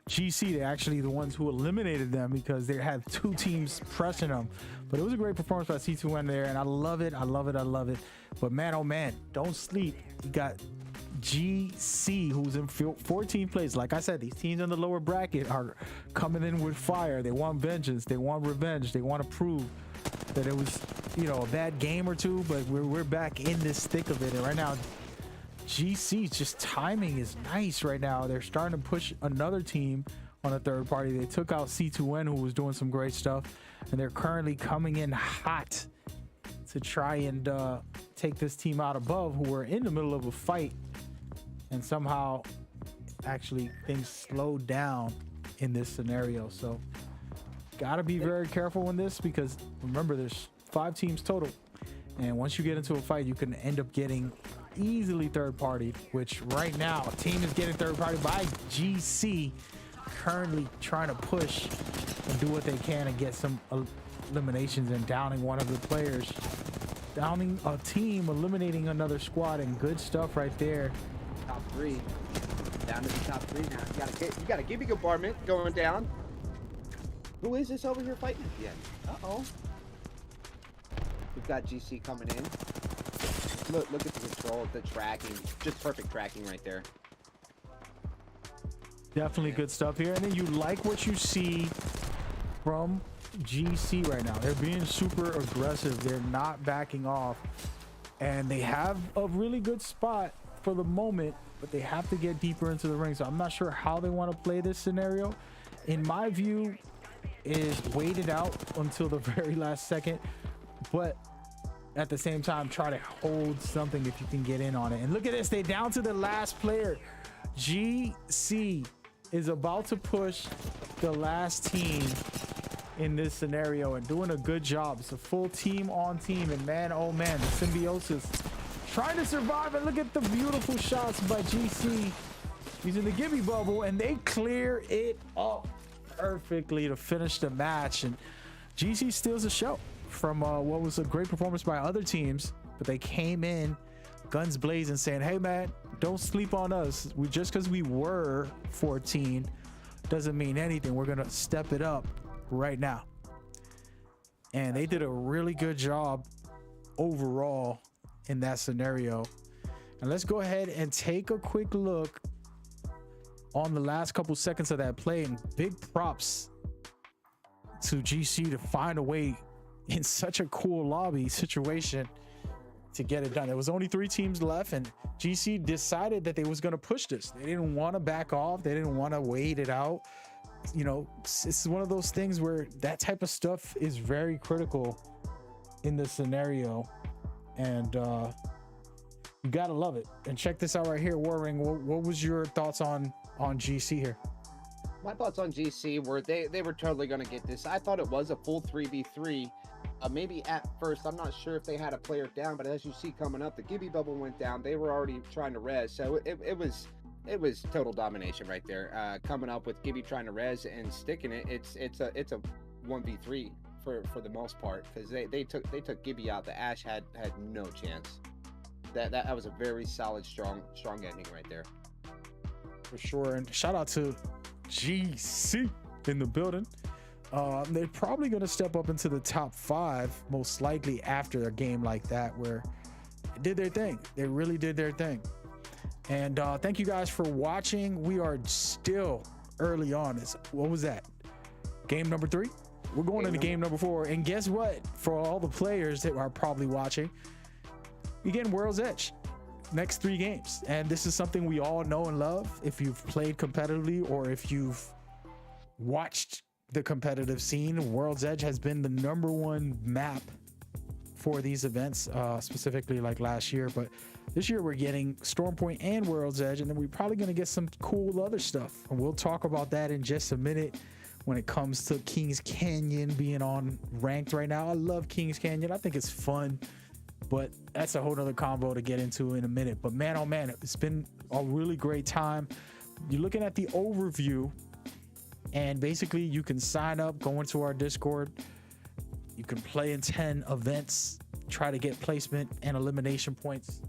GC. They're actually the ones who eliminated them because they had two teams pressing them. But it was a great performance by C2N there, and I love it. I love it. I love it. But man, oh man, don't sleep. You got GC, who's in 14th place. Like I said, these teams in the lower bracket are coming in with fire. They want vengeance. They want revenge. They want to prove that it was, you know, a bad game or two, but we're back in this thick of it. And right now, GC's just timing is nice right now. They're starting to push another team on a third party. They took out C2N, who was doing some great stuff, and they're currently coming in hot to try and take this team out above, who were in the middle of a fight, and somehow actually things slowed down in this scenario. So gotta be very careful in this, because remember, there's 5 teams total, and once you get into a fight, you can end up getting easily third party, which right now a team is getting third party by GC, currently trying to push and do what they can and get some eliminations and downing one of the players, downing a team, eliminating another squad, and good stuff right there. Top 3, down to the top 3 now. You gotta give me bombardment going down. Who is this over here fighting at the end? Uh-oh. We've got GC coming in. Look at the control, the tracking, just perfect tracking right there. Definitely good stuff here. And then you like what you see from GC right now. They're being super aggressive. They're not backing off, and they have a really good spot for the moment, but they have to get deeper into the ring. So I'm not sure how they want to play this scenario. In my view, is wait it out until the very last second, but at the same time try to hold something if you can get in on it. And look at this, they down to the last player. GC is about to push the last team in this scenario and doing a good job. It's a full team on team, and man, oh man, the Symbiosis trying to survive. And look at the beautiful shots by GC using the Gibby bubble, and they clear it up perfectly to finish the match. And GC steals the show from what was a great performance by other teams, but they came in guns blazing, saying, hey man, don't sleep on us. We just because we were 14 doesn't mean anything. We're gonna step it up right now. And they did a really good job overall in that scenario. And let's go ahead and take a quick look on the last couple seconds of that play, and big props to GC to find a way in such a cool lobby situation to get it done. There was only 3 teams left, and GC decided that they was going to push this. They didn't want to back off. They didn't want to wait it out. You know, it's one of those things where that type of stuff is very critical in this scenario, and you gotta love it. And check this out right here, Warring. What was your thoughts on GC here? My thoughts on GC were they were totally going to get this. I thought it was a full 3v3. Maybe at first, I'm not sure if they had a player down, but as you see coming up, the Gibby bubble went down. They were already trying to res, so it was total domination right there. Coming up with Gibby trying to res and sticking it. It's a 1v3 for the most part, because they took Gibby out. The Ash had no chance. That was a very solid, strong ending right there. For sure. And shout out to GC in the building. They're probably going to step up into the top 5 most likely after a game like that, where they did their thing. They really did their thing. And thank you guys for watching. We are still early on. What was that? Game number 3? We're going into game number 4. And guess what? For all the players that are probably watching, you're getting World's Edge next 3 games. And this is something we all know and love if you've played competitively or if you've watched the competitive scene. World's Edge has been the #1 map for these events, specifically like last year. But this year we're getting Stormpoint and World's Edge, and then we're probably going to get some cool other stuff. And we'll talk about that in just a minute when it comes to Kings Canyon being on ranked right now. I love Kings Canyon. I think it's fun, but that's a whole nother combo to get into in a minute. But man, oh man, it's been a really great time. You're looking at the overview, and basically you can sign up, go into our Discord. You can play in 10 events, try to get placement and elimination points,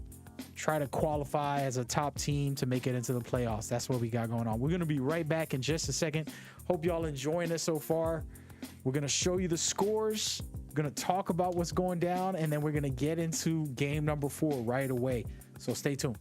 try to qualify as a top team to make it into the playoffs. That's what we got going on. We're going to be right back in just a second. Hope y'all enjoying this so far. We're going to show you the scores. We're going to talk about what's going down, and then we're going to get into game number 4 right away. So stay tuned.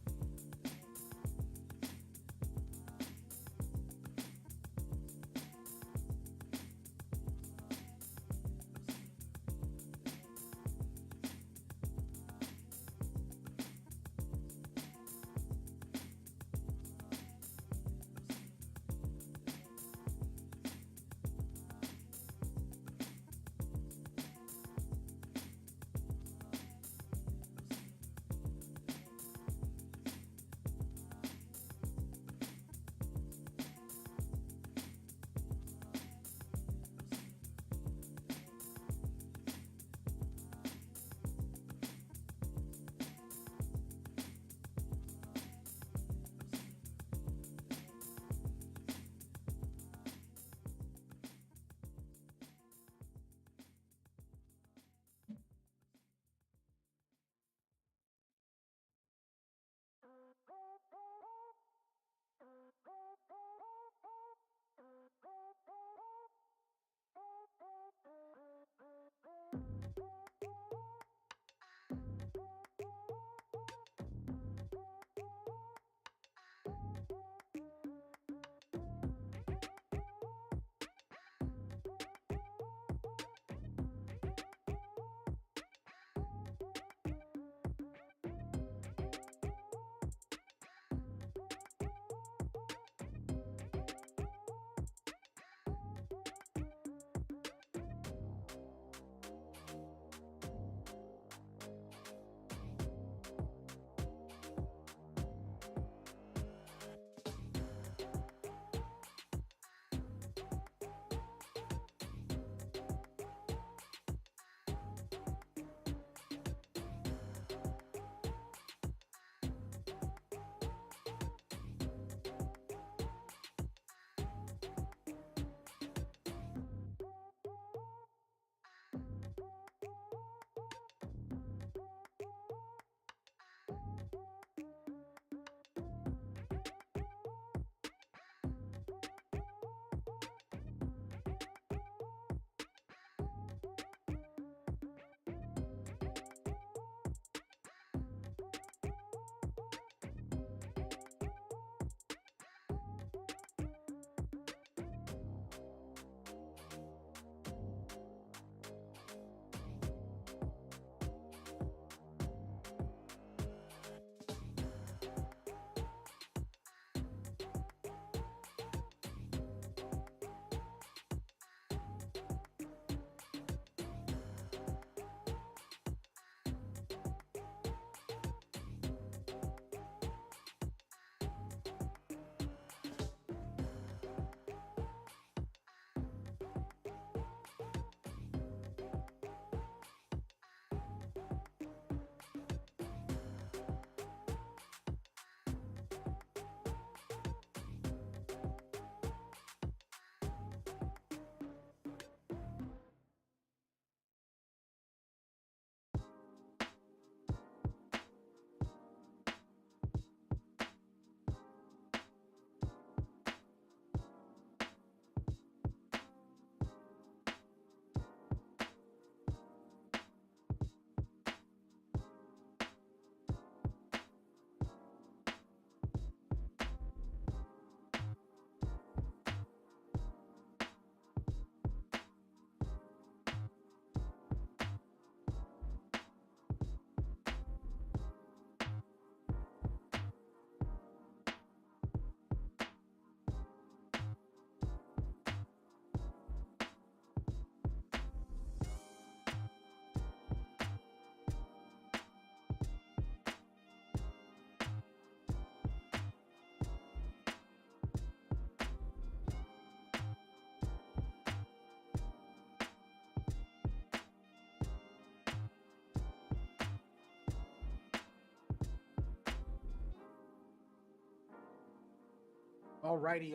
righty,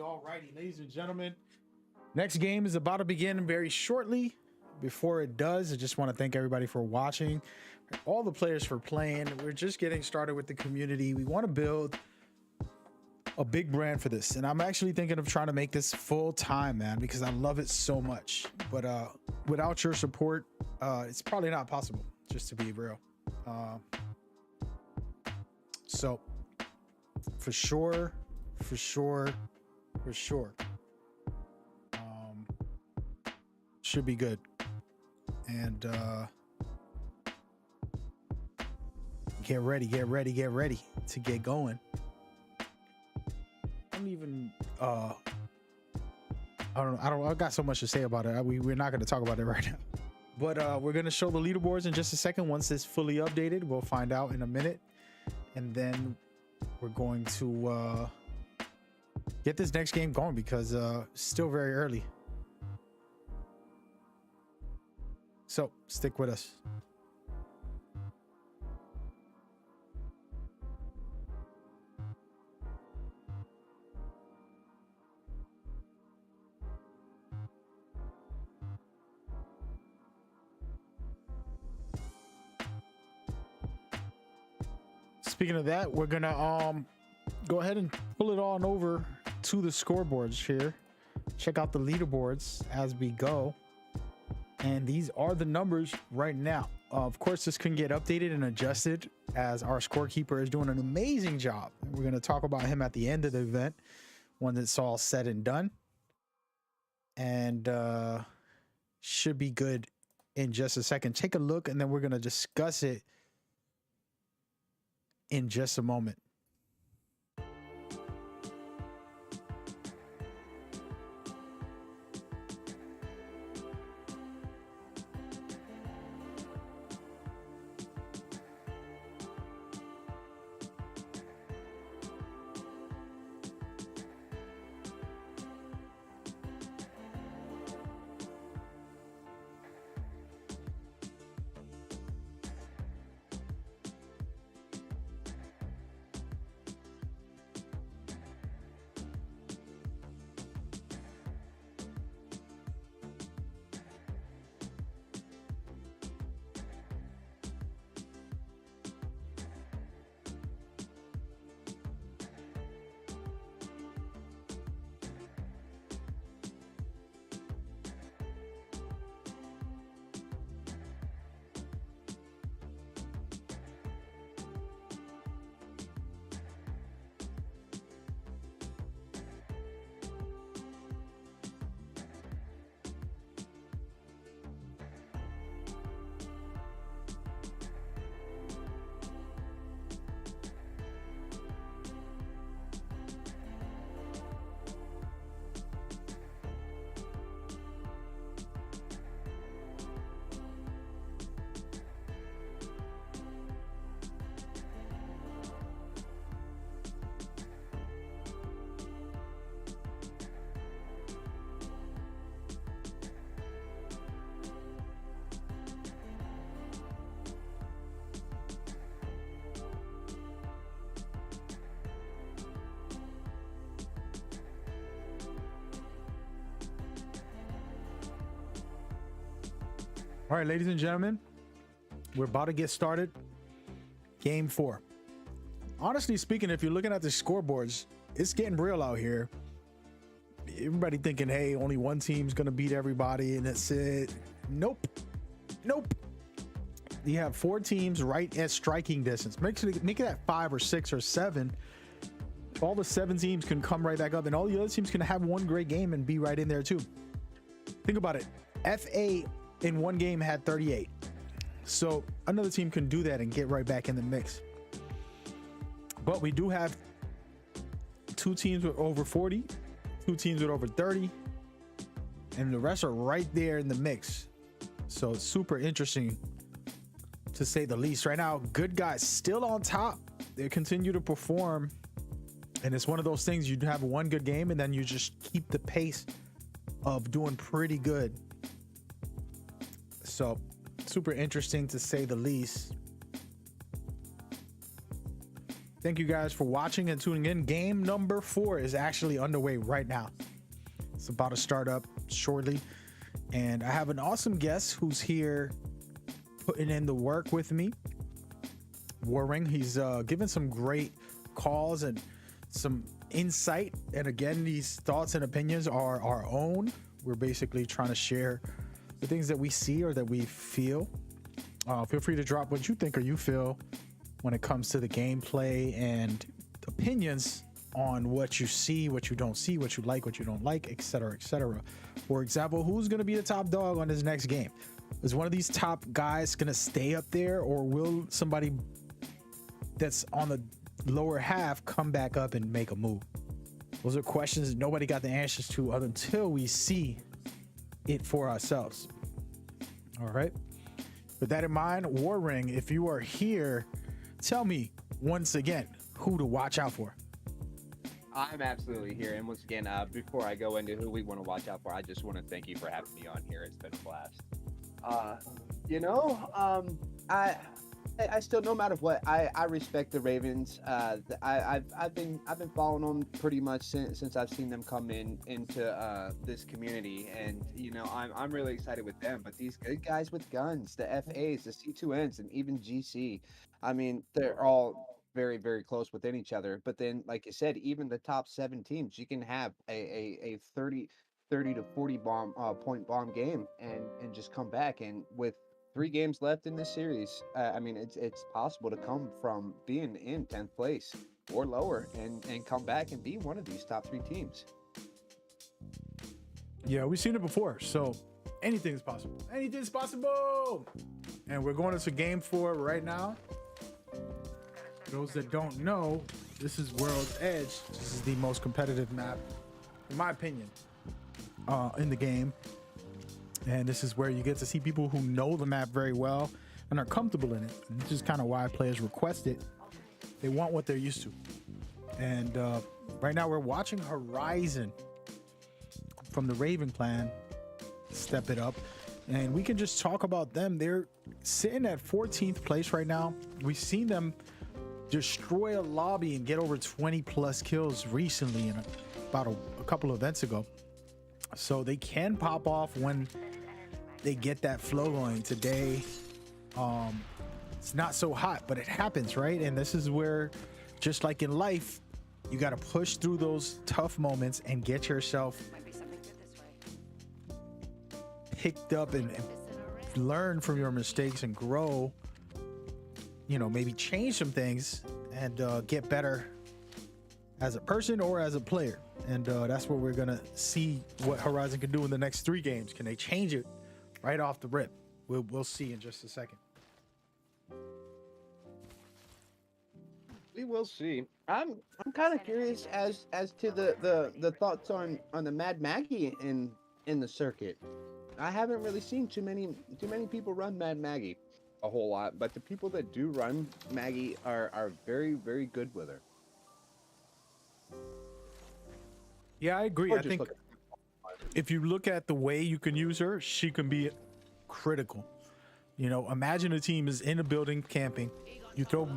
ladies and gentlemen. Next game is about to begin very shortly. Before it does, I just want to thank everybody for watching, all the players for playing. We're just getting started with the community. We want to build a big brand for this, and I'm actually thinking of trying to make this full time, man, because I love it so much. But without your support, it's probably not possible, just to be real. So for sure, should be good. And get ready to get going. I got so much to say about it. We're not going to talk about it right now, but we're going to show the leaderboards in just a second. Once it's fully updated, we'll find out in a minute, and then we're going to get this next game going because still very early. So stick with us. Speaking of that, we're gonna go ahead and pull it on over to the scoreboards here. Check out the leaderboards as we go. And these are the numbers right now. Of course, this can get updated and adjusted as our scorekeeper is doing an amazing job. We're going to talk about him at the end of the event when it's all said and done. And should be good in just a second. Take a look, and then we're going to discuss it in just a moment. All right, ladies and gentlemen, we're about to get started. Game 4. Honestly speaking, if you're looking at the scoreboards, it's getting real out here. Everybody thinking, hey, only one team's going to beat everybody, and that's it. Nope. You have 4 teams right at striking distance. Make it that 5 or 6 or 7. All the 7 teams can come right back up, and all the other teams can have one great game and be right in there too. Think about it. FA in one game had 38. So another team can do that and get right back in the mix. But we do have 2 teams with over 40, 2 teams with over 30, and the rest are right there in the mix. So it's super interesting to say the least. Right now, Good Guys still on top. They continue to perform, and it's one of those things, you have one good game and then you just keep the pace of doing pretty good. So super interesting to say the least. Thank you guys for watching and tuning in. Game number 4 is actually underway right now. It's about to start up shortly. And I have an awesome guest who's here putting in the work with me. Warring. He's given some great calls and some insight. And again, these thoughts and opinions are our own. We're basically trying to share the things that we see or that we feel. Feel free to drop what you think or you feel when it comes to the gameplay and opinions on what you see, what you don't see, what you like, what you don't like, etc., etc. For example, who's going to be the top dog on this next game? Is one of these top guys going to stay up there, or will somebody that's on the lower half come back up and make a move? Those are questions that nobody got the answers to until we see it for ourselves. All right. With that in mind, Warring, if you are here, tell me once again who to watch out for. I'm absolutely here. And once again, before I go into who we want to watch out for, I just want to thank you for having me on here. It's been a blast. I still, no matter what, I respect the Ravens. I've been following them pretty much since I've seen them come into this community, and I'm really excited with them. But these good guys with guns, the FAs, the C2Ns, and even GC, I mean, they're all very, very close within each other. But then, like you said, even the top 7 teams, you can have a 30 to 40 point bomb game and just come back. And with 3 games left in this series, I mean, it's possible to come from being in 10th place or lower and come back and be one of these top 3 teams. Yeah, we've seen it before, so anything is possible. Anything's possible. And we're going into game 4 right now. For those that don't know, this is World's Edge. This is the most competitive map, in my opinion, in the game. And this is where you get to see people who know the map very well and are comfortable in it. And this is kind of why players request it. They want what they're used to. And right now we're watching Horizon from the Raven clan step it up. And we can just talk about them. They're sitting at 14th place right now. We've seen them destroy a lobby and get over 20 plus kills recently, in about a couple of events ago. So they can pop off when they get that flow going. Today it's not so hot, but it happens, right? And this is where, just like in life, you got to push through those tough moments and get yourself picked up and learn from your mistakes and grow, maybe change some things and get better as a person or as a player. And that's what we're gonna see what Horizon can do in the next 3 games. Can they change it right off the rip? We'll see in just a second. We will see. I'm kind of curious as to the thoughts on the Mad Maggie in the circuit. I haven't really seen too many people run Mad Maggie a whole lot, but the people that do run Maggie are very, very good with her. Yeah, I agree. I think if you look at the way you can use her, she can be critical. Imagine a team is in a building camping. You throw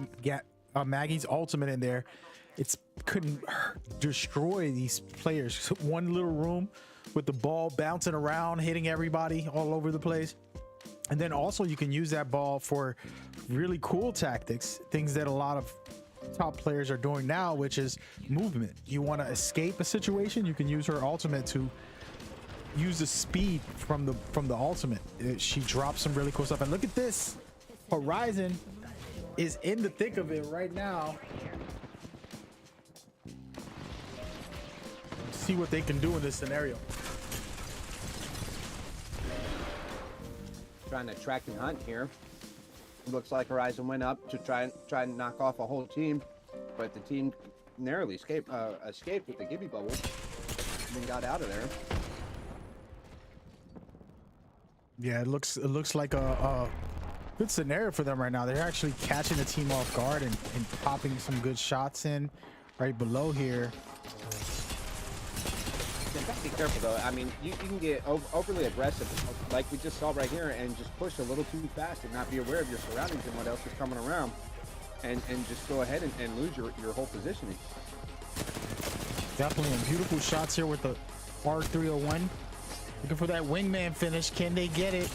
Maggie's ultimate in there. It's couldn't destroy these players. One little room with the ball bouncing around, hitting everybody all over the place. And then also you can use that ball for really cool tactics, things that a lot of top players are doing now, which is movement. You want to escape a situation, you can use her ultimate to use the speed from the ultimate. She drops some really cool stuff. And look at this, Horizon is in the thick of it right now. See what they can do in this scenario. Trying to track and hunt here. Looks like Horizon went up to try and knock off a whole team, but the team narrowly escaped with the Gibby bubble and then got out of there. Yeah, it looks like a good scenario for them right now. They're actually catching the team off guard and popping some good shots in right below here. You gotta be careful though. I mean, you can get overly aggressive, like we just saw right here, and just push a little too fast and not be aware of your surroundings and what else is coming around. and just go ahead and lose your whole positioning. Definitely, and beautiful shots here with the R301. Looking for that wingman finish. Can they get it?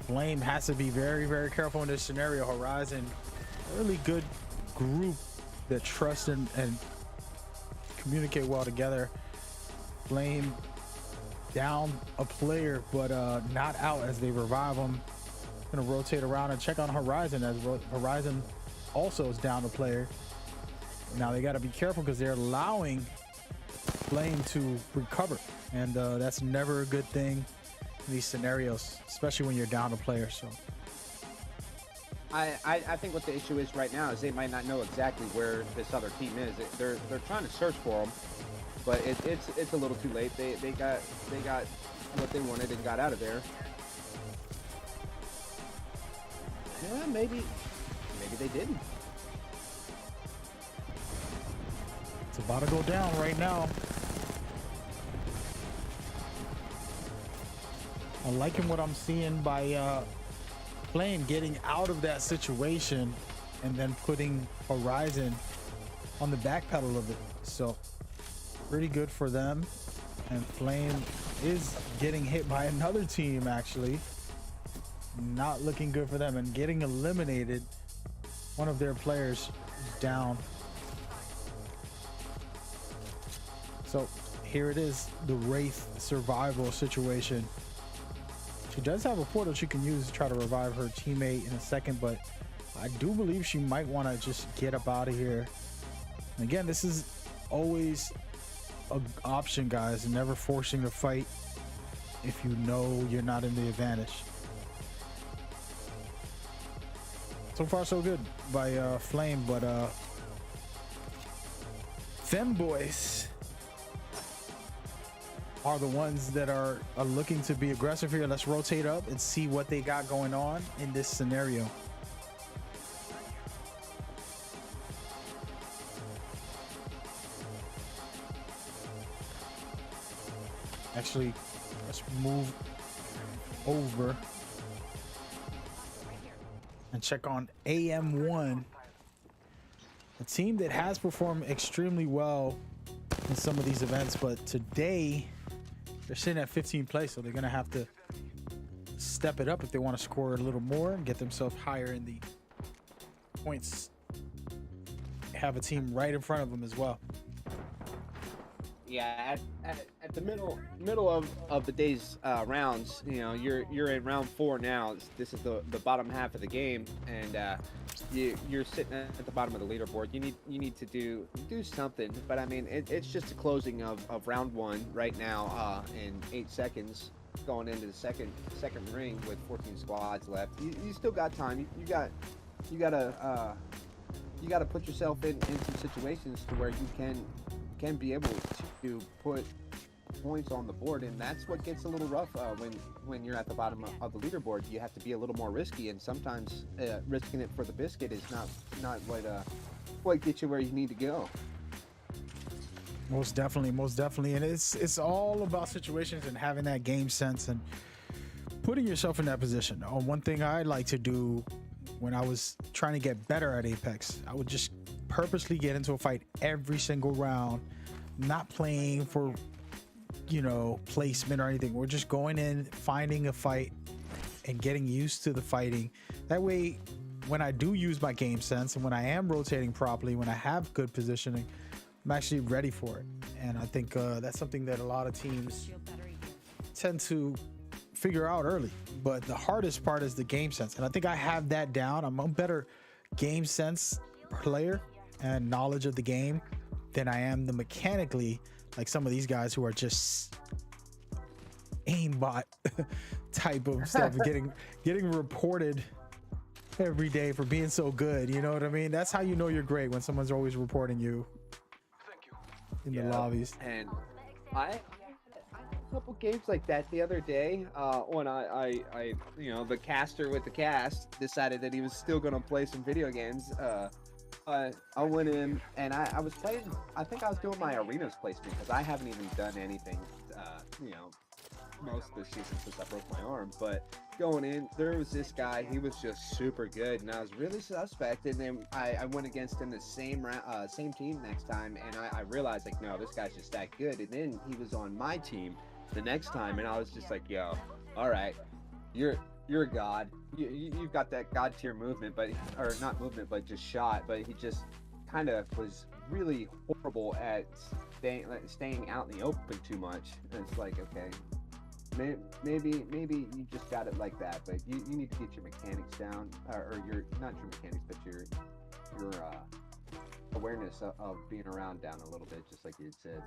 Flame has to be very, very careful in this scenario. Horizon, a really good group that trust and communicate well together. Flame down a player, but not out as they revive him. Gonna rotate around and check on Horizon as Horizon also is down a player. Now they got to be careful because they're allowing Flame to recover, and that's never a good thing in these scenarios, especially when you're down a player. So I think what the issue is right now is they might not know exactly where this other team is. They're trying to search for them, but it's a little too late. They got what they wanted and got out of there. Yeah, maybe they didn't. it's about to go down right now. I'm liking what I'm seeing by Flame getting out of that situation and then putting Horizon on the back pedal of it. So pretty good for them. And Flame is getting hit by another team, actually. Not looking good for them and getting eliminated. One of their players is down. So here it is, the Wraith survival situation. She does have a portal she can use to try to revive her teammate in a second, but I do believe she might want to just get up out of here. And again, this is always an option, guys. Never forcing the fight if you know you're not in the advantage. So far, so good by Flame, but Femboys are the ones that are looking to be aggressive here. Let's rotate up and see what they got going on in this scenario. Actually, let's move over and check on AM1, a team that has performed extremely well in some of these events, but today they're sitting at 15th place, so they're gonna have to step it up if they want to score a little more and get themselves higher in the points. Have a team right in front of them as well. Yeah, at the middle of the day's rounds, you know, you're in round 4 now. This is the bottom half of the game, and you're sitting at the bottom of the leaderboard. You need to do something. But I mean, it's just the closing of round 1 right now in 8 seconds, going into the second ring with 14 squads left. You still got time. You gotta put yourself in some situations to where you can be able to put points on the board, and that's what gets a little rough when you're at the bottom of the leaderboard. You have to be a little more risky, and sometimes risking it for the biscuit is not what gets you where you need to go. Most definitely, and it's all about situations and having that game sense and putting yourself in that position. One thing I like to do when I was trying to get better at Apex, I would just purposely get into a fight every single round, not playing for, you know, placement or anything. We're just going in, finding a fight and getting used to the fighting. That way, when I do use my game sense and when I am rotating properly, when I have good positioning, I'm actually ready for it. And I think that's something that a lot of teams tend to figure out early. But the hardest part is the game sense, and I think I have that down. I'm a better game sense player and knowledge of the game than I am the mechanically, like some of these guys who are just aimbot type of stuff, getting reported every day for being so good. You know what I mean? That's how you know you're great, when someone's always reporting you in the lobbies. And I had a couple games like that the other day when I you know, the caster with the cast decided that he was still gonna play some video games. I went in and I was playing. I think I was doing my arenas placement because I haven't even done anything, you know, most of the season since I broke my arm. But going in, there was this guy. He was just super good, and I was really suspect. And then I went against him the same team next time, and I realized like, no, this guy's just that good. And then he was on my team the next time, and I was just like, yo, all right, you're a god. You've got that god tier movement, but or not movement, but just shot. But he just kind of was really horrible at staying out in the open too much. And it's like, okay, maybe you just got it like that, but you need to get your mechanics down, or your not your mechanics, but your awareness of being around down a little bit, just like you had said.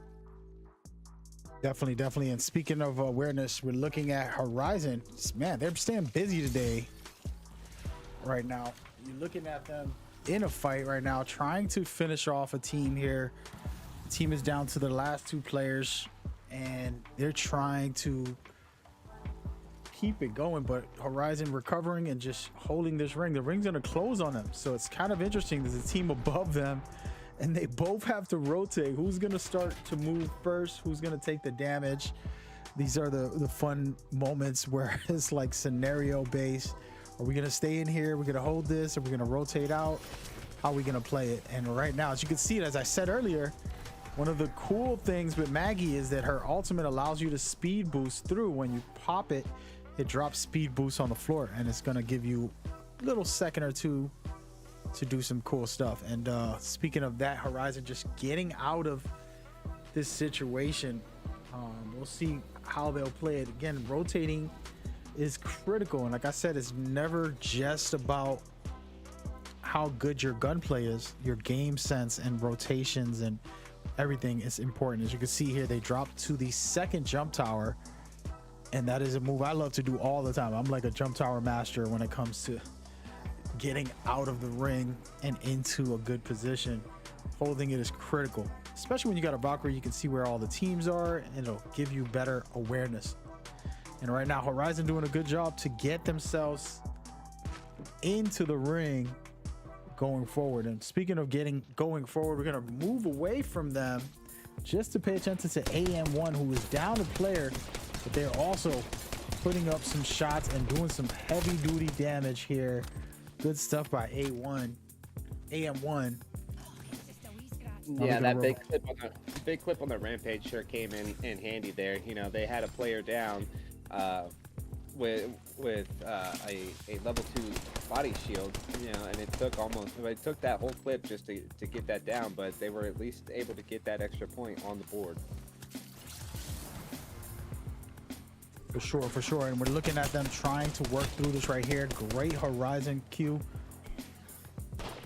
Definitely. And speaking of awareness, we're looking at Horizon. Man, they're staying busy today. Right now, you're looking at them in a fight right now, trying to finish off a team here. The team is down to the last 2 players, and they're trying to keep it going, but Horizon recovering and just holding this ring. The ring's gonna close on them, so it's kind of interesting. There's a team above them, and they both have to rotate. Who's gonna start to move first? Who's gonna take the damage? These are the fun moments where it's like scenario based. Are we gonna stay in here? We're gonna hold this, or we're gonna rotate out? How are we gonna play it? And right now, as you can see, as I said earlier, one of the cool things with Maggie is that her ultimate allows you to speed boost through. When you pop it, it drops speed boost on the floor, and it's gonna give you a little second or two to do some cool stuff. And speaking of that, Horizon just getting out of this situation. We'll see how they'll play it. Again, rotating is critical, and like I said, it's never just about how good your gunplay is. Your game sense and rotations and everything is important. As you can see here, they dropped to the second jump tower, and that is a move I love to do all the time. I'm like a jump tower master when it comes to getting out of the ring and into a good position. Holding it is critical, especially when you got a Valkyrie. You can see where all the teams are, and it'll give you better awareness. And right now, Horizon doing a good job to get themselves into the ring going forward. And speaking of going forward, we're gonna move away from them just to pay attention to AM1, who is down a player, but they're also putting up some shots and doing some heavy duty damage here. Good stuff by AM1. Yeah, that big clip on the Rampage sure came in handy there. You know, they had a player down with a level 2 body shield, you know, and it took that whole clip just to get that down, but they were at least able to get that extra point on the board. For sure. And we're looking at them trying to work through this right here. Great Horizon Q.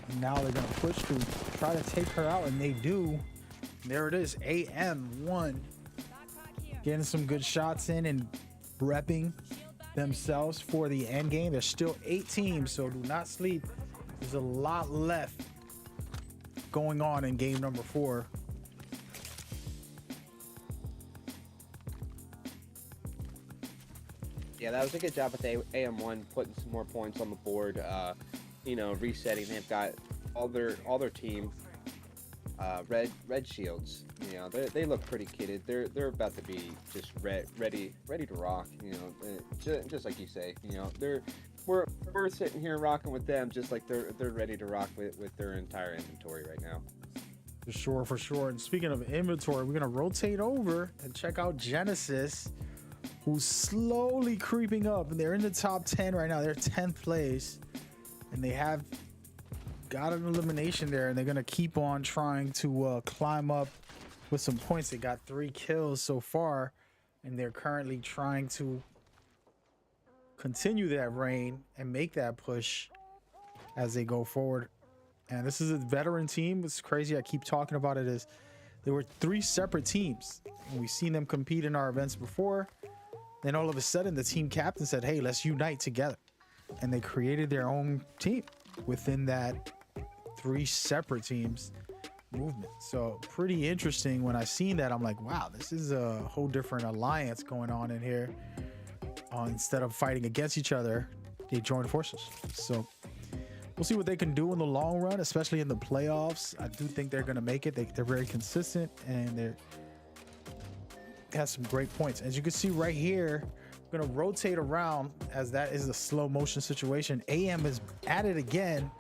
And now they're gonna push to try to take her out, and they do. There it is, AM1 getting some good shots in and repping themselves for the end game. There's still 8 teams, so do not sleep. There's a lot left going on in game number 4. Yeah, that was a good job with AM1 putting some more points on the board. You know, resetting. They've got all their team red shields. You know, they look pretty kitted. They're about to be just ready to rock. You know, just like you say. You know, we're sitting here rocking with them, just like they're ready to rock with their entire inventory right now. For sure. And speaking of inventory, we're gonna rotate over and check out Genesis, who's slowly creeping up. And they're in the top 10 right now. They're 10th place, and they have got an elimination there, and they're gonna keep on trying to climb up with some points. They got 3 kills so far, and they're currently trying to continue that reign and make that push as they go forward. And this is a veteran team. It's crazy, I keep talking about it, is there were 3 separate teams, and we've seen them compete in our events before. Then all of a sudden the team captain said, hey, let's unite together, and they created their own team within that 3 separate teams movement. So pretty interesting. When I seen that, I'm like, wow, this is a whole different alliance going on in here. Instead of fighting against each other, they joined forces. So we'll see what they can do in the long run, especially in the playoffs. I do think they're going to make it. They're very consistent, and they has some great points. As you can see right here, I'm gonna rotate around as that is a slow motion situation. AM is at it again,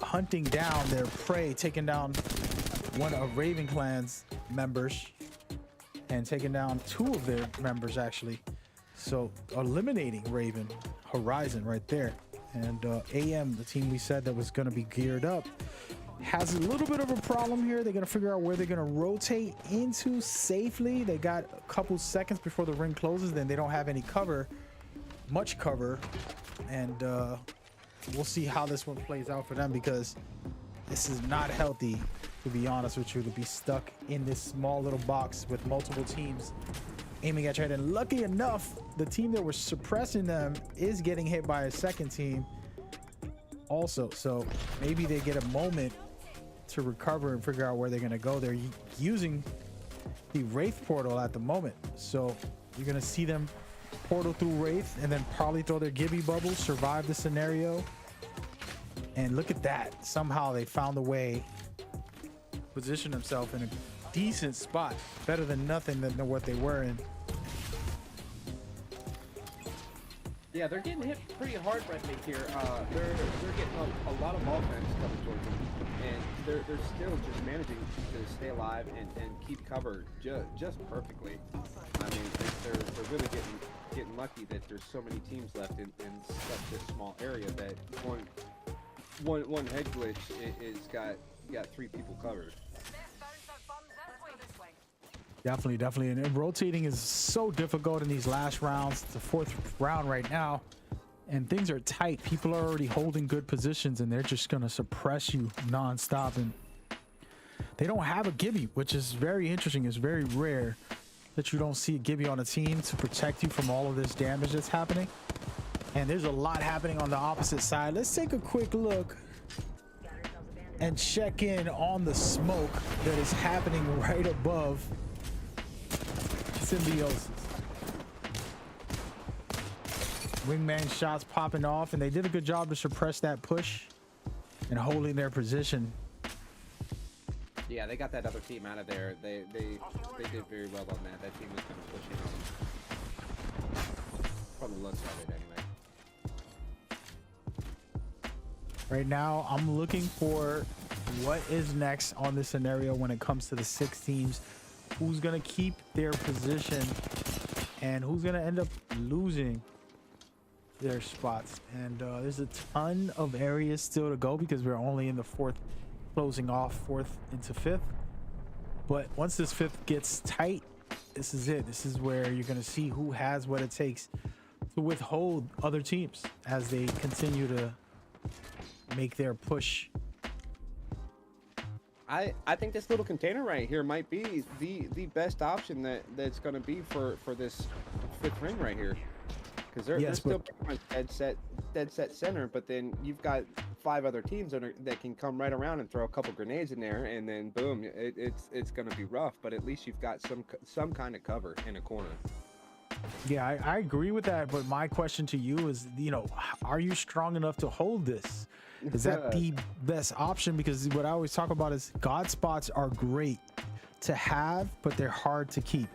hunting down their prey, taking down one of Raven Clan's members and taking down 2 of their members actually. So eliminating Raven Horizon right there. And AM, the team we said that was going to be geared up, has a little bit of a problem here. They're going to figure out where they're going to rotate into safely. They got a couple seconds before the ring closes, then they don't have any cover, much cover. And we'll see how this one plays out for them, because this is not healthy, to be honest with you, to be stuck in this small little box with multiple teams aiming at you. And lucky enough, the team that was suppressing them is getting hit by a second team also. So maybe they get a moment to recover and figure out where they're going to go. They're using the Wraith portal at the moment. So you're going to see them portal through Wraith and then probably throw their Gibby bubble, survive the scenario. And look at that. Somehow they found a way, position themselves in a decent spot, better than nothing than what they were in. Yeah, they're getting hit pretty hard right here. They're getting a lot of offense coming towards them, and they're still just managing to stay alive and keep cover just perfectly. I mean, they're really getting lucky that there's so many teams left in such a small area that one head glitch is got 3 people covered. Definitely. And rotating is so difficult in these last rounds. It's the 4th round right now, and things are tight. People are already holding good positions, and they're just going to suppress you nonstop. And they don't have a Gibby, which is very interesting. It's very rare that you don't see a Gibby on a team to protect you from all of this damage that's happening. And there's a lot happening on the opposite side. Let's take a quick look and check in on the smoke that is happening right above Symbiosis. Wingman shots popping off, and they did a good job to suppress that push and holding their position. Yeah, they got that other team out of there. They did very well on that. That team was going to push in on them. From the looks of it, anyway. Right now, I'm looking for what is next on this scenario when it comes to the 6 teams. Who's going to keep their position and who's going to end up losing their spots. And there's a ton of areas still to go because we're only in the 4th, closing off 4th into 5th. But once this 5th gets tight, this is it. This is where you're going to see who has what it takes to withhold other teams as they continue to make their push. I think this little container right here might be the best option that's going to be for this 5th ring right here, because they're still pretty much dead set center, but then you've got 5 other teams that can come right around and throw a couple grenades in there, and then boom, it's going to be rough. But at least you've got some kind of cover in a corner. Yeah, I agree with that, but my question to you is, are you strong enough to hold this? Is that the best option? Because what I always talk about is God spots are great to have, but they're hard to keep.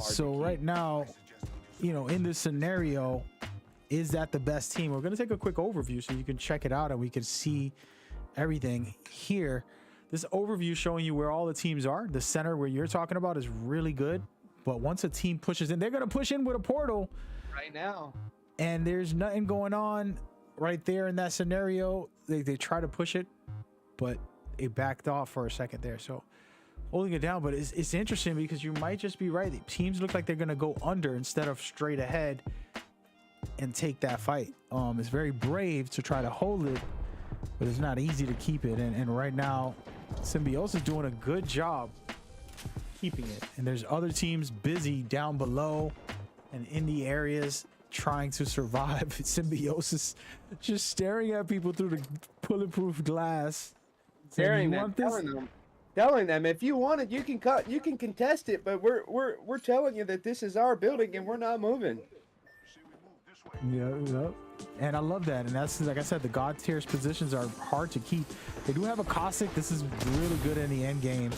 Right now, in this scenario, is that the best team? We're going to take a quick overview so you can check it out and we can see everything here. This overview showing you where all the teams are. The center where you're talking about is really good, but once a team pushes in, they're going to push in with a portal right now, and there's nothing going on right there in that scenario. They try to push it, but it backed off for a second there, so holding it down. But it's interesting because you might just be right. The teams look like they're going to go under instead of straight ahead and take that fight. It's very brave to try to hold it, but it's not easy to keep it. And right now, Symbiosis is doing a good job keeping it. And there's other teams busy down below and in the areas trying to survive. Symbiosis just staring at people through the bulletproof glass. Telling them, if you want it, you can contest it, but we're telling you that this is our building and we're not moving. Yeah. And I love that. And that's, like I said, the God tier's positions are hard to keep. They do have a Caustic. This is really good in the end game.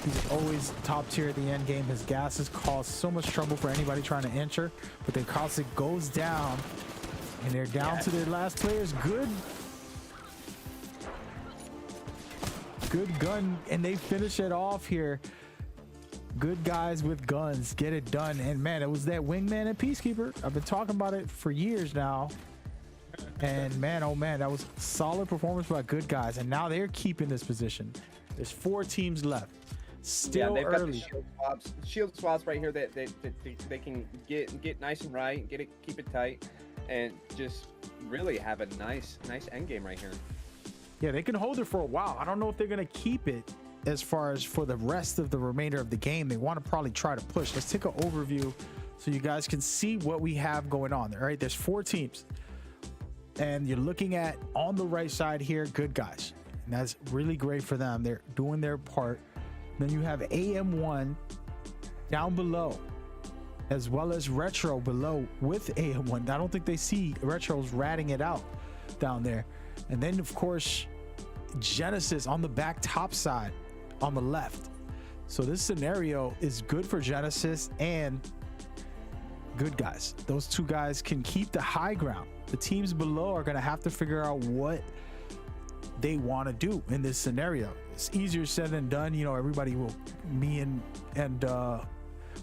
He's always top tier at the end game. His gases cause so much trouble for anybody trying to enter, but then Caustic goes down, and they're down to their last players. Good gun, and they finish it off here. Good guys with guns get it done. And man, it was that wingman and Peacekeeper. I've been talking about it for years now. And man, oh man, that was solid performance by good guys. And now they're keeping this position. There's 4 teams left. Still they've early. got the shield swaps right here that they can get nice and right, keep it tight, and just really have a nice end game right here. Yeah, they can hold it for a while. I don't know if they're going to keep it as far as for the rest of the remainder of the game. They want to probably try to push. Let's take an overview so you guys can see what we have going on there. All right, there's 4 teams. And you're looking at on the right side here, good guys. And that's really great for them. They're doing their part. Then you have AM1 down below, as well as Retro below with AM1. I don't think they see Retro's ratting it out down there. And then, of course, Genesis on the back top side on the left. So this scenario is good for Genesis and good guys. Those 2 guys can keep the high ground. The teams below are going to have to figure out what they want to do in this scenario. It's easier said than done. You know, everybody will, me and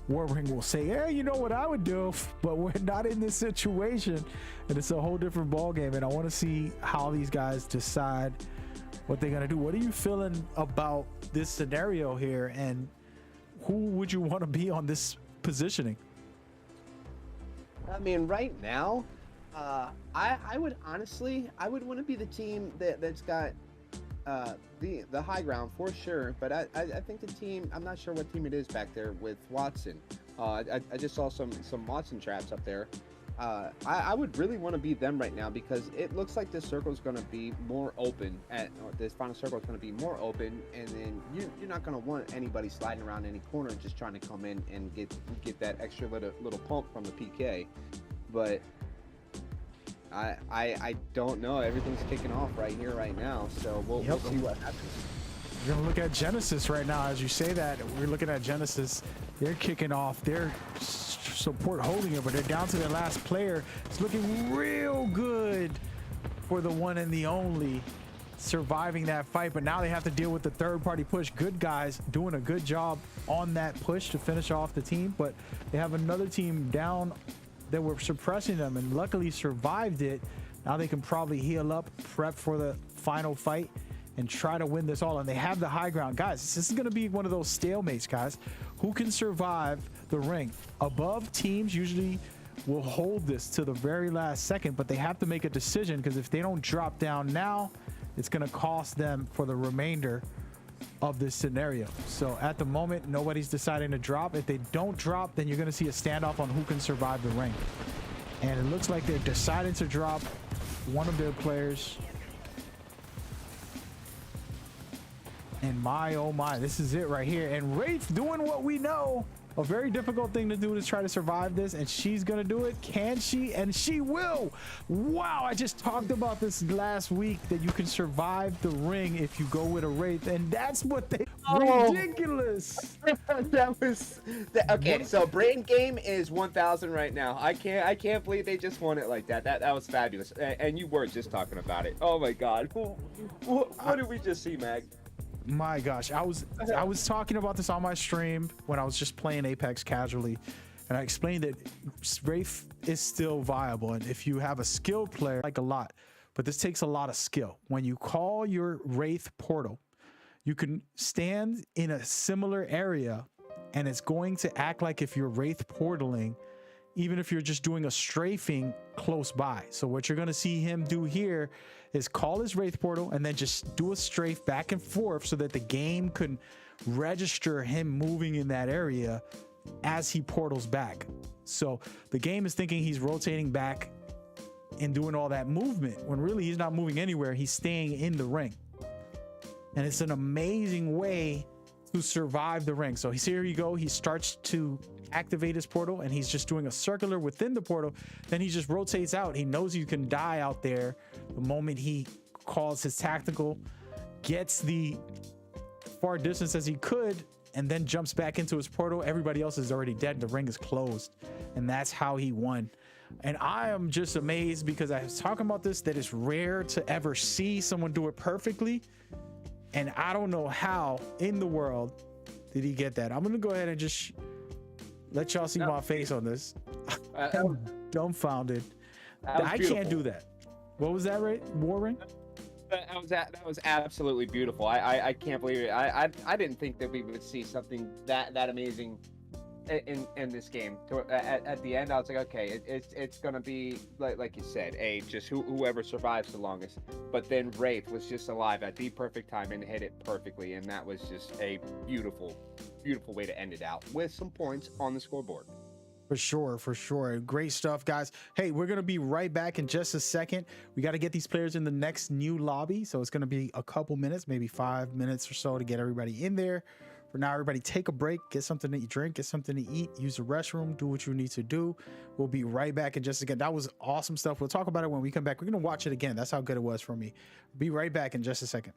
Warring will say, hey, you know what I would do, but we're not in this situation, and it's a whole different ball game. And I want to see how these guys decide what they're going to do. What are you feeling about this scenario here, and who would you want to be on this positioning? I mean, right now, I would honestly, I would want to be the team that's got the high ground for sure. But I think the team, I'm not sure what team it is back there with Watson. I just saw some Watson traps up there. I would really want to be them right now, because it looks like this circle is going to be more open this final circle is going to be more open, and then you're not going to want anybody sliding around any corner just trying to come in and get that extra little pump from the PK. But I don't know. Everything's kicking off right here, right now. So we'll see what happens. We're gonna look at Genesis right now. As you say that, we're looking at Genesis. They're kicking off. They're support holding it, but they're down to their last player. It's looking real good for the one and the only surviving that fight. But now they have to deal with the third-party push. Good guys doing a good job on that push to finish off the team, but they have another team down that were suppressing them and luckily survived it. Now they can probably heal up, prep for the final fight, and try to win this all. And they have the high ground. Guys, this is going to be one of those stalemates, guys. Who can survive the ring? Above teams usually will hold this to the very last second, but they have to make a decision, because if they don't drop down now, it's going to cost them for the remainder of this scenario. So at the moment, nobody's deciding to drop. If they don't drop, then you're going to see a standoff on who can survive the ring. And it looks like they're deciding to drop one of their players. And my, oh my, this is it right here. And Wraith doing what we know. A very difficult thing to do to try to survive this, and she's gonna do it. Can she? And she will. Wow, I just talked about this last week, that you can survive the ring if you go with a Wraith, and that's what they ridiculous. That was okay. So Brain Game is 1,000 right now. I can't believe they just won it like that. That was fabulous. And you were just talking about it. Oh my God. What did we just see, Mag? My gosh, I was talking about this on my stream when I was just playing Apex casually, and I explained that Wraith is still viable, and if you have a skilled player, like a lot, but this takes a lot of skill. When you call your Wraith portal, you can stand in a similar area, and it's going to act like if you're Wraith portaling, even if you're just doing a strafing close by. So what you're going to see him do here is call his Wraith portal and then just do a strafe back and forth so that the game can register him moving in that area as he portals back. So the game is thinking he's rotating back and doing all that movement, when really he's not moving anywhere. He's staying in the ring. And it's an amazing way to survive the ring. So here you go. He starts to activate his portal, and he's just doing a circular within the portal. Then he just rotates out. He knows you can die out there the moment he calls his tactical, gets the far distance as he could, and then jumps back into his portal, everybody else is already dead. The ring is closed, and that's how he won. And I am just amazed because I was talking about this, that it's rare to ever see someone do it perfectly. And I don't know how in the world did he get that. I'm going to go ahead and just let y'all see my face on this. I'm dumbfounded. I can't do that. What was that, right? War Ring? That was absolutely beautiful. I can't believe it. I didn't think that we would see something that amazing in this game. At the end, I was like, okay, it's gonna be like you said, just whoever survives the longest. But then Wraith was just alive at the perfect time and hit it perfectly, and that was just a beautiful way to end it out with some points on the scoreboard. For sure. Great stuff, guys. Hey, we're going to be right back in just a second. We got to get these players in the next new lobby. So it's going to be a couple minutes, maybe 5 minutes or so to get everybody in there. For now, everybody take a break, get something to drink, get something to eat, use the restroom, do what you need to do. We'll be right back in just a second. That was awesome stuff. We'll talk about it when we come back. We're going to watch it again. That's how good it was for me. Be right back in just a second.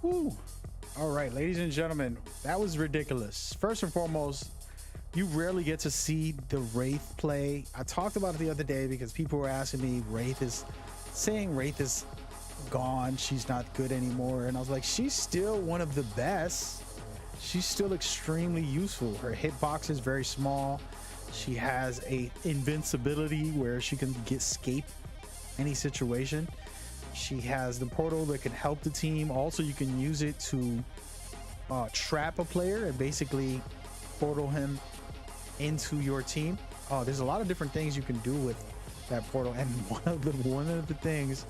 Whew. All right, ladies and gentlemen, that was ridiculous. First and foremost, you rarely get to see the Wraith play. I talked about it the other day because people were asking me, Wraith is gone, she's not good anymore. And I was like, she's still one of the best. She's still extremely useful. Her hitbox is very small. She has a invincibility where she can escape any situation. She has the portal that can help the team. Also, you can use it to trap a player and basically portal him into your team. There's a lot of different things you can do with that portal, and one of the things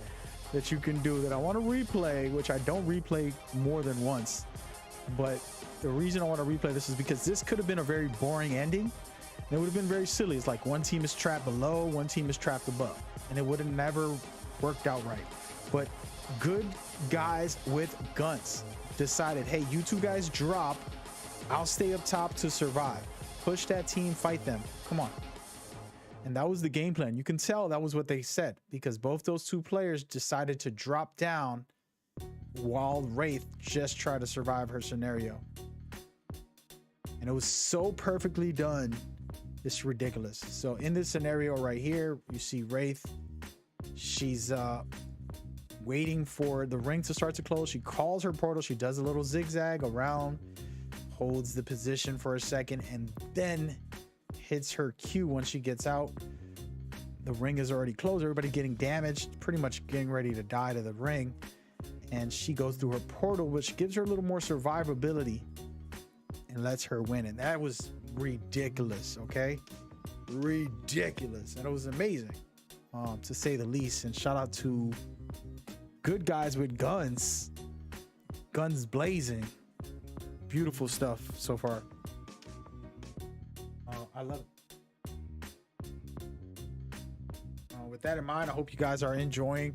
that you can do that I want to replay, which I don't replay more than once, but the reason I want to replay this is because this could have been a very boring ending. It would have been very silly. It's like one team is trapped below, one team is trapped above, and it would have never worked out right. But good guys with guns decided, hey, you two guys drop. I'll stay up top to survive. Push that team, fight them. Come on. And that was the game plan. You can tell that was what they said because both those two players decided to drop down while Wraith just tried to survive her scenario. And it was so perfectly done. It's ridiculous. So in this scenario right here, you see Wraith. She's waiting for the ring to start to close. She calls her portal. She does a little zigzag around, holds the position for a second, and then hits her Q once she gets out. The ring is already closed. Everybody getting damaged, pretty much getting ready to die to the ring. And she goes through her portal, which gives her a little more survivability and lets her win. And that was ridiculous, okay? Ridiculous. And it was amazing, to say the least. And shout out to good guys with guns. Guns blazing. Beautiful stuff so far. I love it. With that in mind, I hope you guys are enjoying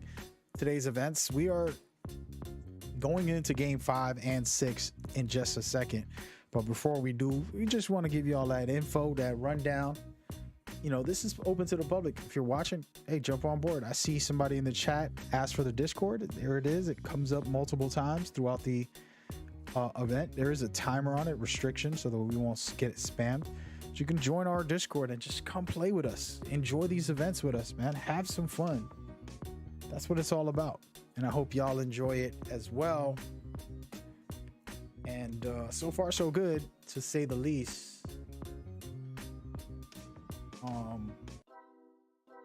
today's events. We are going into game 5 and 6 in just a second. But before we do, we just want to give you all that info, that rundown. You know, this is open to the public. If you're watching, hey, jump on board. I see somebody in the chat ask for the Discord. There it is. It comes up multiple times throughout the event. There is a timer on it, restriction, so that we won't get it spammed. So you can join our Discord and just come play with us. Enjoy these events with us, man. Have some fun. That's what it's all about. And I hope y'all enjoy it as well. And so far so good, to say the least.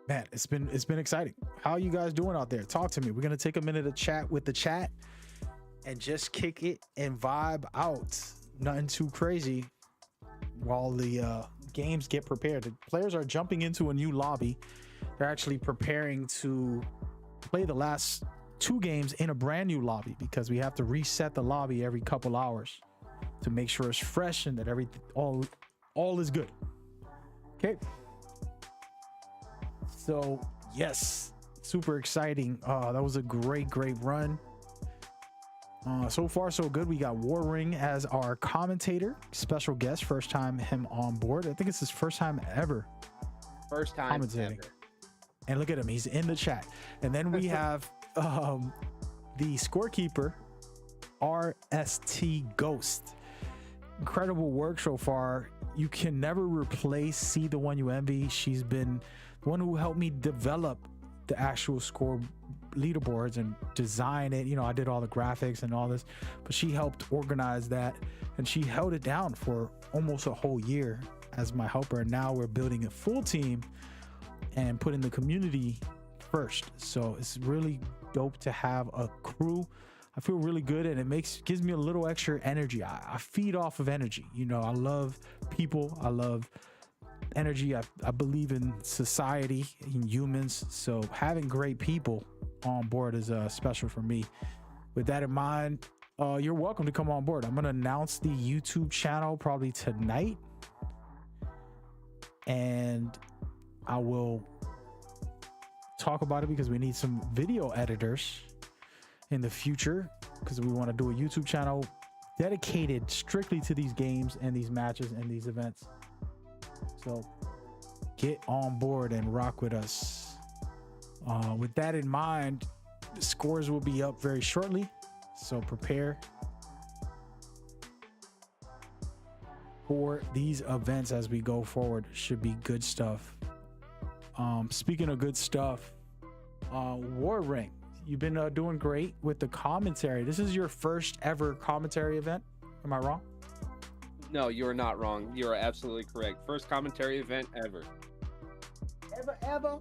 Man, it's been exciting. How are you guys doing out there? Talk to me. We're gonna take a minute to chat with the chat and just kick it and vibe out. Nothing too crazy while the games get prepared. The players are jumping into a new lobby. They're actually preparing to play the last 2 games in a brand new lobby because we have to reset the lobby every couple hours to make sure it's fresh and that all is good. Okay. So yes, super exciting. That was a great run. So far so good. We got Warring as our commentator, special guest, first time him on board. I think it's his first time ever. First time commentating. ever. And look at him, he's in the chat. And then we have the scorekeeper, RST Ghost. Incredible work so far. You can never replace See the One You Envy. She's been the one who helped me develop the actual score leaderboards and design it. You know, I did all the graphics and all this, but she helped organize that, and she held it down for almost a whole year as my helper. And now we're building a full team and putting the community first. So it's really dope to have a crew. I feel really good, and it gives me a little extra energy. I feed off of energy. You know, I love people. I love energy. I believe in society, in humans. So having great people on board is special for me. With that in mind, you're welcome to come on board. I'm going to announce the YouTube channel probably tonight, and I will talk about it because we need some video editors in the future, because we want to do a YouTube channel dedicated strictly to these games and these matches and these events. So get on board and rock with us. With that in mind, the scores will be up very shortly, so prepare for these events as we go forward. Should be good stuff. Speaking of good stuff, Warring, you've been doing great with the commentary. This is your first ever commentary event. Am I wrong? No, you are not wrong. You are absolutely correct. First commentary event ever. Forever.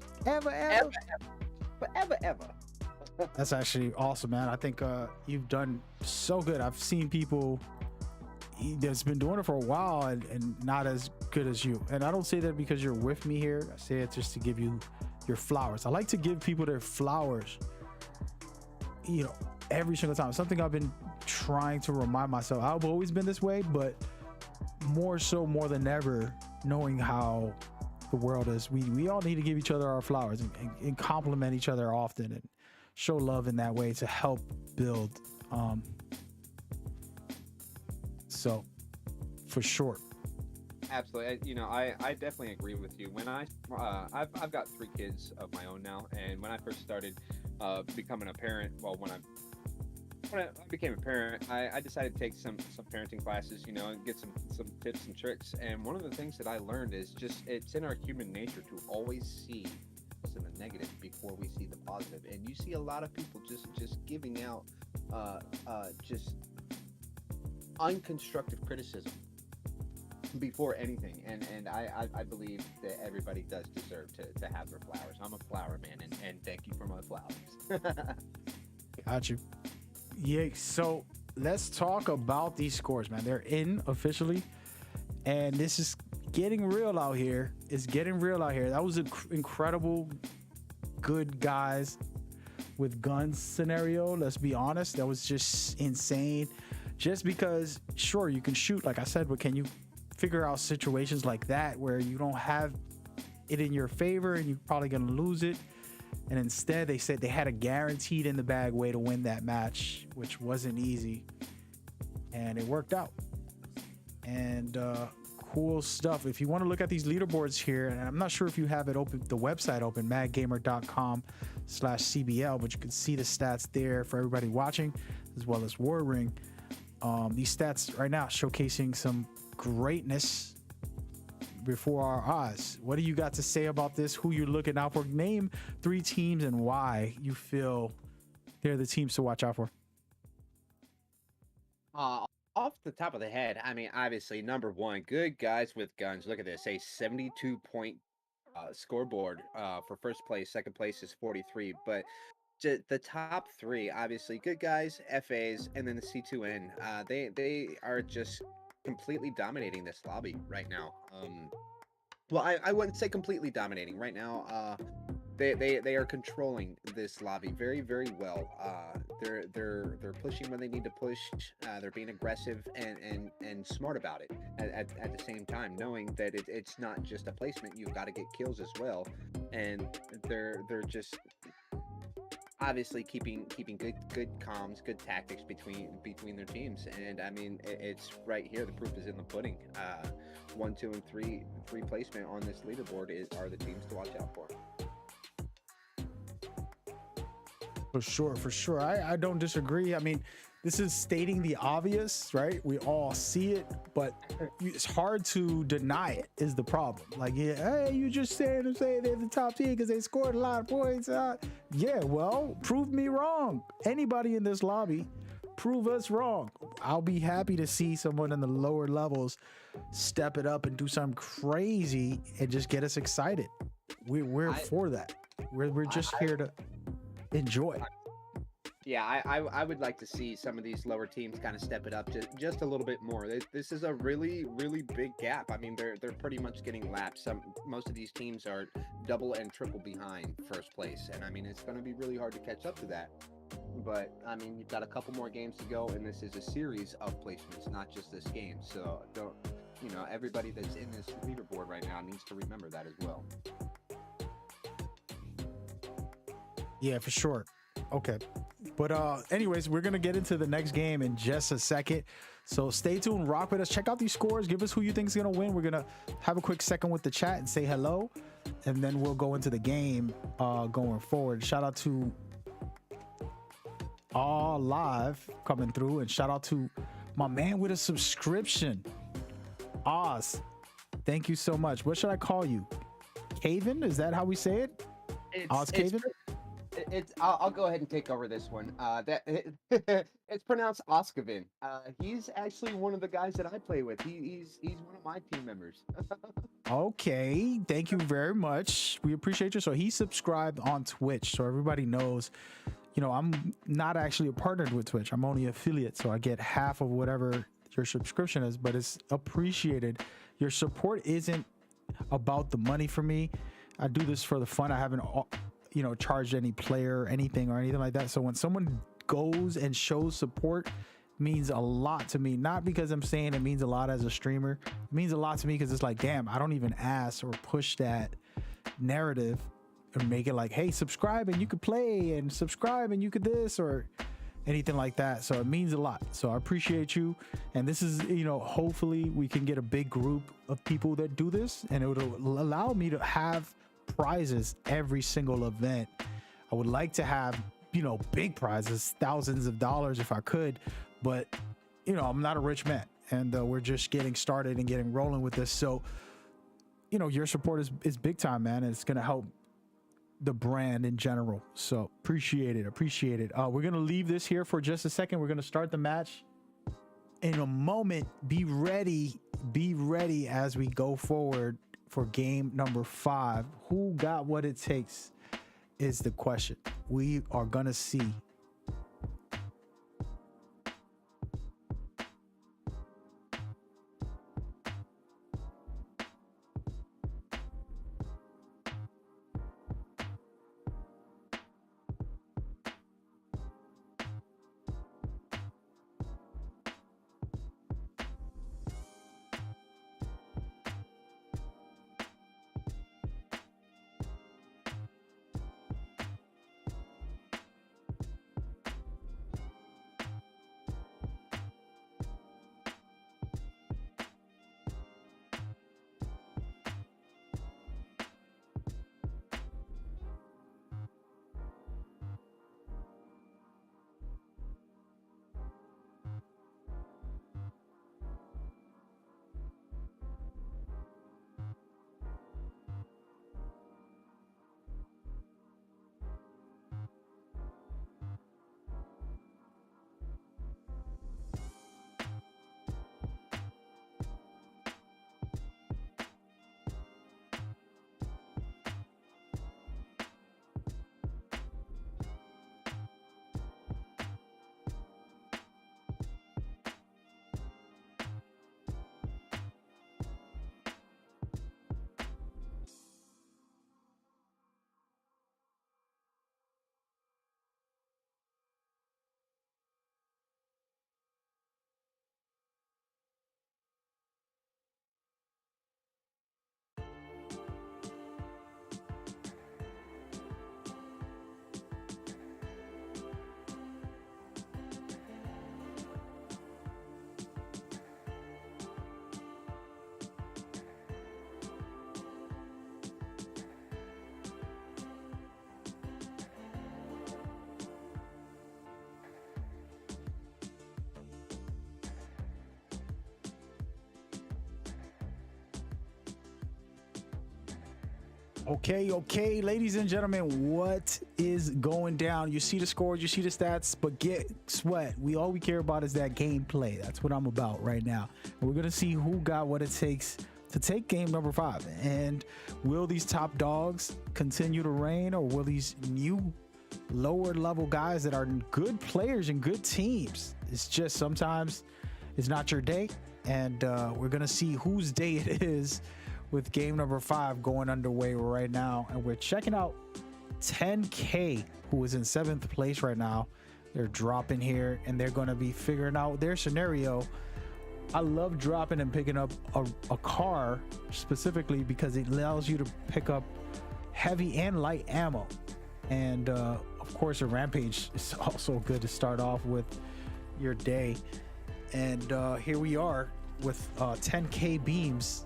That's actually awesome, man. I think you've done so good. I've seen people that's been doing it for a while and not as good as you. And I don't say that because you're with me here. I say it just to give you your flowers. I like to give people their flowers, you know, every single time. Something I've been trying to remind myself. I've always been this way, but more than ever, knowing how the world is, we all need to give each other our flowers and compliment each other often and show love in that way to help build. So for sure. Absolutely. I definitely agree with you. When I've got 3 kids of my own now, and when I first started becoming a parent, well, when I became a parent, I decided to take some parenting classes, and get some tips and tricks. And one of the things that I learned is just it's in our human nature to always see what's in the negative before we see the positive. And you see a lot of people just giving out just unconstructive criticism before anything, and I believe that everybody does deserve to have their flowers. I'm a flower man, and thank you for my flowers. Got you. Yeah, so let's talk about these scores, man. They're in officially, and this is getting real out here. It's getting real out here. That was an incredible good guys with guns scenario. Let's be honest, that was just insane. Just because, sure, you can shoot, like I said, but can you figure out situations like that where you don't have it in your favor and you're probably gonna lose it? And instead they said they had a guaranteed in the bag way to win that match, which wasn't easy, and it worked out. And cool stuff. If you want to look at these leaderboards here, and I'm not sure if you have it open, the website open, madgamer.com/CBL, but you can see the stats there for everybody watching, as well as War Ring. These stats right now showcasing some greatness before our eyes. What do you got to say about this? Who you're looking out for? Name 3 teams and why you feel they're the teams to watch out for. Off the top of the head, I mean, obviously, number 1, good guys with guns. Look at this, a 72-point scoreboard for first place. Second place is 43, but the top 3, obviously, good guys, FAs, and then the C2N. They are just completely dominating this lobby right now. Well, I wouldn't say completely dominating right now. They are controlling this lobby very, very well. They're pushing when they need to push. They're being aggressive and smart about it at the same time, knowing that it's not just a placement. You've got to get kills as well, and they're just obviously keeping good comms, good tactics between their teams. And I mean, it's right here. The proof is in the pudding. 1, 2, and 3 placement on this leaderboard are the teams to watch out for. For sure. I don't disagree. I mean, this is stating the obvious, right? We all see it, but it's hard to deny it is the problem. Like, yeah, hey, you just saying they're the top team because they scored a lot of points. Yeah, well, prove me wrong. Anybody in this lobby, prove us wrong. I'll be happy to see someone in the lower levels step it up and do something crazy and just get us excited. We're for that. We're just here to enjoy. Yeah, I would like to see some of these lower teams kind of step it up just a little bit more. This is a really, really big gap. I mean, they're pretty much getting lapped. Most of these teams are double and triple behind first place, and I mean, it's going to be really hard to catch up to that. But I mean, you've got a couple more games to go, and this is a series of placements, not just this game. So everybody that's in this leaderboard right now needs to remember that as well. Yeah, for sure. Okay. But anyways, we're going to get into the next game in just a second. So stay tuned, rock with us. Check out these scores. Give us who you think is going to win. We're going to have a quick second with the chat and say hello. And then we'll go into the game going forward. Shout out to All Live coming through. And shout out to my man with a subscription, Oz. Thank you so much. What should I call you? Caven? Is that how we say it? Oz Caven? I'll go ahead and take over this one. It's pronounced Oskavin. He's actually one of the guys that I play with. He's one of my team members. Okay, thank you very much. We appreciate you. So he subscribed on Twitch, so everybody knows. I'm not actually partnered with Twitch. I'm only affiliate, so I get half of whatever your subscription is, but it's appreciated. Your support isn't about the money for me. I do this for the fun. I haven't charged any player or anything like that. So when someone goes and shows support, means a lot to me. Not because I'm saying it means a lot as a streamer. It means a lot to me because it's like, damn, I don't even ask or push that narrative and make it like, hey, subscribe and you could play, and subscribe and you could this, or anything like that. So it means a lot. So I appreciate you. And this is, you know, hopefully we can get a big group of people that do this, and it would allow me to have prizes every single event. I would like to have, you know, big prizes, thousands of dollars if I could, but you know, I'm not a rich man, and we're just getting started and getting rolling with this. So, you know, your support is big time, man, and it's going to help the brand in general. So appreciate it. We're going to leave this here for just a second. We're going to start the match in a moment. Be ready as we go forward for game number 5. Who got what it takes is the question. We are going to see. Okay, ladies and gentlemen, what is going down? You see the scores, you see the stats, but guess what? All we care about is that gameplay. That's what I'm about right now. And we're gonna see who got what it takes to take game number 5. And will these top dogs continue to reign, or will these new lower level guys that are good players and good teams? It's just sometimes it's not your day, and we're gonna see whose day it is with game number 5 going underway right now. And we're checking out 10K, who is in 7th place right now. They're dropping here, and they're going to be figuring out their scenario. I love dropping and picking up a car specifically because it allows you to pick up heavy and light ammo. And of course, a rampage is also good to start off with your day. And here we are with 10K beams,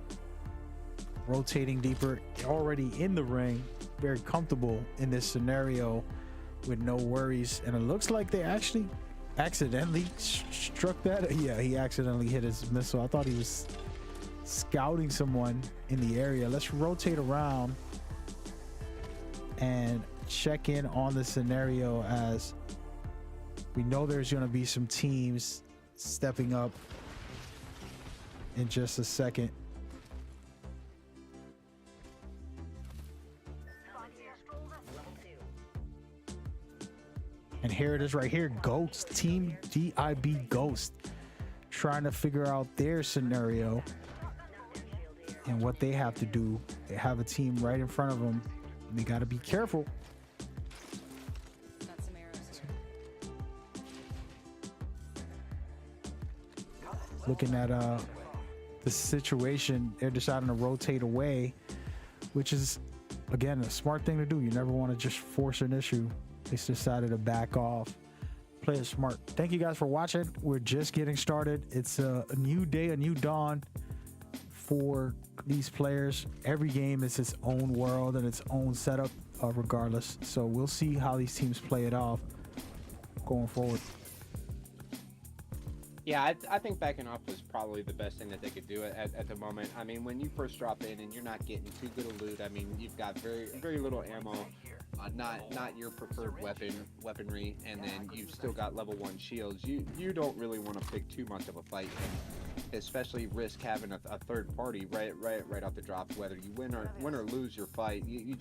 rotating deeper, already in the ring, very comfortable in this scenario with no worries. And it looks like they actually accidentally struck that. Yeah, he accidentally hit his missile. I thought he was scouting someone in the area. Let's rotate around and check in on the scenario, as we know there's going to be some teams stepping up in just a second. And here it is right here. Ghost, Team DIB Ghost, trying to figure out their scenario and what they have to do. They have a team right in front of them, and they got to be careful. Looking at the situation, they're deciding to rotate away, which is again, a smart thing to do. You never want to just force an issue. They decided to back off. Play it smart. Thank you guys for watching. We're just getting started. It's a new day, a new dawn for these players. Every game is its own world and its own setup, regardless. So we'll see how these teams play it off going forward. Yeah, I think backing off was probably the best thing that they could do at the moment. I mean, when you first drop in and you're not getting too good a loot, I mean, you've got very little ammo, not your preferred weaponry, and then you've still got level 1 shields. You don't really want to pick too much of a fight, and especially risk having a third party right off the drop. Whether you win or lose your fight, you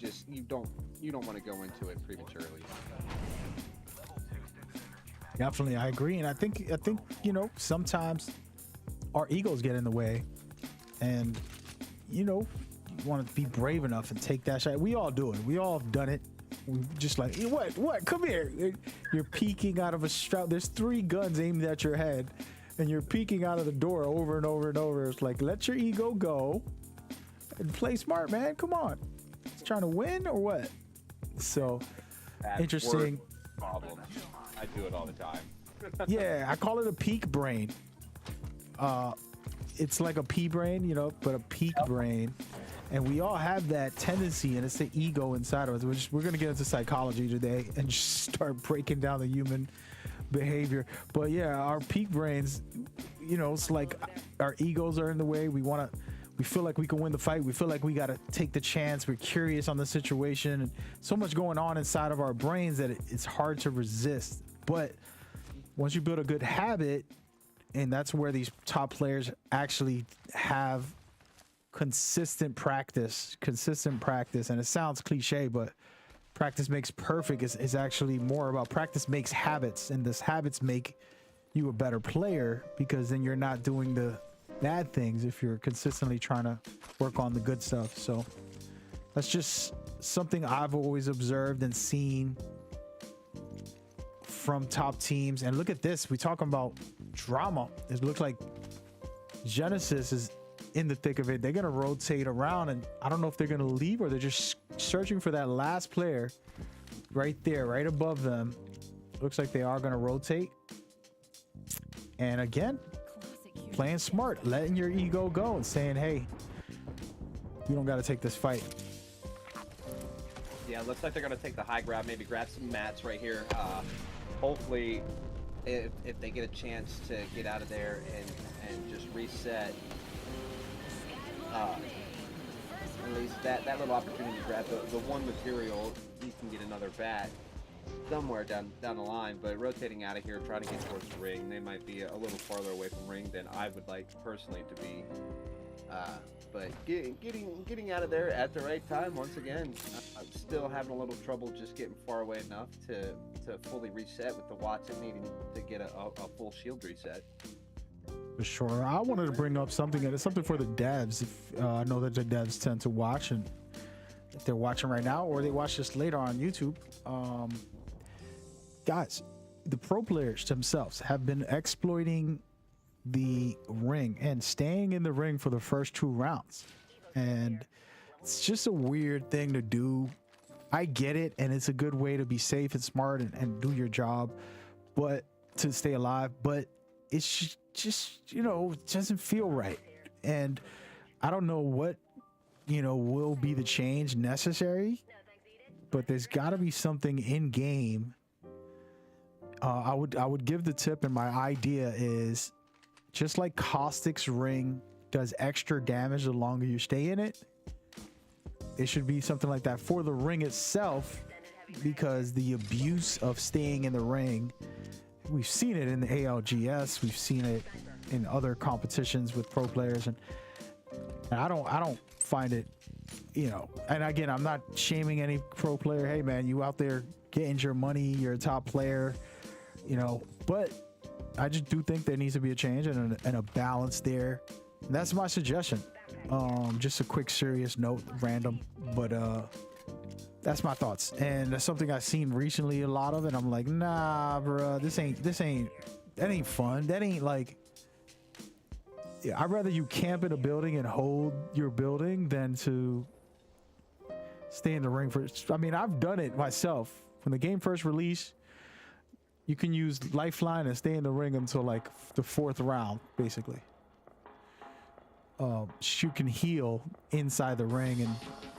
don't want to go into it prematurely. Definitely, I agree, and I think you know, sometimes our egos get in the way, and you know, you want to be brave enough and take that shot. We all do it. We all have done it. We just like, what? Come here. You're peeking out of a strap. There's 3 guns aimed at your head, and you're peeking out of the door over and over and over. It's like, let your ego go and play smart, man. Come on. It's trying to win or what? So That's interesting. worth problem. I do it all the time. Yeah, I call it a peak brain. It's like a pea brain, you know, but a peak brain. And we all have that tendency, and it's the ego inside of us. We're going to get into psychology today and just start breaking down the human behavior. But yeah, our peak brains, you know, it's like our egos are in the way. We feel like we can win the fight. We feel like we got to take the chance. We're curious on the situation, and so much going on inside of our brains that it's hard to resist. But once you build a good habit, and that's where these top players actually have consistent practice, and it sounds cliche, but practice makes perfect. Is actually more about practice makes habits, and this habits make you a better player, because then you're not doing the bad things if you're consistently trying to work on the good stuff. So that's just something I've always observed and seen from top teams. And look at this, we talking about drama. It looks like Genesis is in the thick of it. They're gonna rotate around, and I don't know if they're gonna leave or they're just searching for that last player right there, right above them. Looks like they are gonna rotate. And again, playing smart, letting your ego go and saying, hey, you don't got to take this fight. Yeah, looks like they're gonna take the high ground, maybe grab some mats right here. Hopefully, if they get a chance to get out of there and just reset, at least that little opportunity to grab the one material, you can get another bat somewhere down the line. But rotating out of here, trying to get towards the ring, they might be a little farther away from ring than I would like personally to be. But getting out of there at the right time once again. I'm still having a little trouble just getting far away enough to fully reset, with the Wattson needing to get a full shield reset. For sure. I wanted to bring up something, and it's something for the devs. If I know that the devs tend to watch, and if they're watching right now or they watch this later on YouTube, guys, the pro players themselves have been exploiting the ring and staying in the ring for the first 2 rounds, and it's just a weird thing to do. I get it, and it's a good way to be safe and smart and do your job, but to stay alive, but it's just, you know, it doesn't feel right. And I don't know what, you know, will be the change necessary, but there's got to be something in game. I would give the tip, and my idea is, just like Caustic's ring does extra damage the longer you stay in it, it should be something like that for the ring itself, because the abuse of staying in the ring, we've seen it in the ALGS, we've seen it in other competitions with pro players, and I don't find it, you know, and again, I'm not shaming any pro player. Hey man, you out there getting your money, you're a top player, you know, but I just do think there needs to be a change and a balance there. And that's my suggestion. Just a quick serious note, random, but that's my thoughts. And that's something I've seen recently a lot of, and I'm like, nah, bro, that ain't fun. That ain't like, I'd rather you camp in a building and hold your building than to stay in the ring for. I mean, I've done it myself. When the game first released, you can use Lifeline and stay in the ring until like the 4th round, basically. You can heal inside the ring and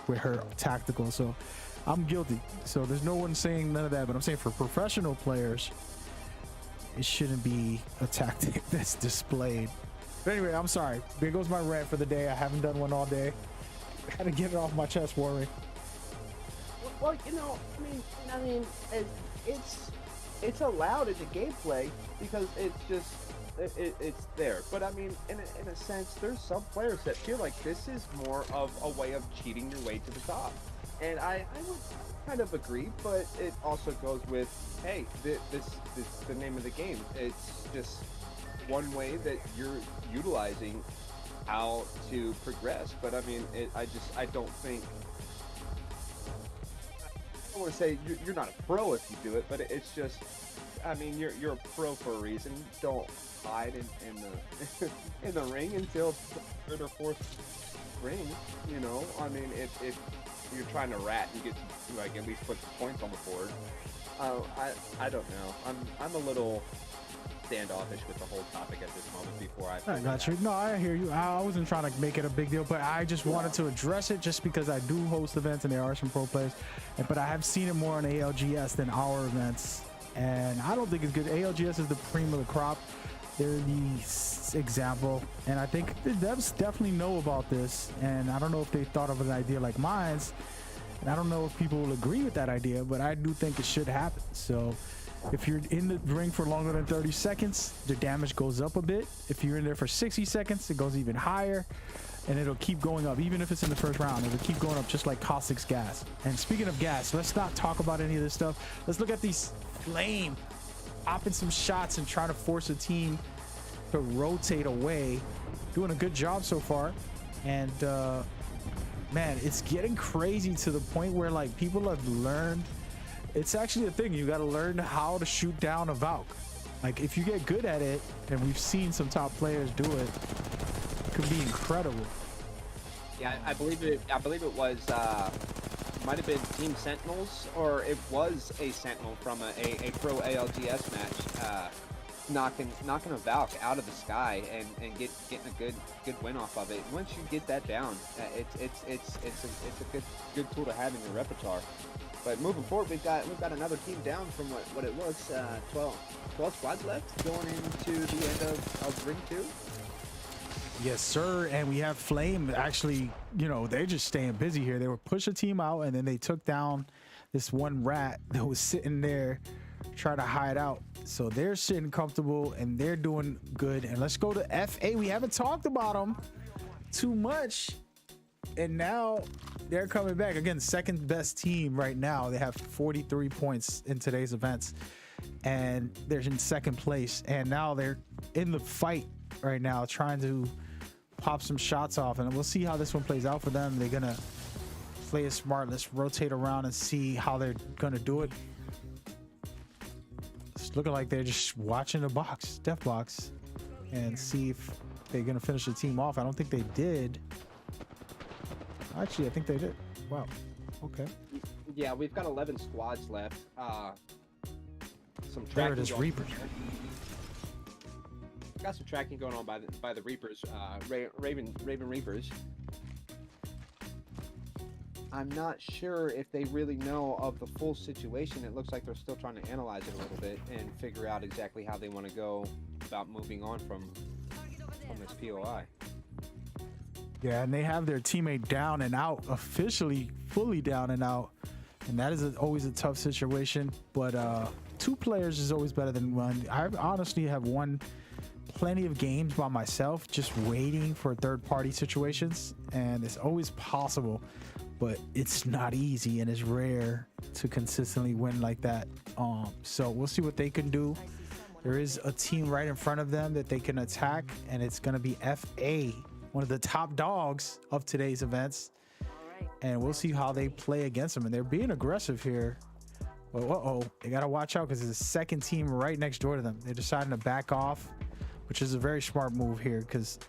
with her tactical. So I'm guilty. So there's no one saying none of that, but I'm saying for professional players, it shouldn't be a tactic that's displayed. But anyway, I'm sorry. There goes my rant for the day. I haven't done one all day. Had to get it off my chest, Warwick. Well, you know, I mean, it's allowed in the gameplay because it's just it's there. But I mean, in a sense, there's some players that feel like this is more of a way of cheating your way to the top, and I would kind of agree. But it also goes with, hey, this is the name of the game. It's just one way that you're utilizing how to progress. But I mean, I don't think. I don't want to say you're not a pro if you do it, but it's just, I mean, you're a pro for a reason. Don't hide in the in the ring until the 3rd or 4th ring. You know, I mean, if you're trying to rat and get like at least put the points on the board, I don't know. I'm a little standoffish with the whole topic at this moment before I got you. No, I hear you. I wasn't trying to make it a big deal, but I just wanted to address it just because I do host events and there are some pro players, but I have seen it more on ALGS than our events, and I don't think it's good. ALGS is the cream of the crop. They're the example, and I think the devs definitely know about this, and I don't know if they thought of an idea like mine's, and I don't know if people will agree with that idea, but I do think it should happen. So if you're in the ring for longer than 30 seconds, the damage goes up a bit. If you're in there for 60 seconds, it goes even higher, and it'll keep going up. Even if it's in the 1st round, it'll keep going up just like Caustic's gas. And speaking of gas, let's not talk about any of this stuff. Let's look at these Flame popping some shots and trying to force a team to rotate away. Doing a good job so far. And man, it's getting crazy to the point where like people have learned. It's actually a thing. You got to learn how to shoot down a Valk. Like if you get good at it, and we've seen some top players do it, it could be incredible. Yeah, I believe it was might have been Team Sentinels, or it was a Sentinel from a pro ALGS match, knocking a Valk out of the sky and getting a good win off of it. Once you get that down, it's a good tool to have in your repertoire. But moving forward, we've got another team down from what it looks. 12 squads left going into the end of Ring 2. Yes, sir. And we have Flame actually, you know, they're just staying busy here. They were push a team out, and then they took down this one rat that was sitting there trying to hide out. So they're sitting comfortable and they're doing good. And let's go to FA. We haven't talked about them too much, and now they're coming back again. Second best team right now. They have 43 points in today's events, and they're in 2nd place. And now they're in the fight right now, trying to pop some shots off, and we'll see how this one plays out for them. They're gonna play it smart. Let's rotate around and see how they're gonna do it. It's looking like they're just watching the box, death box, and see if they're gonna finish the team off. I don't think they did. Actually, I think they did. Wow. Okay. Yeah, we've got 11 squads left. Some There it tracking is, going- Reapers. Got some tracking going on by the Reapers, Raven Reapers. I'm not sure if they really know of the full situation. It looks like they're still trying to analyze it a little bit and figure out exactly how they want to go about moving on from this POI. Yeah, and they have their teammate down and out, officially fully down and out. And that is always a tough situation. But 2 players is always better than 1. I honestly have won plenty of games by myself, just waiting for third-party situations. And it's always possible, but it's not easy, and it's rare to consistently win like that. So we'll see what they can do. There is a team right in front of them that they can attack, and it's going to be FA, one of the top dogs of today's events. And we'll see how they play against them. And they're being aggressive here. Well, they got to watch out because there's a second team right next door to them. They're deciding to back off, which is a very smart move here because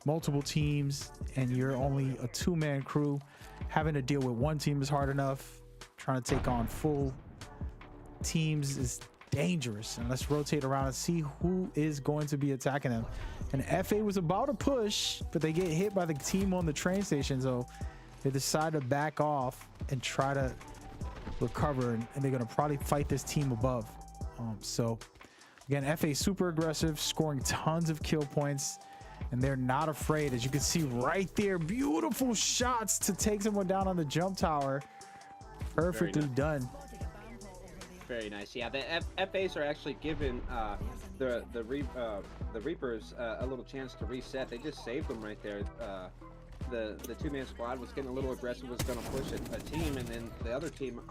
multiple teams and you're only a 2-man crew having to deal with one team is hard enough. Trying to take on full teams is dangerous. And let's rotate around and see who is going to be attacking them. And FA was about to push, but they get hit by the team on the train station, so they decide to back off and try to recover, and they're going to probably fight this team above. So again, FA super aggressive, scoring tons of kill points, and they're not afraid. As you can see right there, beautiful shots to take someone down on the jump tower. Perfectly done. Very nice. Yeah, the FAs are actually giving the Reapers a little chance to reset. They just saved them right there. The two-man squad was getting a little aggressive, was going to push a team, and then the other team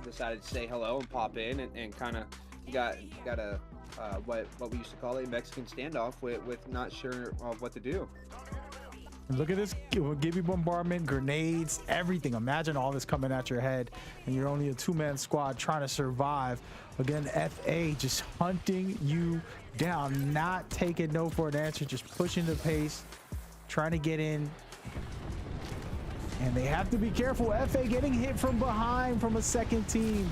decided to say hello and pop in, and kind of got a what we used to call a Mexican standoff with not sure what to do. Look at this, it will give you bombardment, grenades, everything. Imagine all this coming at your head, and you're only a two-man squad trying to survive. Again, FA just hunting you down, not taking no for an answer, just pushing the pace, trying to get in. And they have to be careful. FA getting hit from behind from a second team.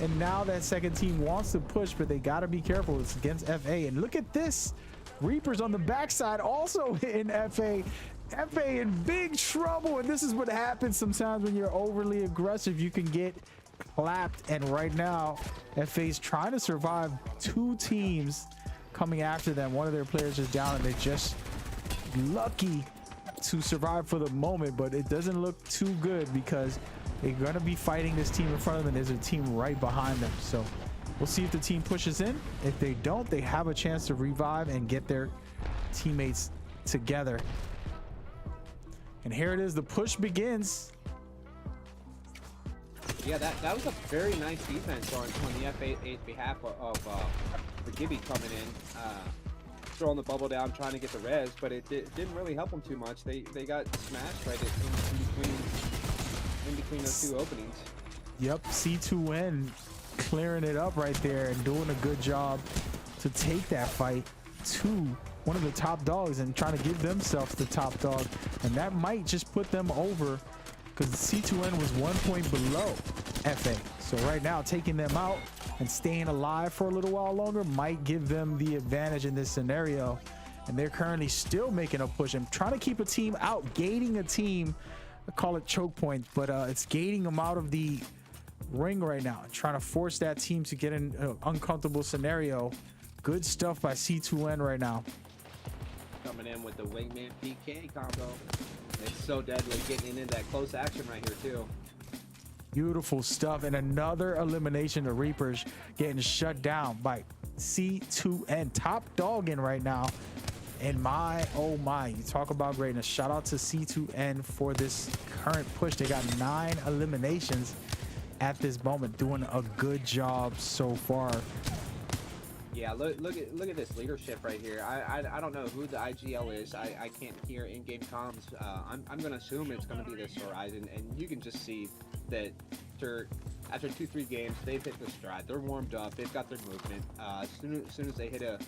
And now that second team wants to push, but they got to be careful. It's against FA. And look at this. Reapers on the backside also hitting FA. FA in big trouble. And this is what happens sometimes when you're overly aggressive. You can get clapped. And right now, FA's trying to survive. Two teams coming after them. One of their players is down, and they're just lucky to survive for the moment, but it doesn't look too good because they're going to be fighting this team in front of them, and there's a team right behind them. So we'll see if the team pushes in. If they don't, they have a chance to revive and get their teammates together. And here it is, the push begins. Yeah, that was a very nice defense on the F8's behalf of the Gibby coming in, throwing the bubble down, trying to get the res, but it didn't really help them too much. They got smashed right in between those two openings. Yep, C2N clearing it up right there and doing a good job to take that fight to one of the top dogs and trying to give themselves the top dog, and that might just put them over because C2N was 1 point below FA. So right now taking them out and staying alive for a little while longer might give them the advantage in this scenario. And they're currently still making a push and trying to keep a team out, gating a team. I call it choke points, but it's gating them out of the ring right now, trying to force that team to get in an uncomfortable scenario. Good stuff by C2N right now. Coming in with the wingman PK combo. It's so deadly, getting into that close action right here too. Beautiful stuff, and another elimination. The Reapers getting shut down by C2N, top dogging right now. And my, oh my, you talk about greatness. Shout out to C2N for this current push. They got 9 eliminations at this moment, doing a good job so far. Yeah, look at this leadership right here. I don't know who the IGL is. I can't hear in-game comms. I'm gonna assume it's gonna be this Horizon, and you can just see that after 2-3 games, they've hit the stride. They're warmed up. They've got their movement. As soon as they hit a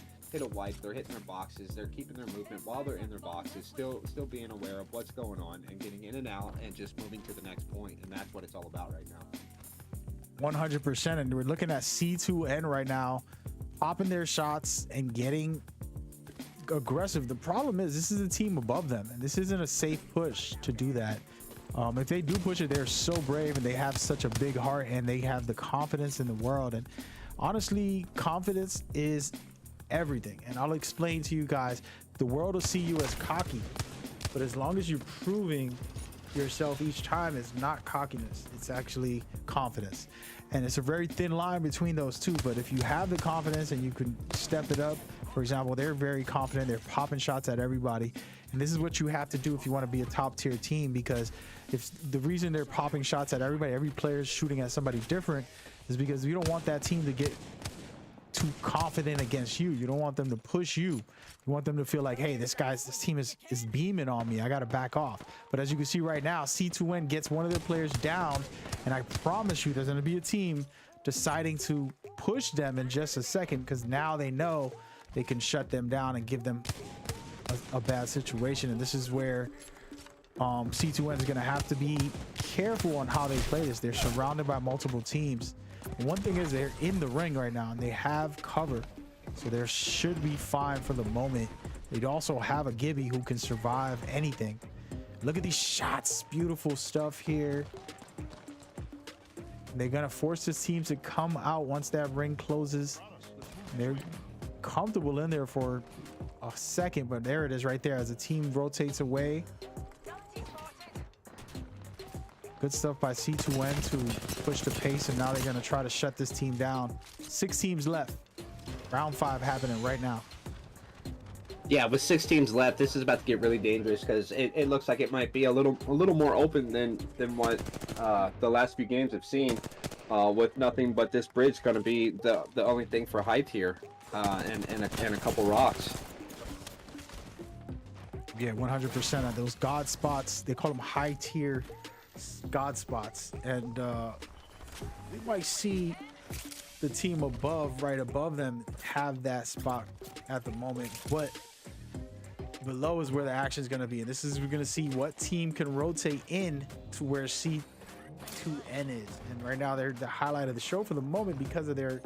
wipe, they're hitting their boxes. They're keeping their movement while they're in their boxes. Still being aware of what's going on and getting in and out and just moving to the next point. And that's what it's all about right now. 100%. And we're looking at C2N right now, popping their shots and getting aggressive. The problem is this is a team above them, and this isn't a safe push to do that. If they do push it, they're so brave and they have such a big heart and they have the confidence in the world. And honestly, confidence is everything. And I'll explain to you guys, the world will see you as cocky, but as long as you're proving yourself each time, it's not cockiness, it's actually confidence. And it's a very thin line between those two. But if you have the confidence and you can step it up, for example, they're very confident, they're popping shots at everybody. And this is what you have to do if you want to be a top tier team, because if the reason they're popping shots at everybody, every player is shooting at somebody different, is because you don't want that team to get too confident against you. You don't want them to push you. You want them to feel like, hey, this team is beaming on me. I got to back off. But as you can see right now, C2N gets one of their players down, and I promise you there's going to be a team deciding to push them in just a second, because now they know they can shut them down and give them a bad situation. And this is where C2N is going to have to be careful on how they play this. They're surrounded by multiple teams. And one thing is they're in the ring right now and they have cover. So they should be fine for the moment. They also have a Gibby who can survive anything. Look at these shots. Beautiful stuff here. They're going to force this team to come out once that ring closes. They're comfortable in there for a second, but there it is right there as the team rotates away. Good stuff by C2N to push the pace, and now they're going to try to shut this team down. 6 teams left. Round 5 happening right now. Yeah, with 6 teams left, this is about to get really dangerous because it looks like it might be a little more open than what the last few games have seen. With nothing but this bridge going to be the only thing for height here, and a couple rocks. Yeah, 100% of those god spots. They call them high tier god spots, and we might see the team above, right above them, have that spot at the moment, but below is where the action is going to be. And this is, we're going to see what team can rotate in to where C2N is. And right now they're the highlight of the show for the moment because of their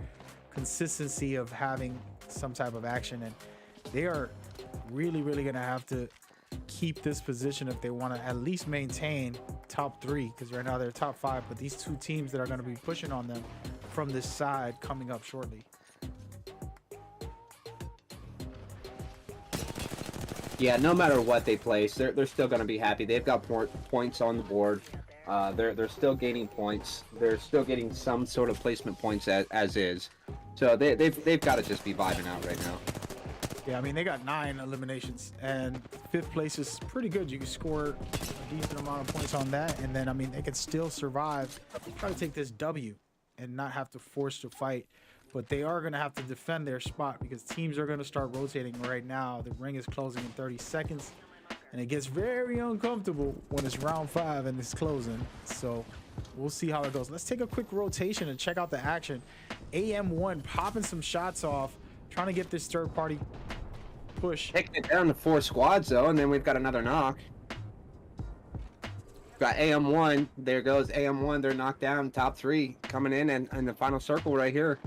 consistency of having some type of action, and they are really going to have to keep this position if they want to at least maintain top 3, because right now they're top 5, but these 2 teams that are going to be pushing on them from this side coming up shortly. Yeah, no matter what they place, they're still going to be happy. They've got points on the board. They're still gaining points. They're still getting some sort of placement points as is. So they've got to just be vibing out right now. Yeah, I mean, they got 9 eliminations, and 5th place is pretty good. You can score a decent amount of points on that, and then, I mean, they can still survive, try to take this W and not have to force to fight. But they are going to have to defend their spot because teams are going to start rotating right now. The ring is closing in 30 seconds, and it gets very uncomfortable when it's round 5 and it's closing. So we'll see how it goes. Let's take a quick rotation and check out the action. AM1 popping some shots off, trying to get this third-party push. Taking it down to 4 squads, though, and then we've got another knock. Got AM1. There goes AM1. They're knocked down. Top 3 coming in, and the final circle right here.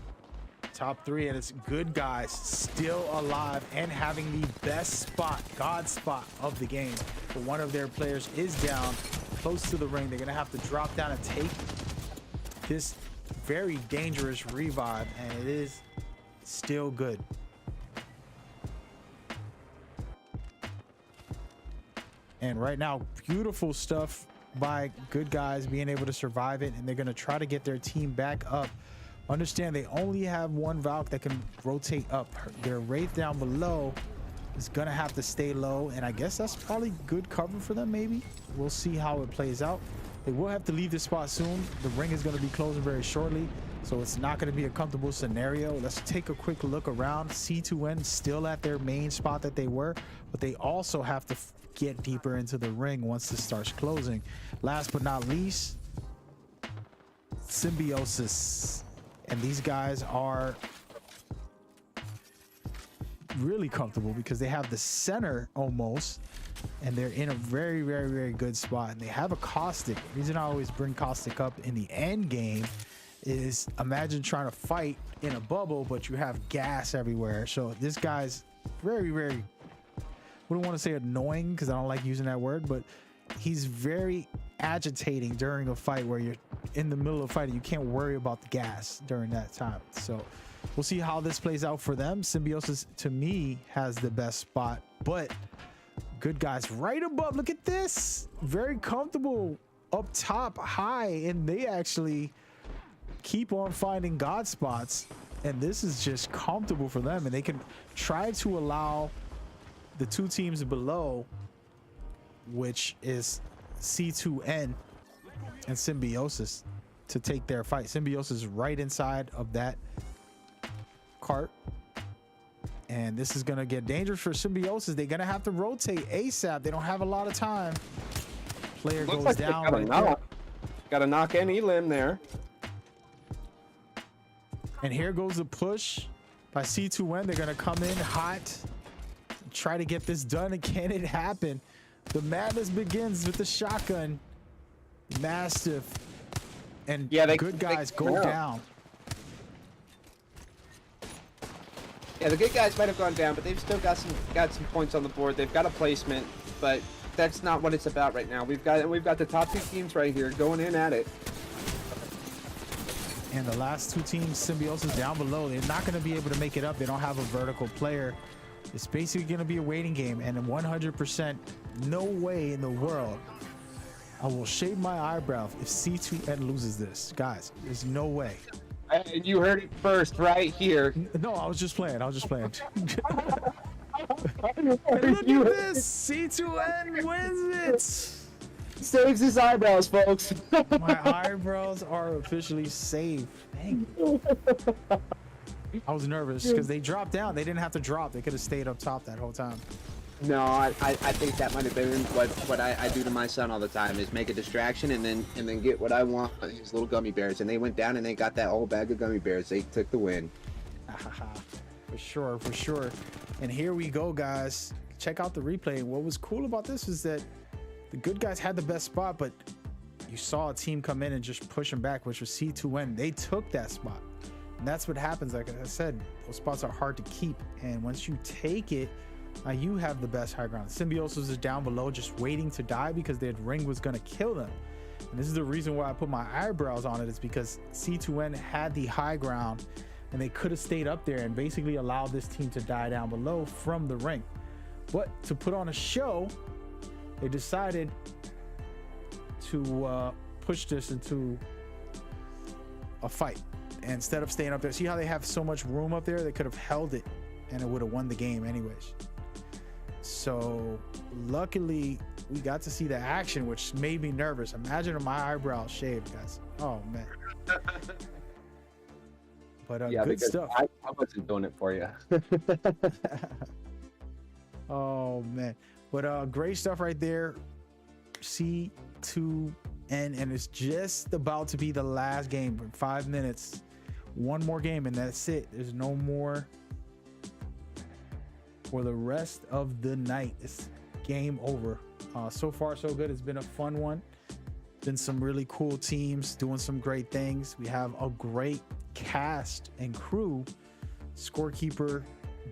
Top 3, and it's good guys still alive and having the best spot, god spot of the game. But one of their players is down close to the ring. They're going to have to drop down and take this very dangerous revive, and it is still good. And right now, beautiful stuff by good guys being able to survive it, and they're going to try to get their team back up. Understand they only have 1 Valk that can rotate up. Their Wraith down below is going to have to stay low, and I guess that's probably good cover for them, maybe. We'll see how it plays out. They will have to leave this spot soon. The ring is going to be closing very shortly, so it's not going to be a comfortable scenario. Let's take a quick look around. C2N still at their main spot that they were, but they also have to get deeper into the ring once this starts closing. Last but not least, Symbiosis. And these guys are really comfortable because they have the center almost, and they're in a very good spot. And they have a Caustic. The reason I always bring Caustic up in the end game is imagine trying to fight in a bubble, but you have gas everywhere. So this guy's very, wouldn't want to say annoying because I don't like using that word, but he's very agitating during a fight where you're in the middle of fighting. You can't worry about the gas during that time. So we'll see how this plays out for them. Symbiosis, to me, has the best spot, but good guys right above. Look at this. Very comfortable up top high, and they actually keep on finding god spots, and this is just comfortable for them, and they can try to allow the 2 teams below, which is C2N and Symbiosis, to take their fight. Symbiosis is right inside of that cart, and this is gonna get dangerous for Symbiosis. They're gonna have to rotate ASAP. They don't have a lot of time. Player Looks goes like down. they got to knock any limb there. And here goes the push by C2N. They're gonna come in hot, try to get this done, and can it happen? The madness begins with the shotgun. Mastiff and Yeah, good guys go yeah. down. Yeah, the good guys might have gone down, but they've still got some points on the board. They've got a placement, but that's not what it's about right now. We've got the top 2 teams right here going in at it. And the last 2 teams, Symbiosis down below, they're not going to be able to make it up. They don't have a vertical player. It's basically going to be a waiting game, and 100% no way in the world I will shave my eyebrow if C2N loses this. Guys, there's no way. And you heard it first right here. No, I was just playing. Look at this! C2N wins it! Saves his eyebrows, folks. My eyebrows are officially saved. Dang. I was nervous because they dropped down. They didn't have to drop. They could have stayed up top that whole time. No, I think that might have been what I do to my son all the time is make a distraction and then get what I want, these little gummy bears. And they went down and they got that whole bag of gummy bears. They took the win. For sure. And here we go, guys. Check out the replay. What was cool about this is that the good guys had the best spot, but you saw a team come in and just push them back, which was C2N. They took that spot. And that's what happens. Like I said, those spots are hard to keep. And once you take it, you have the best high ground. Symbiosis is down below just waiting to die because their ring was going to kill them. And this is the reason why I put my eyebrows on it, is because C2N had the high ground and they could have stayed up there and basically allowed this team to die down below from the ring. But to put on a show, they decided to push this into a fight. And instead of staying up there, see how they have so much room up there? They could have held it and it would have won the game anyways. So luckily we got to see the action, which made me nervous. Imagine my eyebrows shaved, guys. Oh man. But Yeah, good stuff. I wasn't doing it for you. Oh man. But great stuff right there. C2N, and it's just about to be the last game. 5 minutes. One more game and that's it. There's no more for the rest of the night. It's game over. So far so good. It's been a fun one. Been some really cool teams doing some great things. We have a great cast and crew. Scorekeeper,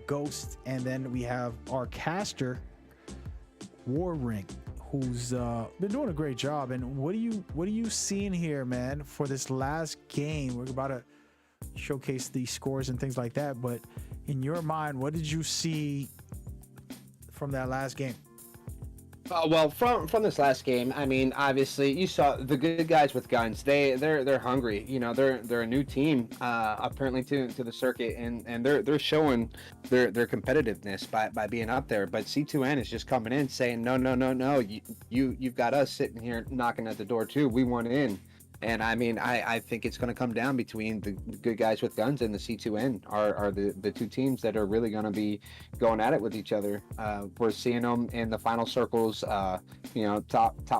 Ghost, and then we have our caster, Warring, who's been doing a great job. And what are you seeing here, man, for this last game? We're about to showcase the scores and things like that, but in your mind, what did you see from that last game? Well, from this last game, I mean, obviously you saw the good guys with guns. They're hungry. You know, they're a new team apparently to the circuit, and they're showing their competitiveness by being up there. But C2N is just coming in saying no, you've got us sitting here knocking at the door too. We want in. And I mean, I think it's going to come down between the good guys with guns and the C2N are the 2 teams that are really going to be going at it with each other. We're seeing them in the final circles, top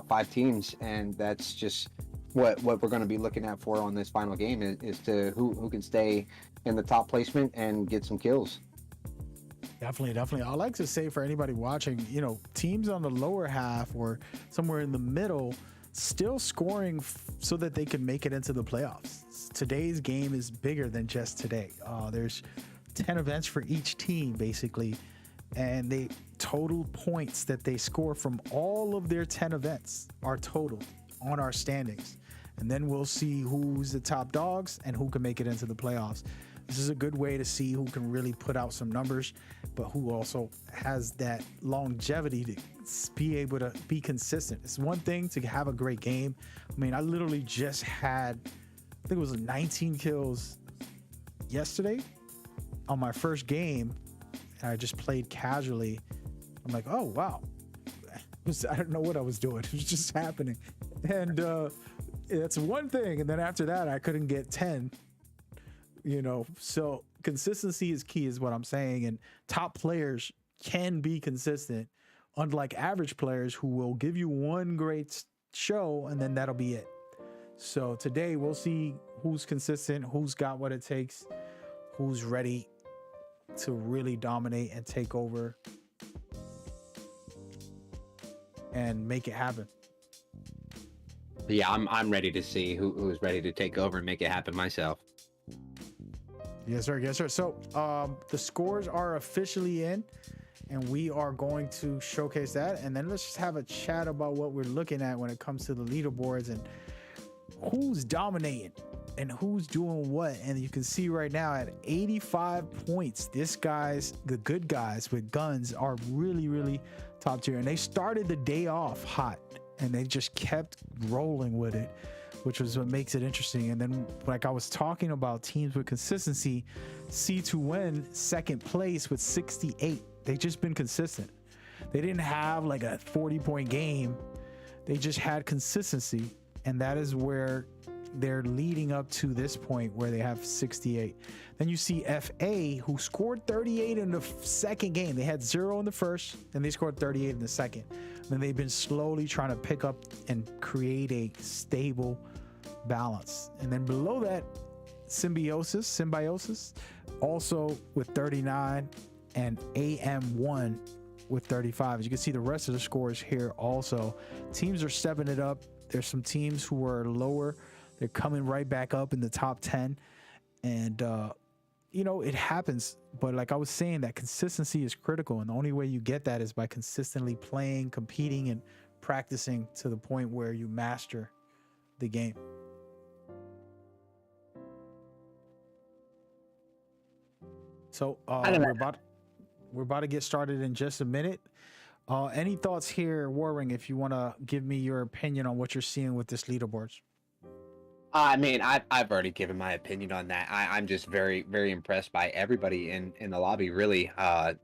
5 teams, and that's just what we're going to be looking at for on this final game is to who can stay in the top placement and get some kills. Definitely. I like to say for anybody watching, teams on the lower half or somewhere in the middle still scoring so that they can make it into the playoffs. Today's game is bigger than just today. There's 10 events for each team basically, and the total points that they score from all of their 10 events are total on our standings. And then we'll see who's the top dogs and who can make it into the playoffs. This is a good way to see who can really put out some numbers, but who also has that longevity to be able to be consistent. It's one thing to have a great game. I mean, I literally just had, I think it was 19 kills yesterday on my first game, and I just played casually. I'm like, oh, wow. I don't know what I was doing. It was just happening. And that's one thing. And then after that, I couldn't get 10. So consistency is key is what I'm saying. And top players can be consistent, unlike average players who will give you one great show and then that'll be it. So today we'll see who's consistent, who's got what it takes, who's ready to really dominate and take over. and make it happen. Yeah, I'm ready to see who's ready to take over and make it happen myself. Yes, sir. Yes, sir. So the scores are officially in, and we are going to showcase that. And then let's just have a chat about what we're looking at when it comes to the leaderboards and who's dominating and who's doing what. And you can see right now at 85 points, the good guys with guns are really, really top tier. And they started the day off hot, and they just kept rolling with it, which was what makes it interesting. And then, like I was talking about teams with consistency, C2N second place with 68. They just been consistent. They didn't have like a 40-point game. They just had consistency. And that is where they're leading up to this point where they have 68. Then you see FA, who scored 38 in the second game. They had 0 in the first, and they scored 38 in the second. Then they've been slowly trying to pick up and create a stable balance. And then below that, Symbiosis also with 39, and AM1 with 35. As you can see, the rest of the scores here also. Teams are stepping it up. There's some teams who are lower. They're coming right back up in the top 10. And, you know, it happens. But like I was saying, that consistency is critical. And the only way you get that is by consistently playing, competing, and practicing to the point where you master the game. So we're about to get started in just a minute. Any thoughts here, Warring, if you want to give me your opinion on what you're seeing with this leaderboards? I mean, I've already given my opinion on that. I'm just very, very impressed by everybody in the lobby, really.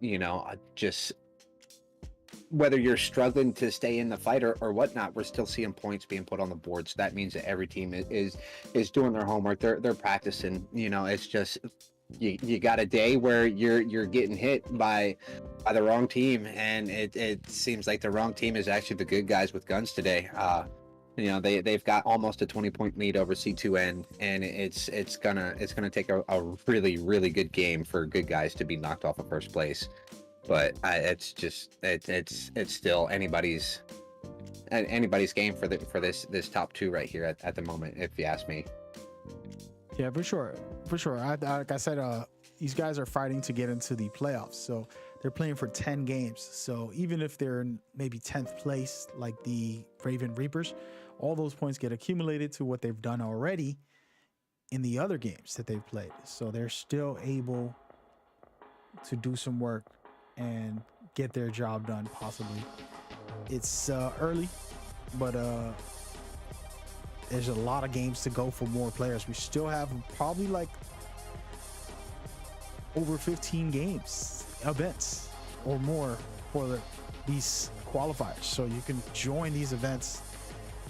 You know, just whether you're struggling to stay in the fight or whatnot, we're still seeing points being put on the board. So that means that every team is doing their homework. They're practicing. You know, it's just you got a day where you're getting hit by the wrong team, and it seems like the wrong team is actually the good guys with guns today. You know, they've got almost a 20-point lead over C2N, and it's gonna take a really, really good game for good guys to be knocked off of first place. But it's still anybody's game for this top two right here at the moment, if you ask me. Yeah, for sure. Like I said, these guys are fighting to get into the playoffs, so they're playing for 10 games. So even if they're in maybe 10th place, like the Raven Reapers, all those points get accumulated to what they've done already in the other games that they've played. So they're still able to do some work and get their job done, possibly. It's early, but there's a lot of games to go for more players. We still have probably like over 15 events or more for these qualifiers. So you can join these events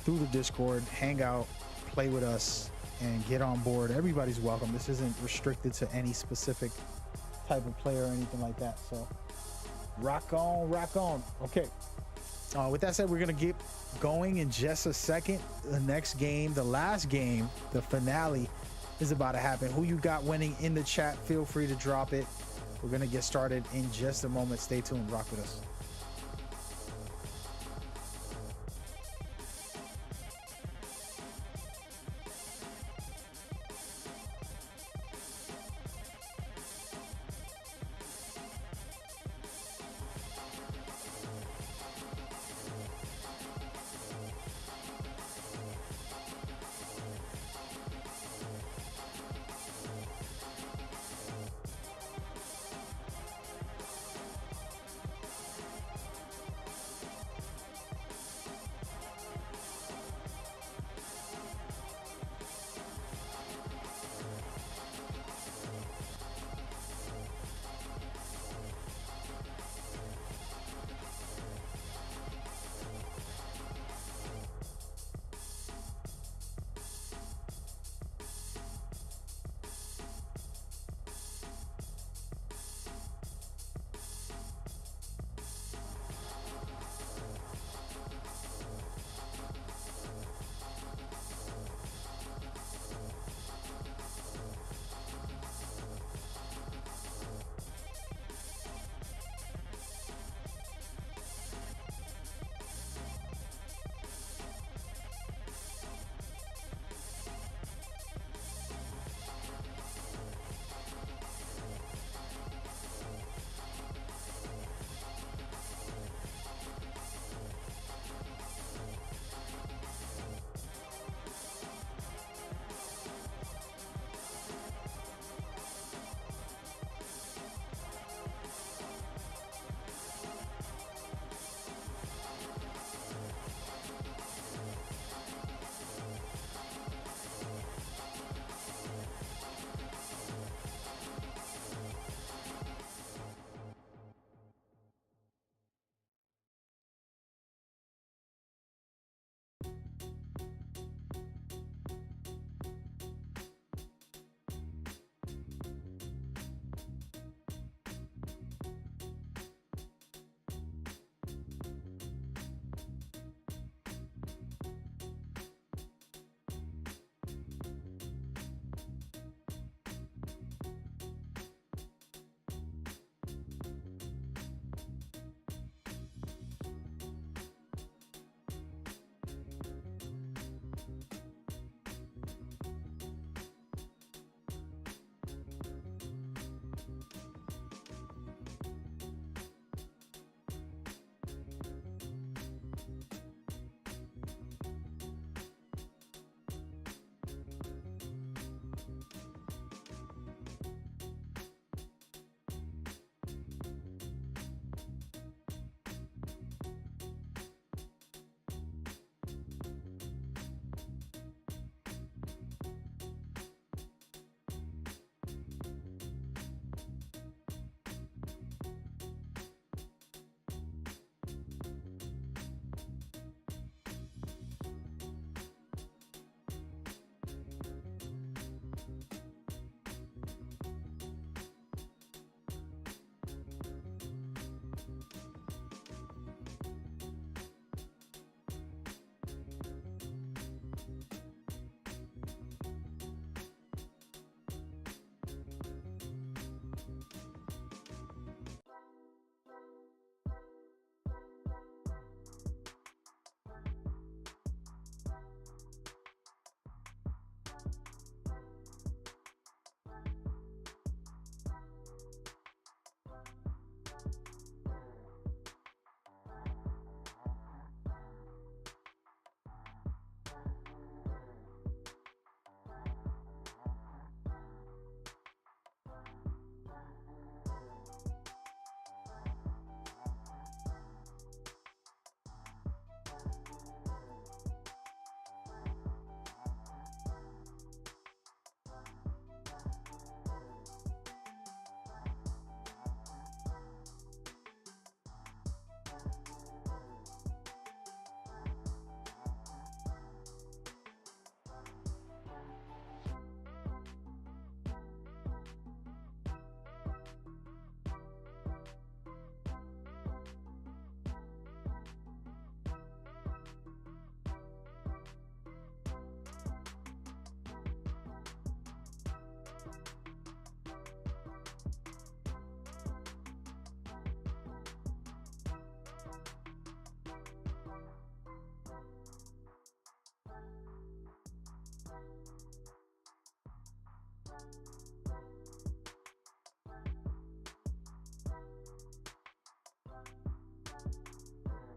through the Discord, hang out, play with us, and get on board. Everybody's welcome. This isn't restricted to any specific type of player or anything like that. So rock on. Okay. With that said, we're going to get going in just a second. The next game, the last game, the finale is about to happen. Who you got winning in the chat, feel free to drop it. We're going to get started in just a moment. Stay tuned. Rock with us.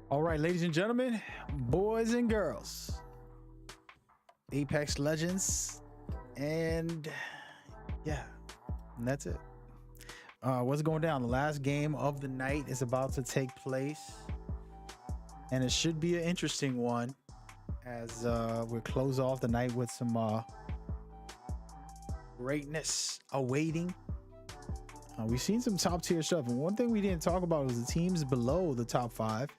All right, ladies and gentlemen, boys and girls, Apex Legends, and yeah, and that's it. What's going down? The last game of the night is about to take place, and it should be an interesting one as we close off the night with some greatness awaiting. We've seen some top tier stuff, and one thing we didn't talk about was the teams below the top 5.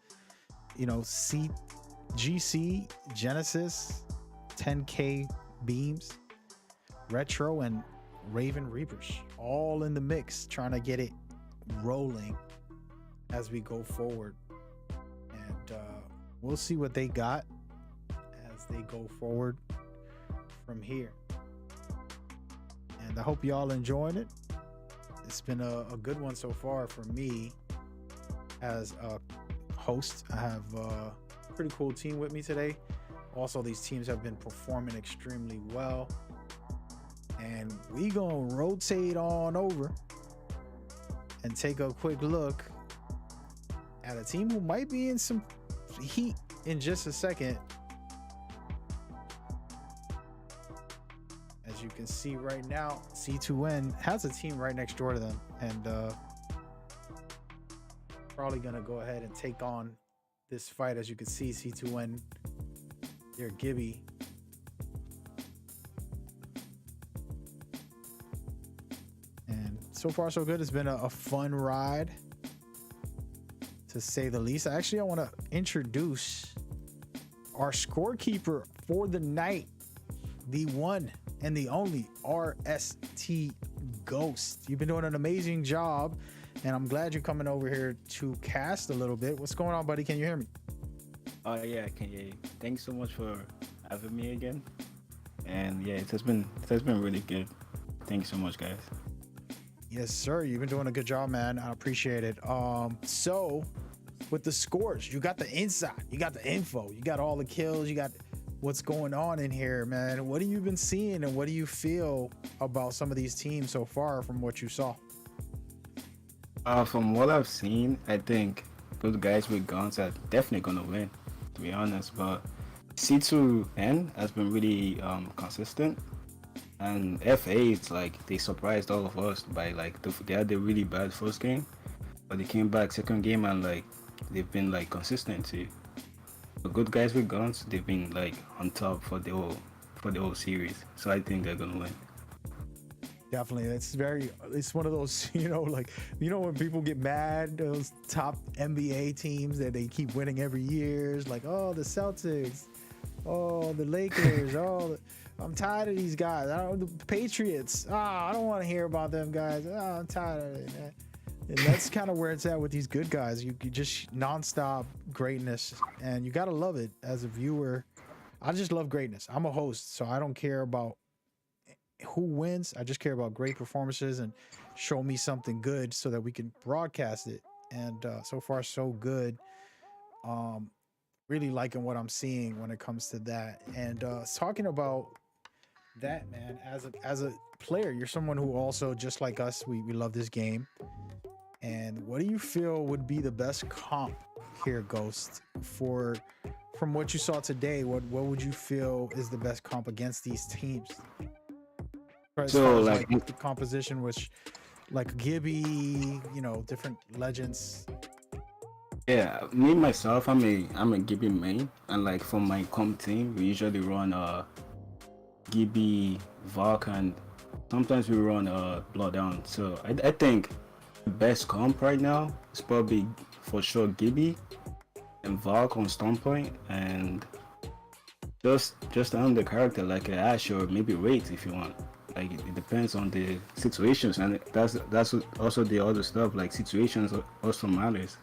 You know, GC, Genesis, 10K Beams, Retro, and Raven Reapers, all in the mix, trying to get it rolling as we go forward. And we'll see what they got as they go forward from here. And I hope y'all enjoying it. It's been a good one so far for me as a host. I have a pretty cool team with me today. Also, these teams have been performing extremely well, and we gonna rotate on over and take a quick look at a team who might be in some heat in just a second. As you can see right now, C2N has a team right next door to them, and probably gonna go ahead and take on this fight. As you can see, C2N, their Gibby, and so far so good. It's been a fun ride, to say the least. Actually, I want to introduce our scorekeeper for the night, the one and the only RST Ghost. You've been doing an amazing job, and I'm glad you're coming over here to cast a little bit. What's going on, buddy? Can you hear me? Yeah, I can hear you. Thanks so much for having me again. And yeah, it has been really good. Thanks so much, guys. Yes, sir. You've been doing a good job, man. I appreciate it. So with the scores, you got the inside, you got the info, you got all the kills, you got what's going on in here, man. What have you been seeing, and what do you feel about some of these teams so far from what you saw? From what I've seen, I think those guys with guns are definitely gonna win, to be honest. But C2N has been really consistent, and FA, it's like they surprised all of us by like they had a really bad first game, but they came back second game and like they've been like consistent too. The good guys with guns, they've been like on top for the whole series, so I think they're gonna win. Definitely. It's one of those, when people get mad, those top NBA teams that they keep winning every year. It's like, oh, the Celtics, oh, the Lakers, I'm tired of these guys. The Patriots, I don't want to hear about them guys. I'm tired of it, man. And that's kind of where it's at with these good guys. You just nonstop greatness, and you got to love it as a viewer. I just love greatness. I'm a host, so I don't care about who wins. I just care about great performances, and show me something good so that we can broadcast it. And so far so good. Really liking what I'm seeing when it comes to that. And talking about that, man, as a player, you're someone who also, just like us, we love this game. And what do you feel would be the best comp here, Ghost, from what you saw today? What would you feel is the best comp against these teams? As far as, like the composition, which like Gibby, different legends. Yeah, me myself, I'm a Gibby main, and like for my comp team, we usually run Gibby, Valk, and sometimes we run Bloodhound. So I think the best comp right now is probably for sure Gibby and Valk on Stormpoint, and just on the character like Ash or maybe Wraith if you want. Like it depends on the situations, and that's also the other stuff. Like situations also matters,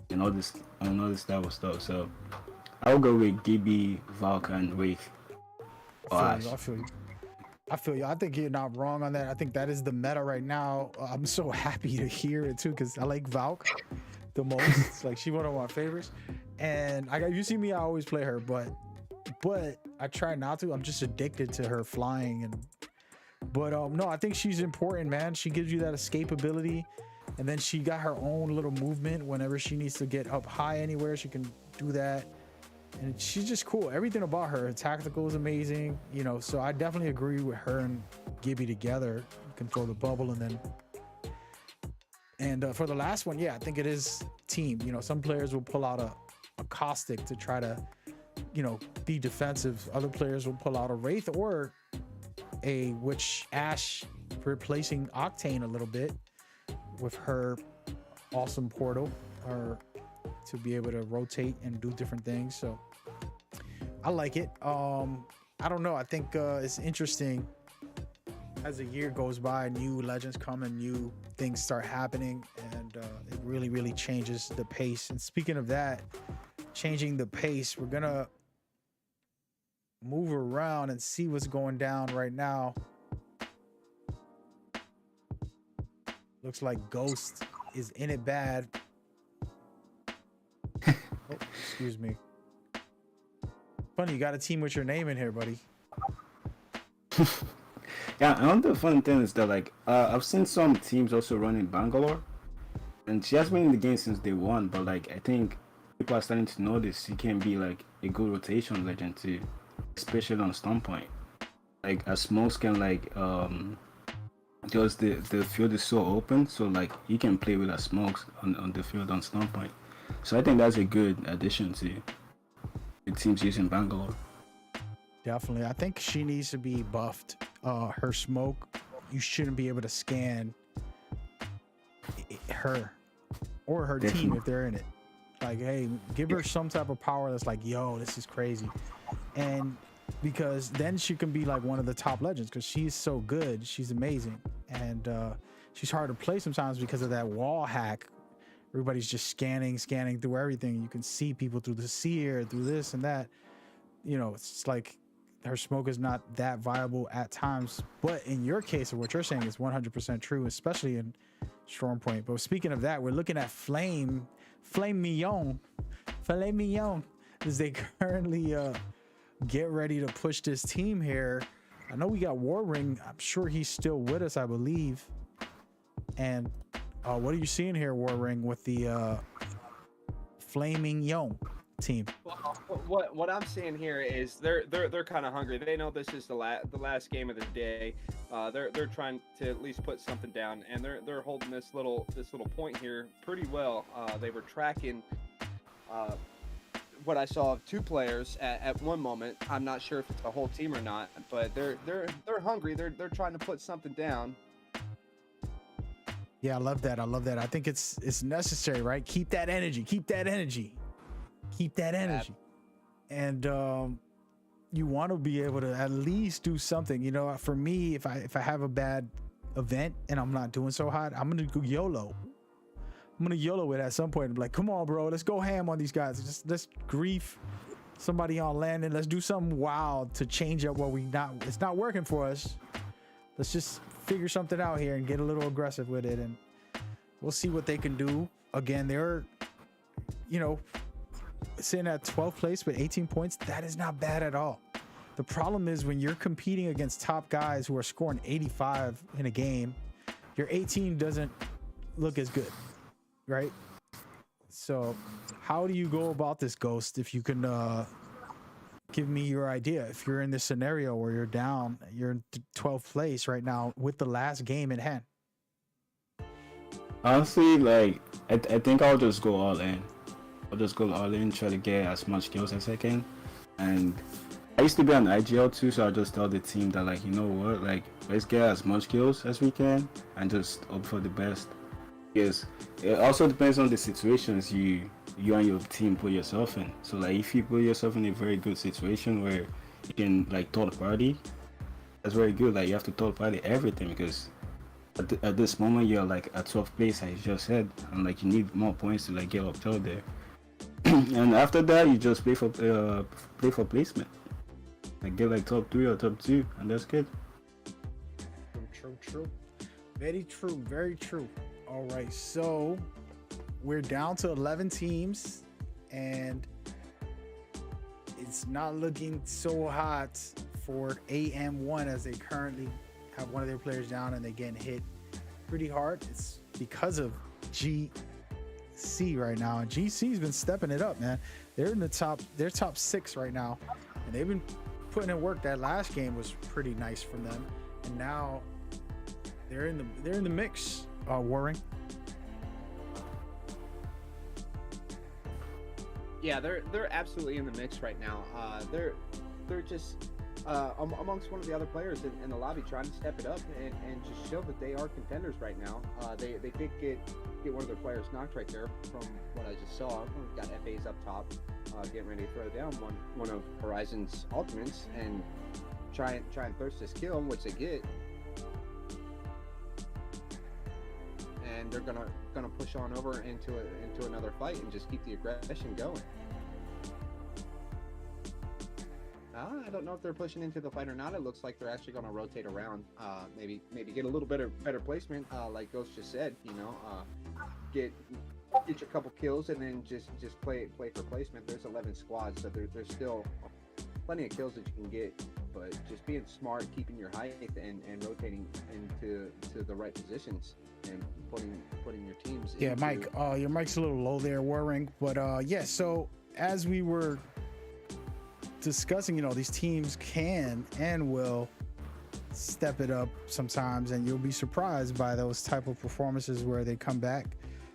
and all this type of stuff. So I'll go with Gibby, Valk, and Wraith. I feel you. I think you're not wrong on that. I think that is the meta right now. I'm so happy to hear it too, because I like Valk the most. It's like she's one of my favorites, and you see me, I always play her, but I try not to. I'm just addicted to her flying and But no, I think she's important, man. She gives you that escapability, and then she got her own little movement whenever she needs to get up high anywhere. She can do that, and she's just cool. Everything about her tactical is amazing, you know. So I definitely agree with her and Gibby together. Control the bubble, and for the last one, yeah, I think it is team. You know, some players will pull out a caustic to try to, you know, be defensive. Other players will pull out a wraith or a witch Ash, replacing Octane a little bit with her awesome portal, or to be able to rotate and do different things. So I like it. I don't know. I think it's interesting as the year goes by, new legends come and new things start happening, and it really changes the pace. And speaking of that, changing the pace, we're gonna move around and see what's going down right now. Looks like Ghost is in it bad. Oh, excuse me. Funny, you got a team with your name in here, buddy. Yeah, another fun thing is that like I've seen some teams also running Bangalore, and she has been in the game since day one. But like I think people are starting to notice she can be like a good rotation legend too, especially on Stormpoint. Like as Smokes can like just the field is so open, so like you can play with a Smokes on the field on Stormpoint. So I think that's a good addition to the teams using Bangalore. Definitely. I think she needs to be buffed. Her smoke, you shouldn't be able to scan her or her team if they're in it. Like, hey, give her some type of power that's like, yo, this is crazy. And because then she can be like one of the top legends, because she's so good. She's amazing. And she's hard to play sometimes because of that wall hack. Everybody's just scanning through everything. You can see people through the seer, through this and that. You know, it's like her smoke is not that viable at times. But in your case, of what you're saying is 100% true, especially in Stormpoint. But speaking of that, we're looking at Flame Mignon, as they currently get ready to push this team here. I know we got Warring. I'm sure he's still with us, I believe. And what are you seeing here, Warring, with the Flaming Young team? Well, what I'm seeing here is they're kind of hungry. They know this is the last game of the day. They're trying to at least put something down, and they're holding this little point here pretty well. They were tracking what I saw of two players at one moment. I'm not sure if it's a whole team or not, but they're hungry. They're trying to put something down. Yeah, I love that. I think it's necessary, right? Keep that energy. And you want to be able to at least do something. You know, for me, if I have a bad event and I'm not doing so hot, I'm gonna go YOLO. I'm gonna YOLO it at some point and be like, come on, bro, let's go ham on these guys. Just let's grief somebody on landing. Let's do something wild to change up what it's not working for us. Let's just figure something out here and get a little aggressive with it, and we'll see what they can do. Again, they're, you know, sitting at 12th place with 18 points. That is not bad at all. The problem is when you're competing against top guys who are scoring 85 in a game, your 18 doesn't look as good, right? So how do you go about this, Ghost? If you can give me your idea. If you're in this scenario where you're down, you're in 12th place right now with the last game in hand. Honestly, like I think I'll just go all in. Try to get as much kills as I can. And I used to be on IGL too, so I just tell the team that, like, you know what, like, let's get as much kills as we can and just hope for the best. Because it also depends on the situations you and your team put yourself in. So like if you put yourself in a very good situation where you can like third party, that's very good. Like you have to third party everything, because at this moment you're like at 12th place, as you just said, and like you need more points to like get up top there. And after that you just play for placement, like get like top 3 or top 2, and that's good. True. Very true. All right, so we're down to 11 teams, and it's not looking so hot for AM1 as they currently have one of their players down and they getting hit pretty hard, it's because of GC right now. And GC's been stepping it up, man. They're in they're top 6 right now, and they've been putting in work. That last game was pretty nice from them, and now they're in the mix. Warring. Yeah, they're absolutely in the mix right now. They're just amongst one of the other players in the lobby trying to step it up and just show that they are contenders right now. They did get one of their players knocked right there from what I just saw. We've got FA's up top, getting ready to throw down one of Horizon's ultimates and try and thirst this kill, which they get. And they're gonna push on over into another fight and just keep the aggression going. I don't know if they're pushing into the fight or not. It looks like they're actually going to rotate around. Maybe get a little better placement, like Ghost just said. You know, get your couple kills and then just play for placement. There's 11 squads, so there's still plenty of kills that you can get. But just being smart, keeping your height, and rotating into the right positions and putting your teams. Yeah, Mike, your mic's a little low there, Warring. But yeah, so as we were discussing, you know, these teams can and will step it up sometimes, and you'll be surprised by those type of performances where they come back.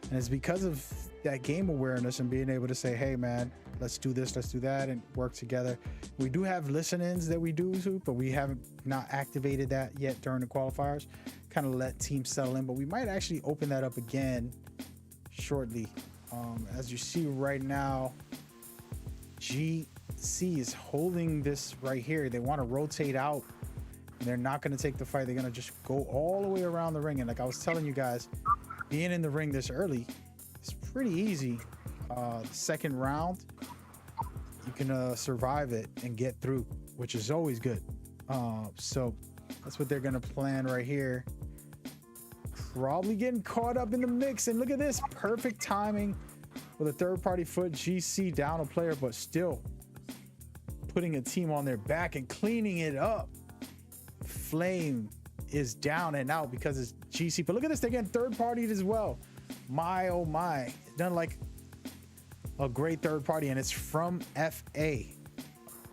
And it's because of that game awareness and being able to say, hey man, let's do this, let's do that, and work together. We do have listen-ins that we do, but we haven't not activated that yet during the qualifiers. Kind of let teams settle in, but we might actually open that up again shortly. As you see right now, GC is holding this right here. They want to rotate out, and they're not going to take the fight. They're going to just go all the way around the ring. And like I was telling you guys, being in the ring this early is pretty easy. Second round, you can survive it and get through, which is always good. So that's what they're going to plan right here. Probably getting caught up in the mix. And look at this, perfect timing with a third-party foot. GC down a player, but still putting a team on their back and cleaning it up. Flame is down and out because it's GC. But look at this, they're getting third-partied as well. My, oh my. It's done like a great third party, and it's from FA.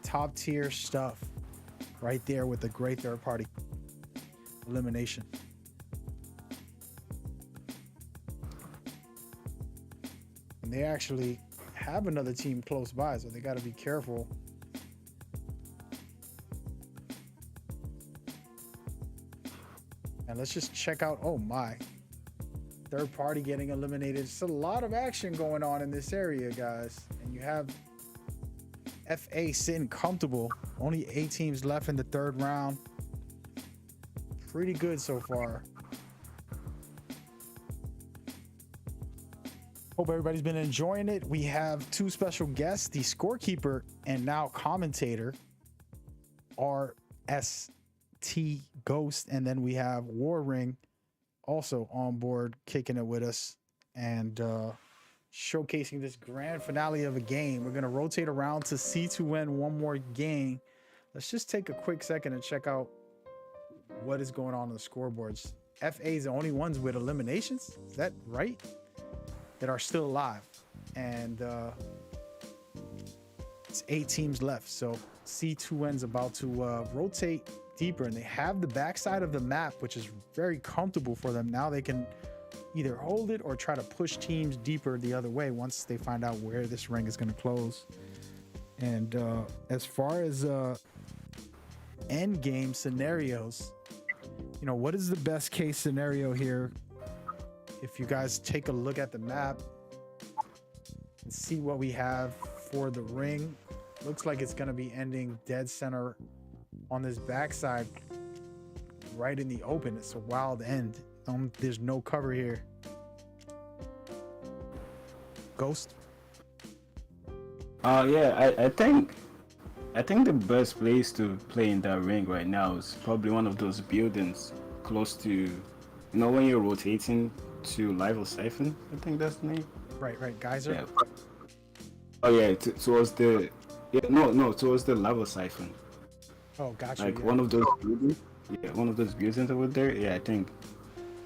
Top tier stuff right there with a great third party elimination. And they actually have another team close by, so they got to be careful. And let's just check out, oh my, third party getting eliminated. It's a lot of action going on in this area, guys. And you have FA sitting comfortable. Only 8 teams left in the third round. Pretty good so far. Hope everybody's been enjoying it. We have 2 special guests, the scorekeeper and now commentator, RST Ghost, and then we have Warring also on board, kicking it with us and showcasing this grand finale of a game. We're going to rotate around to C2N one more game. Let's just take a quick second and check out what is going on the scoreboards. FA is the only ones with eliminations, is that right? That are still alive. And it's 8 teams left. So C2N's about to rotate deeper, and they have the backside of the map, which is very comfortable for them. Now they can either hold it or try to push teams deeper the other way once they find out where this ring is going to close. And as far as end game scenarios, you know, what is the best case scenario here? If you guys take a look at the map and see what we have for the ring, looks like it's going to be ending dead center on this backside, right in the open. It's a wild end. There's no cover here. Ghost. Yeah, I think the best place to play in that ring right now is probably one of those buildings close to, you know, when you're rotating to Level Siphon, I think that's the name. Right, Geyser. Yeah. Oh yeah, towards the towards the Level Siphon. Oh, gotcha. Like yeah. one of those buildings. yeah, one of those buildings over there. Yeah, I think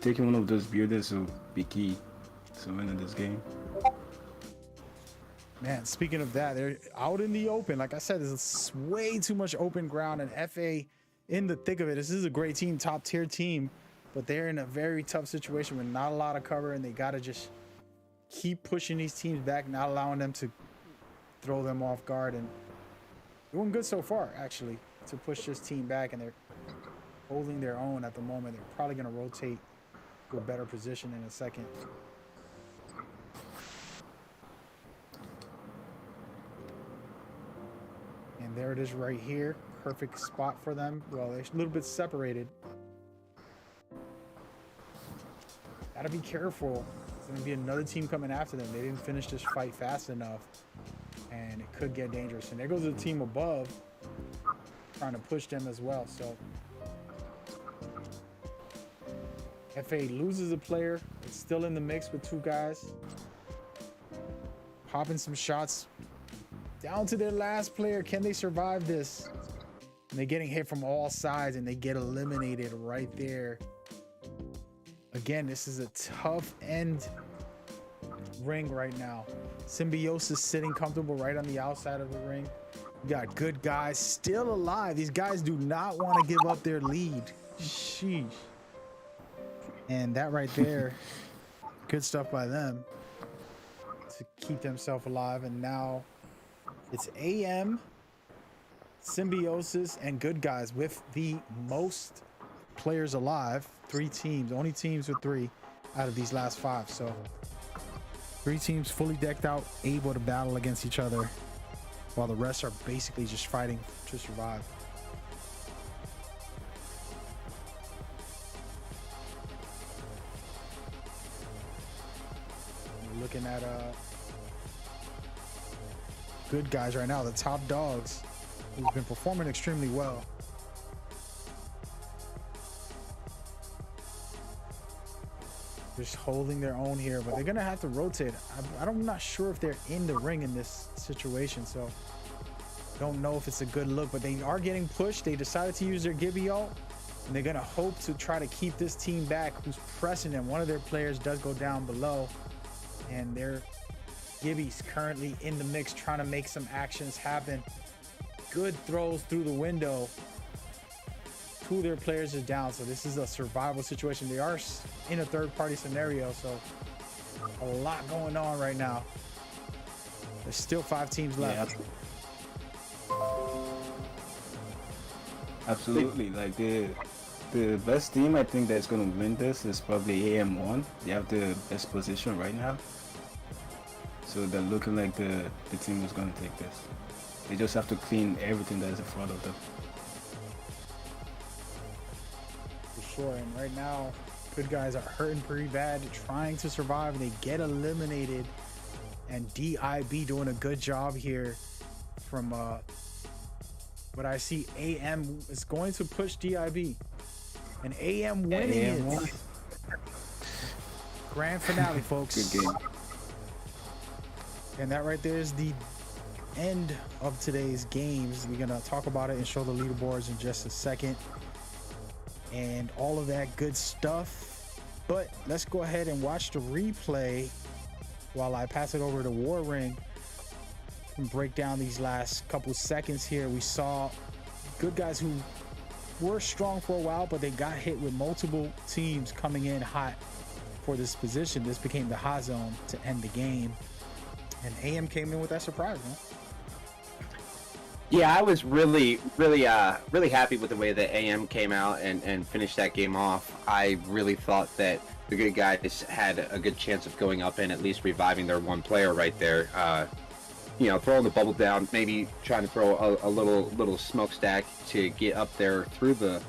taking one of those buildings will be key to winning this game. Man, speaking of that, they're out in the open. Like I said, there's way too much open ground, and FA in the thick of it. This is a great team, top tier team, but they're in a very tough situation with not a lot of cover, and they got to just keep pushing these teams back, not allowing them to throw them off guard, and doing good so far, actually, to push this team back, and they're holding their own at the moment. They're probably going to rotate to a better position in a second. And there it is right here. Perfect spot for them. Well, they're a little bit separated. Gotta be careful. There's gonna be another team coming after them. They didn't finish this fight fast enough, and it could get dangerous. And there goes the team above, trying to push them as well. So FA loses a player. It's still in the mix with two guys. Popping some shots. Down to their last player. Can they survive this? And they're getting hit from all sides, and they get eliminated right there. Again, this is a tough end ring right now. Symbiosis sitting comfortable right on the outside of the ring. You got good guys still alive. These guys do not want to give up their lead. Sheesh. And that right there, good stuff by them to keep themselves alive. And now it's AM, Symbiosis, and Good Guys with the most players alive. 3 teams, only teams with 3 out of these last 5. So 3 teams fully decked out, able to battle against each other, while the rest are basically just fighting to survive. We're looking at Good Guys right now, the top dogs, who've been performing extremely well. Just holding their own here, but they're gonna have to rotate. I'm not sure if they're in the ring in this situation, so don't know if it's a good look, but they are getting pushed. They decided to use their Gibby ult, and they're gonna hope to try to keep this team back who's pressing them. One of their players does go down below, and their Gibby's currently in the mix, trying to make some actions happen. Good throws through the window. 2 of their players are down, so this is a survival situation. They are in a third-party scenario, so a lot going on right now. There's still 5 teams left. Yeah, absolutely. Like the best team I think that's gonna win this is probably AM1. They have the best position right now, so they're looking like the team is gonna take this. They just have to clean everything that is in front of them. For sure, and right now, Good Guys are hurting pretty bad, trying to survive, and they get eliminated. And DIB doing a good job here from what I see. AM is going to push DIB, and AM winning it. Grand finale, folks. Good game. And that right there is the end of today's games. We're gonna talk about it and show the leaderboards in just a second and all of that good stuff, but let's go ahead and watch the replay while I pass it over to War Ring and break down these last couple seconds here. We saw Good Guys who were strong for a while, but they got hit with multiple teams coming in hot for this position. This became the hot zone to end the game, and AM came in with that surprise, man. Yeah, I was really happy with the way that AM came out and finished that game off. I really thought that the Good Guys had a good chance of going up and at least reviving their one player right there. You know, throwing the bubble down, maybe trying to throw a little smokestack to get up there through the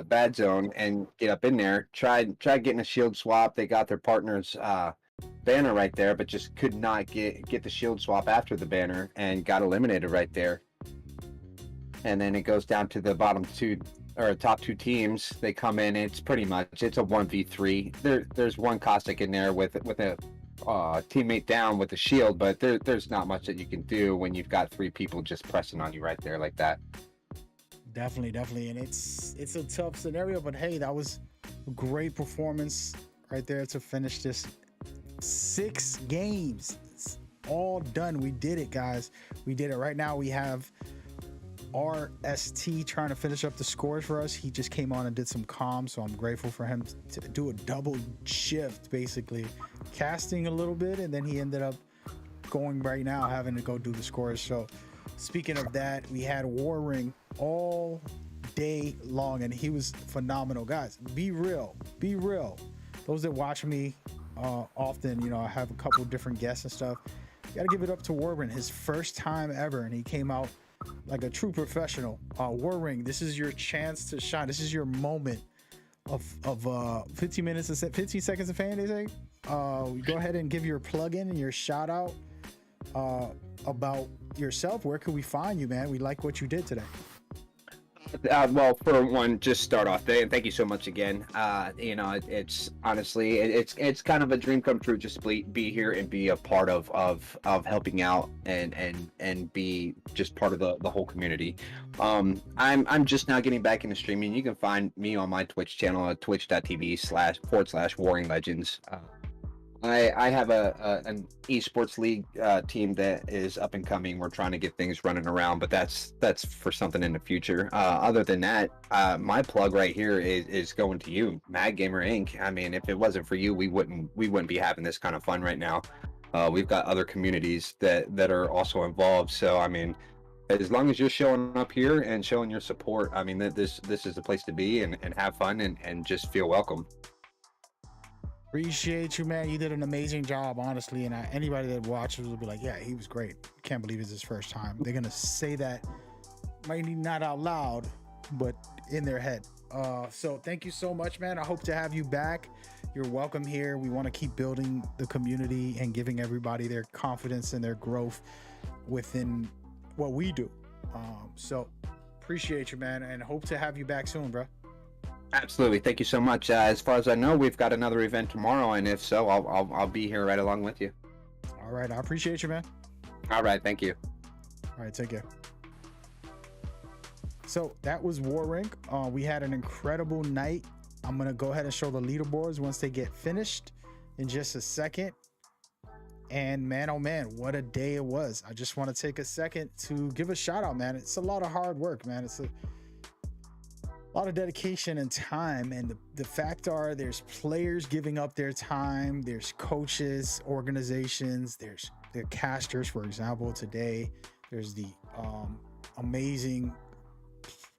bad zone and get up in there. Tried getting a shield swap. They got their partner's banner right there, but just could not get the shield swap after the banner and got eliminated right there. And then it goes down to the bottom 2 or top 2 teams. They come in, it's a 1v3. There's one Caustic in there with a teammate down with the shield, but there's not much that you can do when you've got 3 people just pressing on you right there like that. Definitely, and it's a tough scenario, but hey, that was a great performance right there to finish this 6 games. It's all done. We did it, guys. We did it. Right now, we have RST trying to finish up the scores for us. He just came on and did some comms, so I'm grateful for him to do a double shift, basically casting a little bit, and then he ended up going right now having to go do the scores. So speaking of that, we had War Ring all day long, and he was phenomenal. Guys, be real. Those that watch me often, you know, I have a couple different guests and stuff. You gotta give it up to War Ring, his first time ever, and he came out like a true professional. War Ring, this is your chance to shine. This is your moment of 15 seconds of fame, they say. Go ahead and give your plug-in and your shout out about yourself. Where can we find you, man? We like what you did today. Well, for one, just start off there, and thank you so much again. You know, it's honestly, it's kind of a dream come true just to be here and be a part of helping out and be just part of the whole community. I'm just now getting back into streaming. You can find me on my Twitch channel at twitch.tv//Warring Legends. I have an esports league team that is up and coming. We're trying to get things running around, but that's for something in the future. Other than that, my plug right here is going to you, Mad Gamer Inc. I mean, if it wasn't for you, we wouldn't be having this kind of fun right now. We've got other communities that are also involved. So I mean, as long as you're showing up here and showing your support, I mean, this is the place to be and have fun and just feel welcome. Appreciate you, man. You did an amazing job, honestly. And anybody that watches will be like, yeah, he was great. Can't believe it's his first time. They're going to say that, maybe not out loud, but in their head. So thank you so much, man. I hope to have you back. You're welcome here. We want to keep building the community and giving everybody their confidence and their growth within what we do. So appreciate you, man. And hope to have you back soon, bro. Absolutely, thank you so much. As far as I know, we've got another event tomorrow, and if so, I'll be here right along with you. All right, I appreciate you, man. All right, thank you. All right, take care. So that was War Ring. We had an incredible night. I'm gonna go ahead and show the leaderboards once they get finished in just a second. And man, oh man, what a day it was. I just want to take a second to give a shout out, man. It's a lot of hard work, man. It's a lot of dedication and time, and the fact are there's players giving up their time, there's coaches, organizations, there's casters, for example. Today there's the amazing,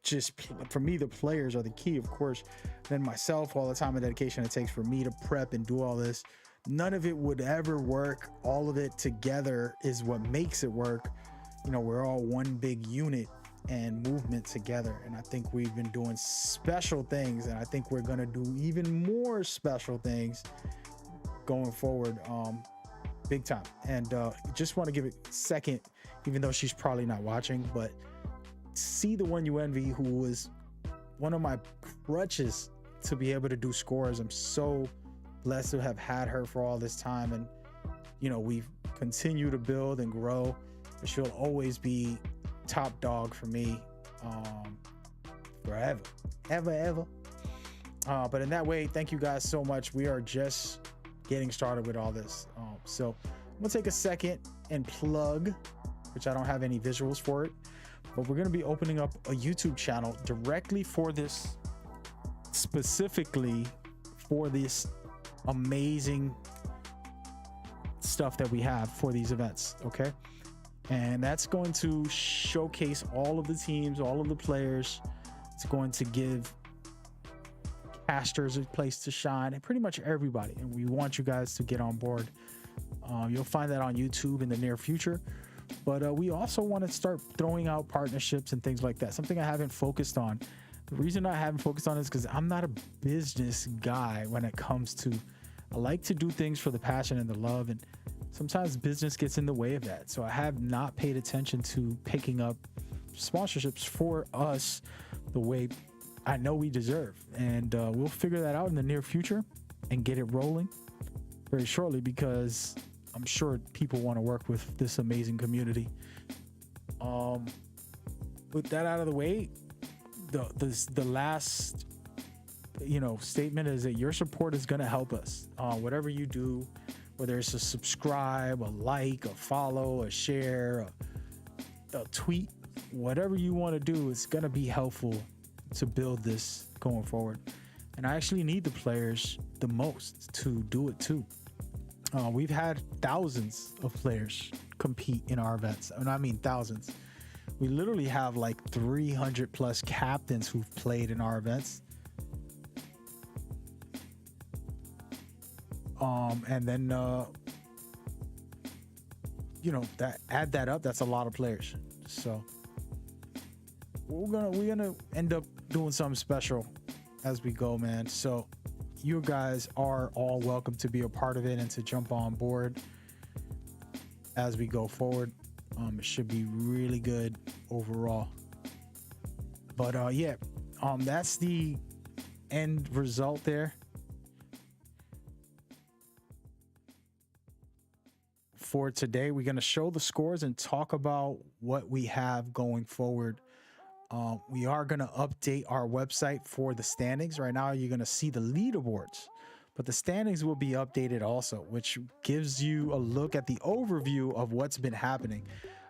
just for me, the players are the key, of course, then myself, all the time and dedication it takes for me to prep and do all this. None of it would ever work. All of it together is what makes it work. You know, we're all one big unit and movement together, and I think we've been doing special things, and I think we're gonna do even more special things going forward, big time. And just want to give it a second, even though she's probably not watching, but see the one you envy, who was one of my crutches to be able to do scores. I'm so blessed to have had her for all this time, and you know, we've continued to build and grow, but she'll always be top dog for me, forever, ever. But in that way, thank you guys so much. We are just getting started with all this. So I'm gonna take a second and plug, which I don't have any visuals for it, but we're gonna be opening up a YouTube channel directly for this, specifically for this amazing stuff that we have for these events. Okay. And that's going to showcase all of the teams, all of the players. It's going to give casters a place to shine, and pretty much everybody. And we want you guys to get on board. You'll find that on YouTube in the near future. But we also want to start throwing out partnerships and things like that. Something I haven't focused on. The reason I haven't focused on is because I'm not a business guy when it comes to, I like to do things for the passion and the love, and sometimes business gets in the way of that. So I have not paid attention to picking up sponsorships for us the way I know we deserve. And we'll figure that out in the near future and get it rolling very shortly, because I'm sure people want to work with this amazing community. With that out of the way, the last statement is that your support is going to help us. Whatever you do, whether it's a subscribe, a like, a follow, a share, a tweet, whatever you want to do, it's going to be helpful to build this going forward. And I actually need the players the most to do it too. We've had thousands of players compete in our events, and I mean thousands. We literally have like 300 plus captains who've played in our events. And then that add that up, that's a lot of players. So we're gonna end up doing something special as we go, man. So you guys are all welcome to be a part of it and to jump on board as we go forward. It should be really good overall. But that's the end result there. For today, we're going to show the scores and talk about what we have going forward. We are going to update our website for the standings. Right now, you're going to see the leaderboards, but the standings will be updated also, which gives you a look at the overview of what's been happening.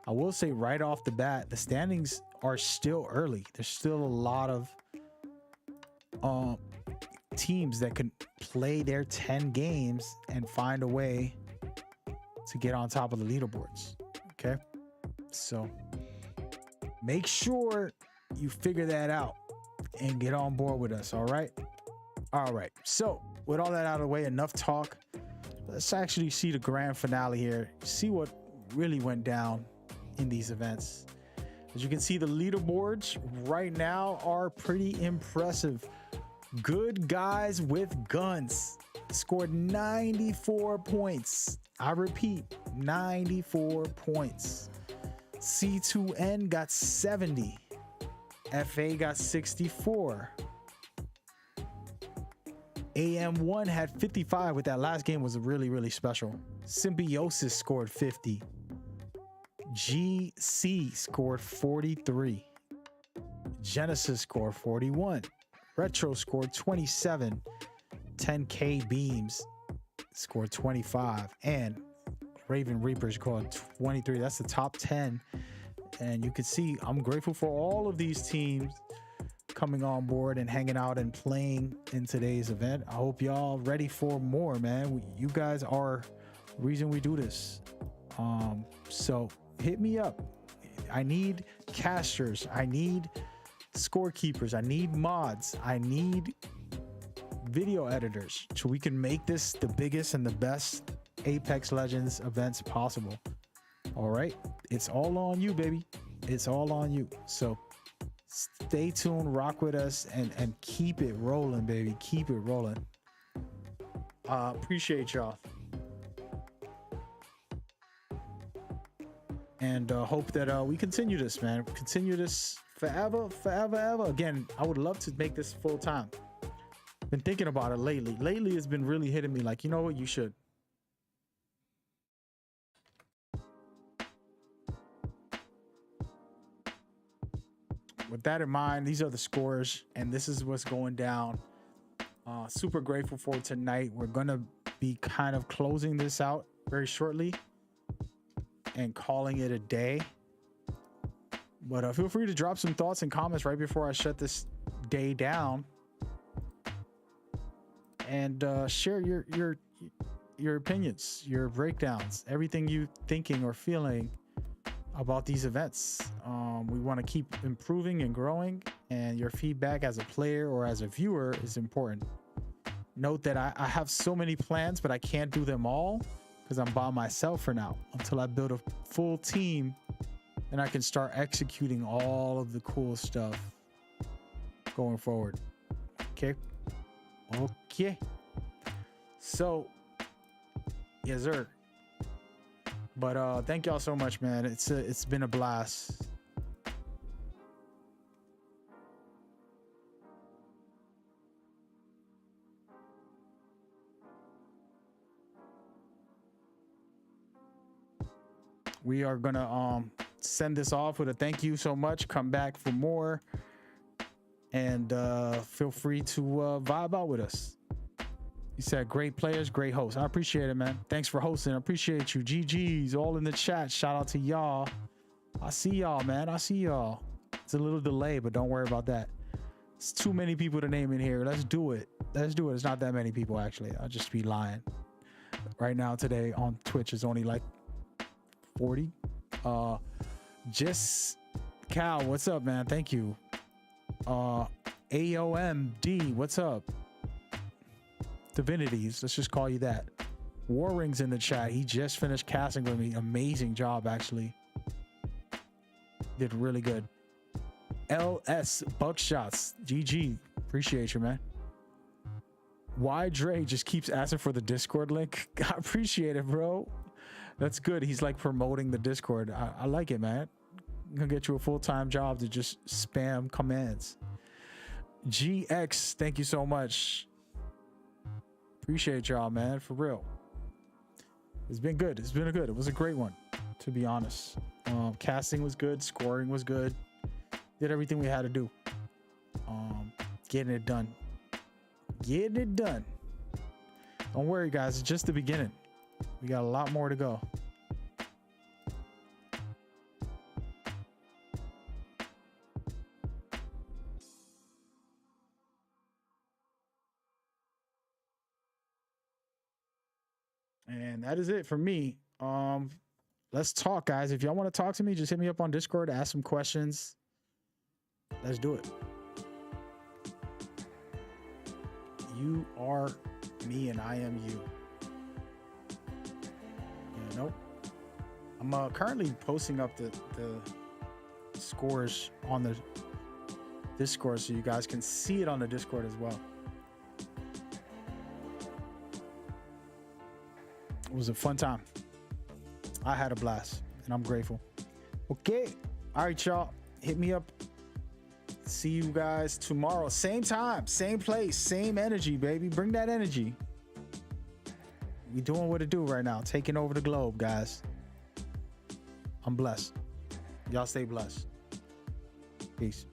I will say right off the bat, the standings are still early. There's still a lot of teams that can play their 10 games and find a way to get on top of the leaderboards. Okay, so make sure you figure that out and get on board with us. All right, so with all that out of the way, enough talk. Let's actually see the grand finale here, see what really went down in these events. As you can see, the leaderboards right now are pretty impressive. Good Guys with Guns scored 94 points. I repeat, 94 points. C2N got 70. FA got 64. AM1 had 55 with that last game, was really, really special. Symbiosis scored 50. GC scored 43. Genesis scored 41. Retro scored 27. 10K Beams scored 25, and Raven Reaper scored 23. That's the top 10. And you can see I'm grateful for all of these teams coming on board and hanging out and playing in today's event. I hope y'all ready for more, man. You guys are the reason we do this. So hit me up. I need casters. I need scorekeepers. I need mods. I need video editors so we can make this the biggest and the best Apex Legends events possible. All right, it's all on you, baby. It's all on you. So stay tuned, rock with us, and keep it rolling, baby. Keep it rolling. Appreciate y'all, and hope that we continue this, man. Continue this forever. Again, I would love to make this full time. Been thinking about it lately. It's been really hitting me like, you know what, you should. With that in mind, these are the scores, and this is what's going down. Super grateful for tonight. We're gonna be kind of closing this out very shortly and calling it a day. But feel free to drop some thoughts and comments right before I shut this day down. And share your opinions, your breakdowns, everything you thinking or feeling about these events. We want to keep improving and growing, and your feedback as a player or as a viewer is important. Note that I have so many plans, but I can't do them all because I'm by myself for now until I build a full team and I can start executing all of the cool stuff going forward. Okay. So yes, sir. But thank y'all so much, man. It's been a blast. We are gonna send this off with a thank you so much. Come back for more. and feel free to vibe out with us. He said, great players, great hosts. I appreciate it, man. Thanks for hosting. I appreciate you. GG's all in the chat. Shout out to y'all. I see y'all, man. I see y'all. It's a little delay, but don't worry about that. It's too many people to name in here. Let's do it. Let's do it. It's not that many people, actually. I'll just be lying. Right now, today on Twitch is only like 40. Just Cal, what's up, man? Thank you. AOMD, what's up? Divinities, let's just call you that. Warring's in the chat. He just finished casting with me. Amazing job, actually. Did really good. LS Buckshots, GG. Appreciate you, man. Why Dre just keeps asking for the Discord link? I appreciate it, bro. That's good. He's like promoting the Discord. I like it, man. I'm gonna get you a full-time job to just spam commands. GX, thank you so much. Appreciate y'all, man, for real. It's been good. It's been good. It was a great one, to be honest. Casting was good. Scoring was good. Did everything we had to do. Getting it done. Getting it done. Don't worry, guys. It's just the beginning. We got a lot more to go. And that is it for me. Let's talk, guys. If y'all want to talk to me, just hit me up on Discord, ask some questions. Let's do it. You are me and I am you. Yeah, nope. I'm currently posting up the scores on the Discord so you guys can see it on the Discord as well. It was a fun time. I had a blast and I'm grateful. Okay. All right, y'all. Hit me up. See you guys tomorrow. Same time, same place, same energy, baby. Bring that energy. We doing what it do right now. Taking over the globe, guys. I'm blessed. Y'all stay blessed. Peace.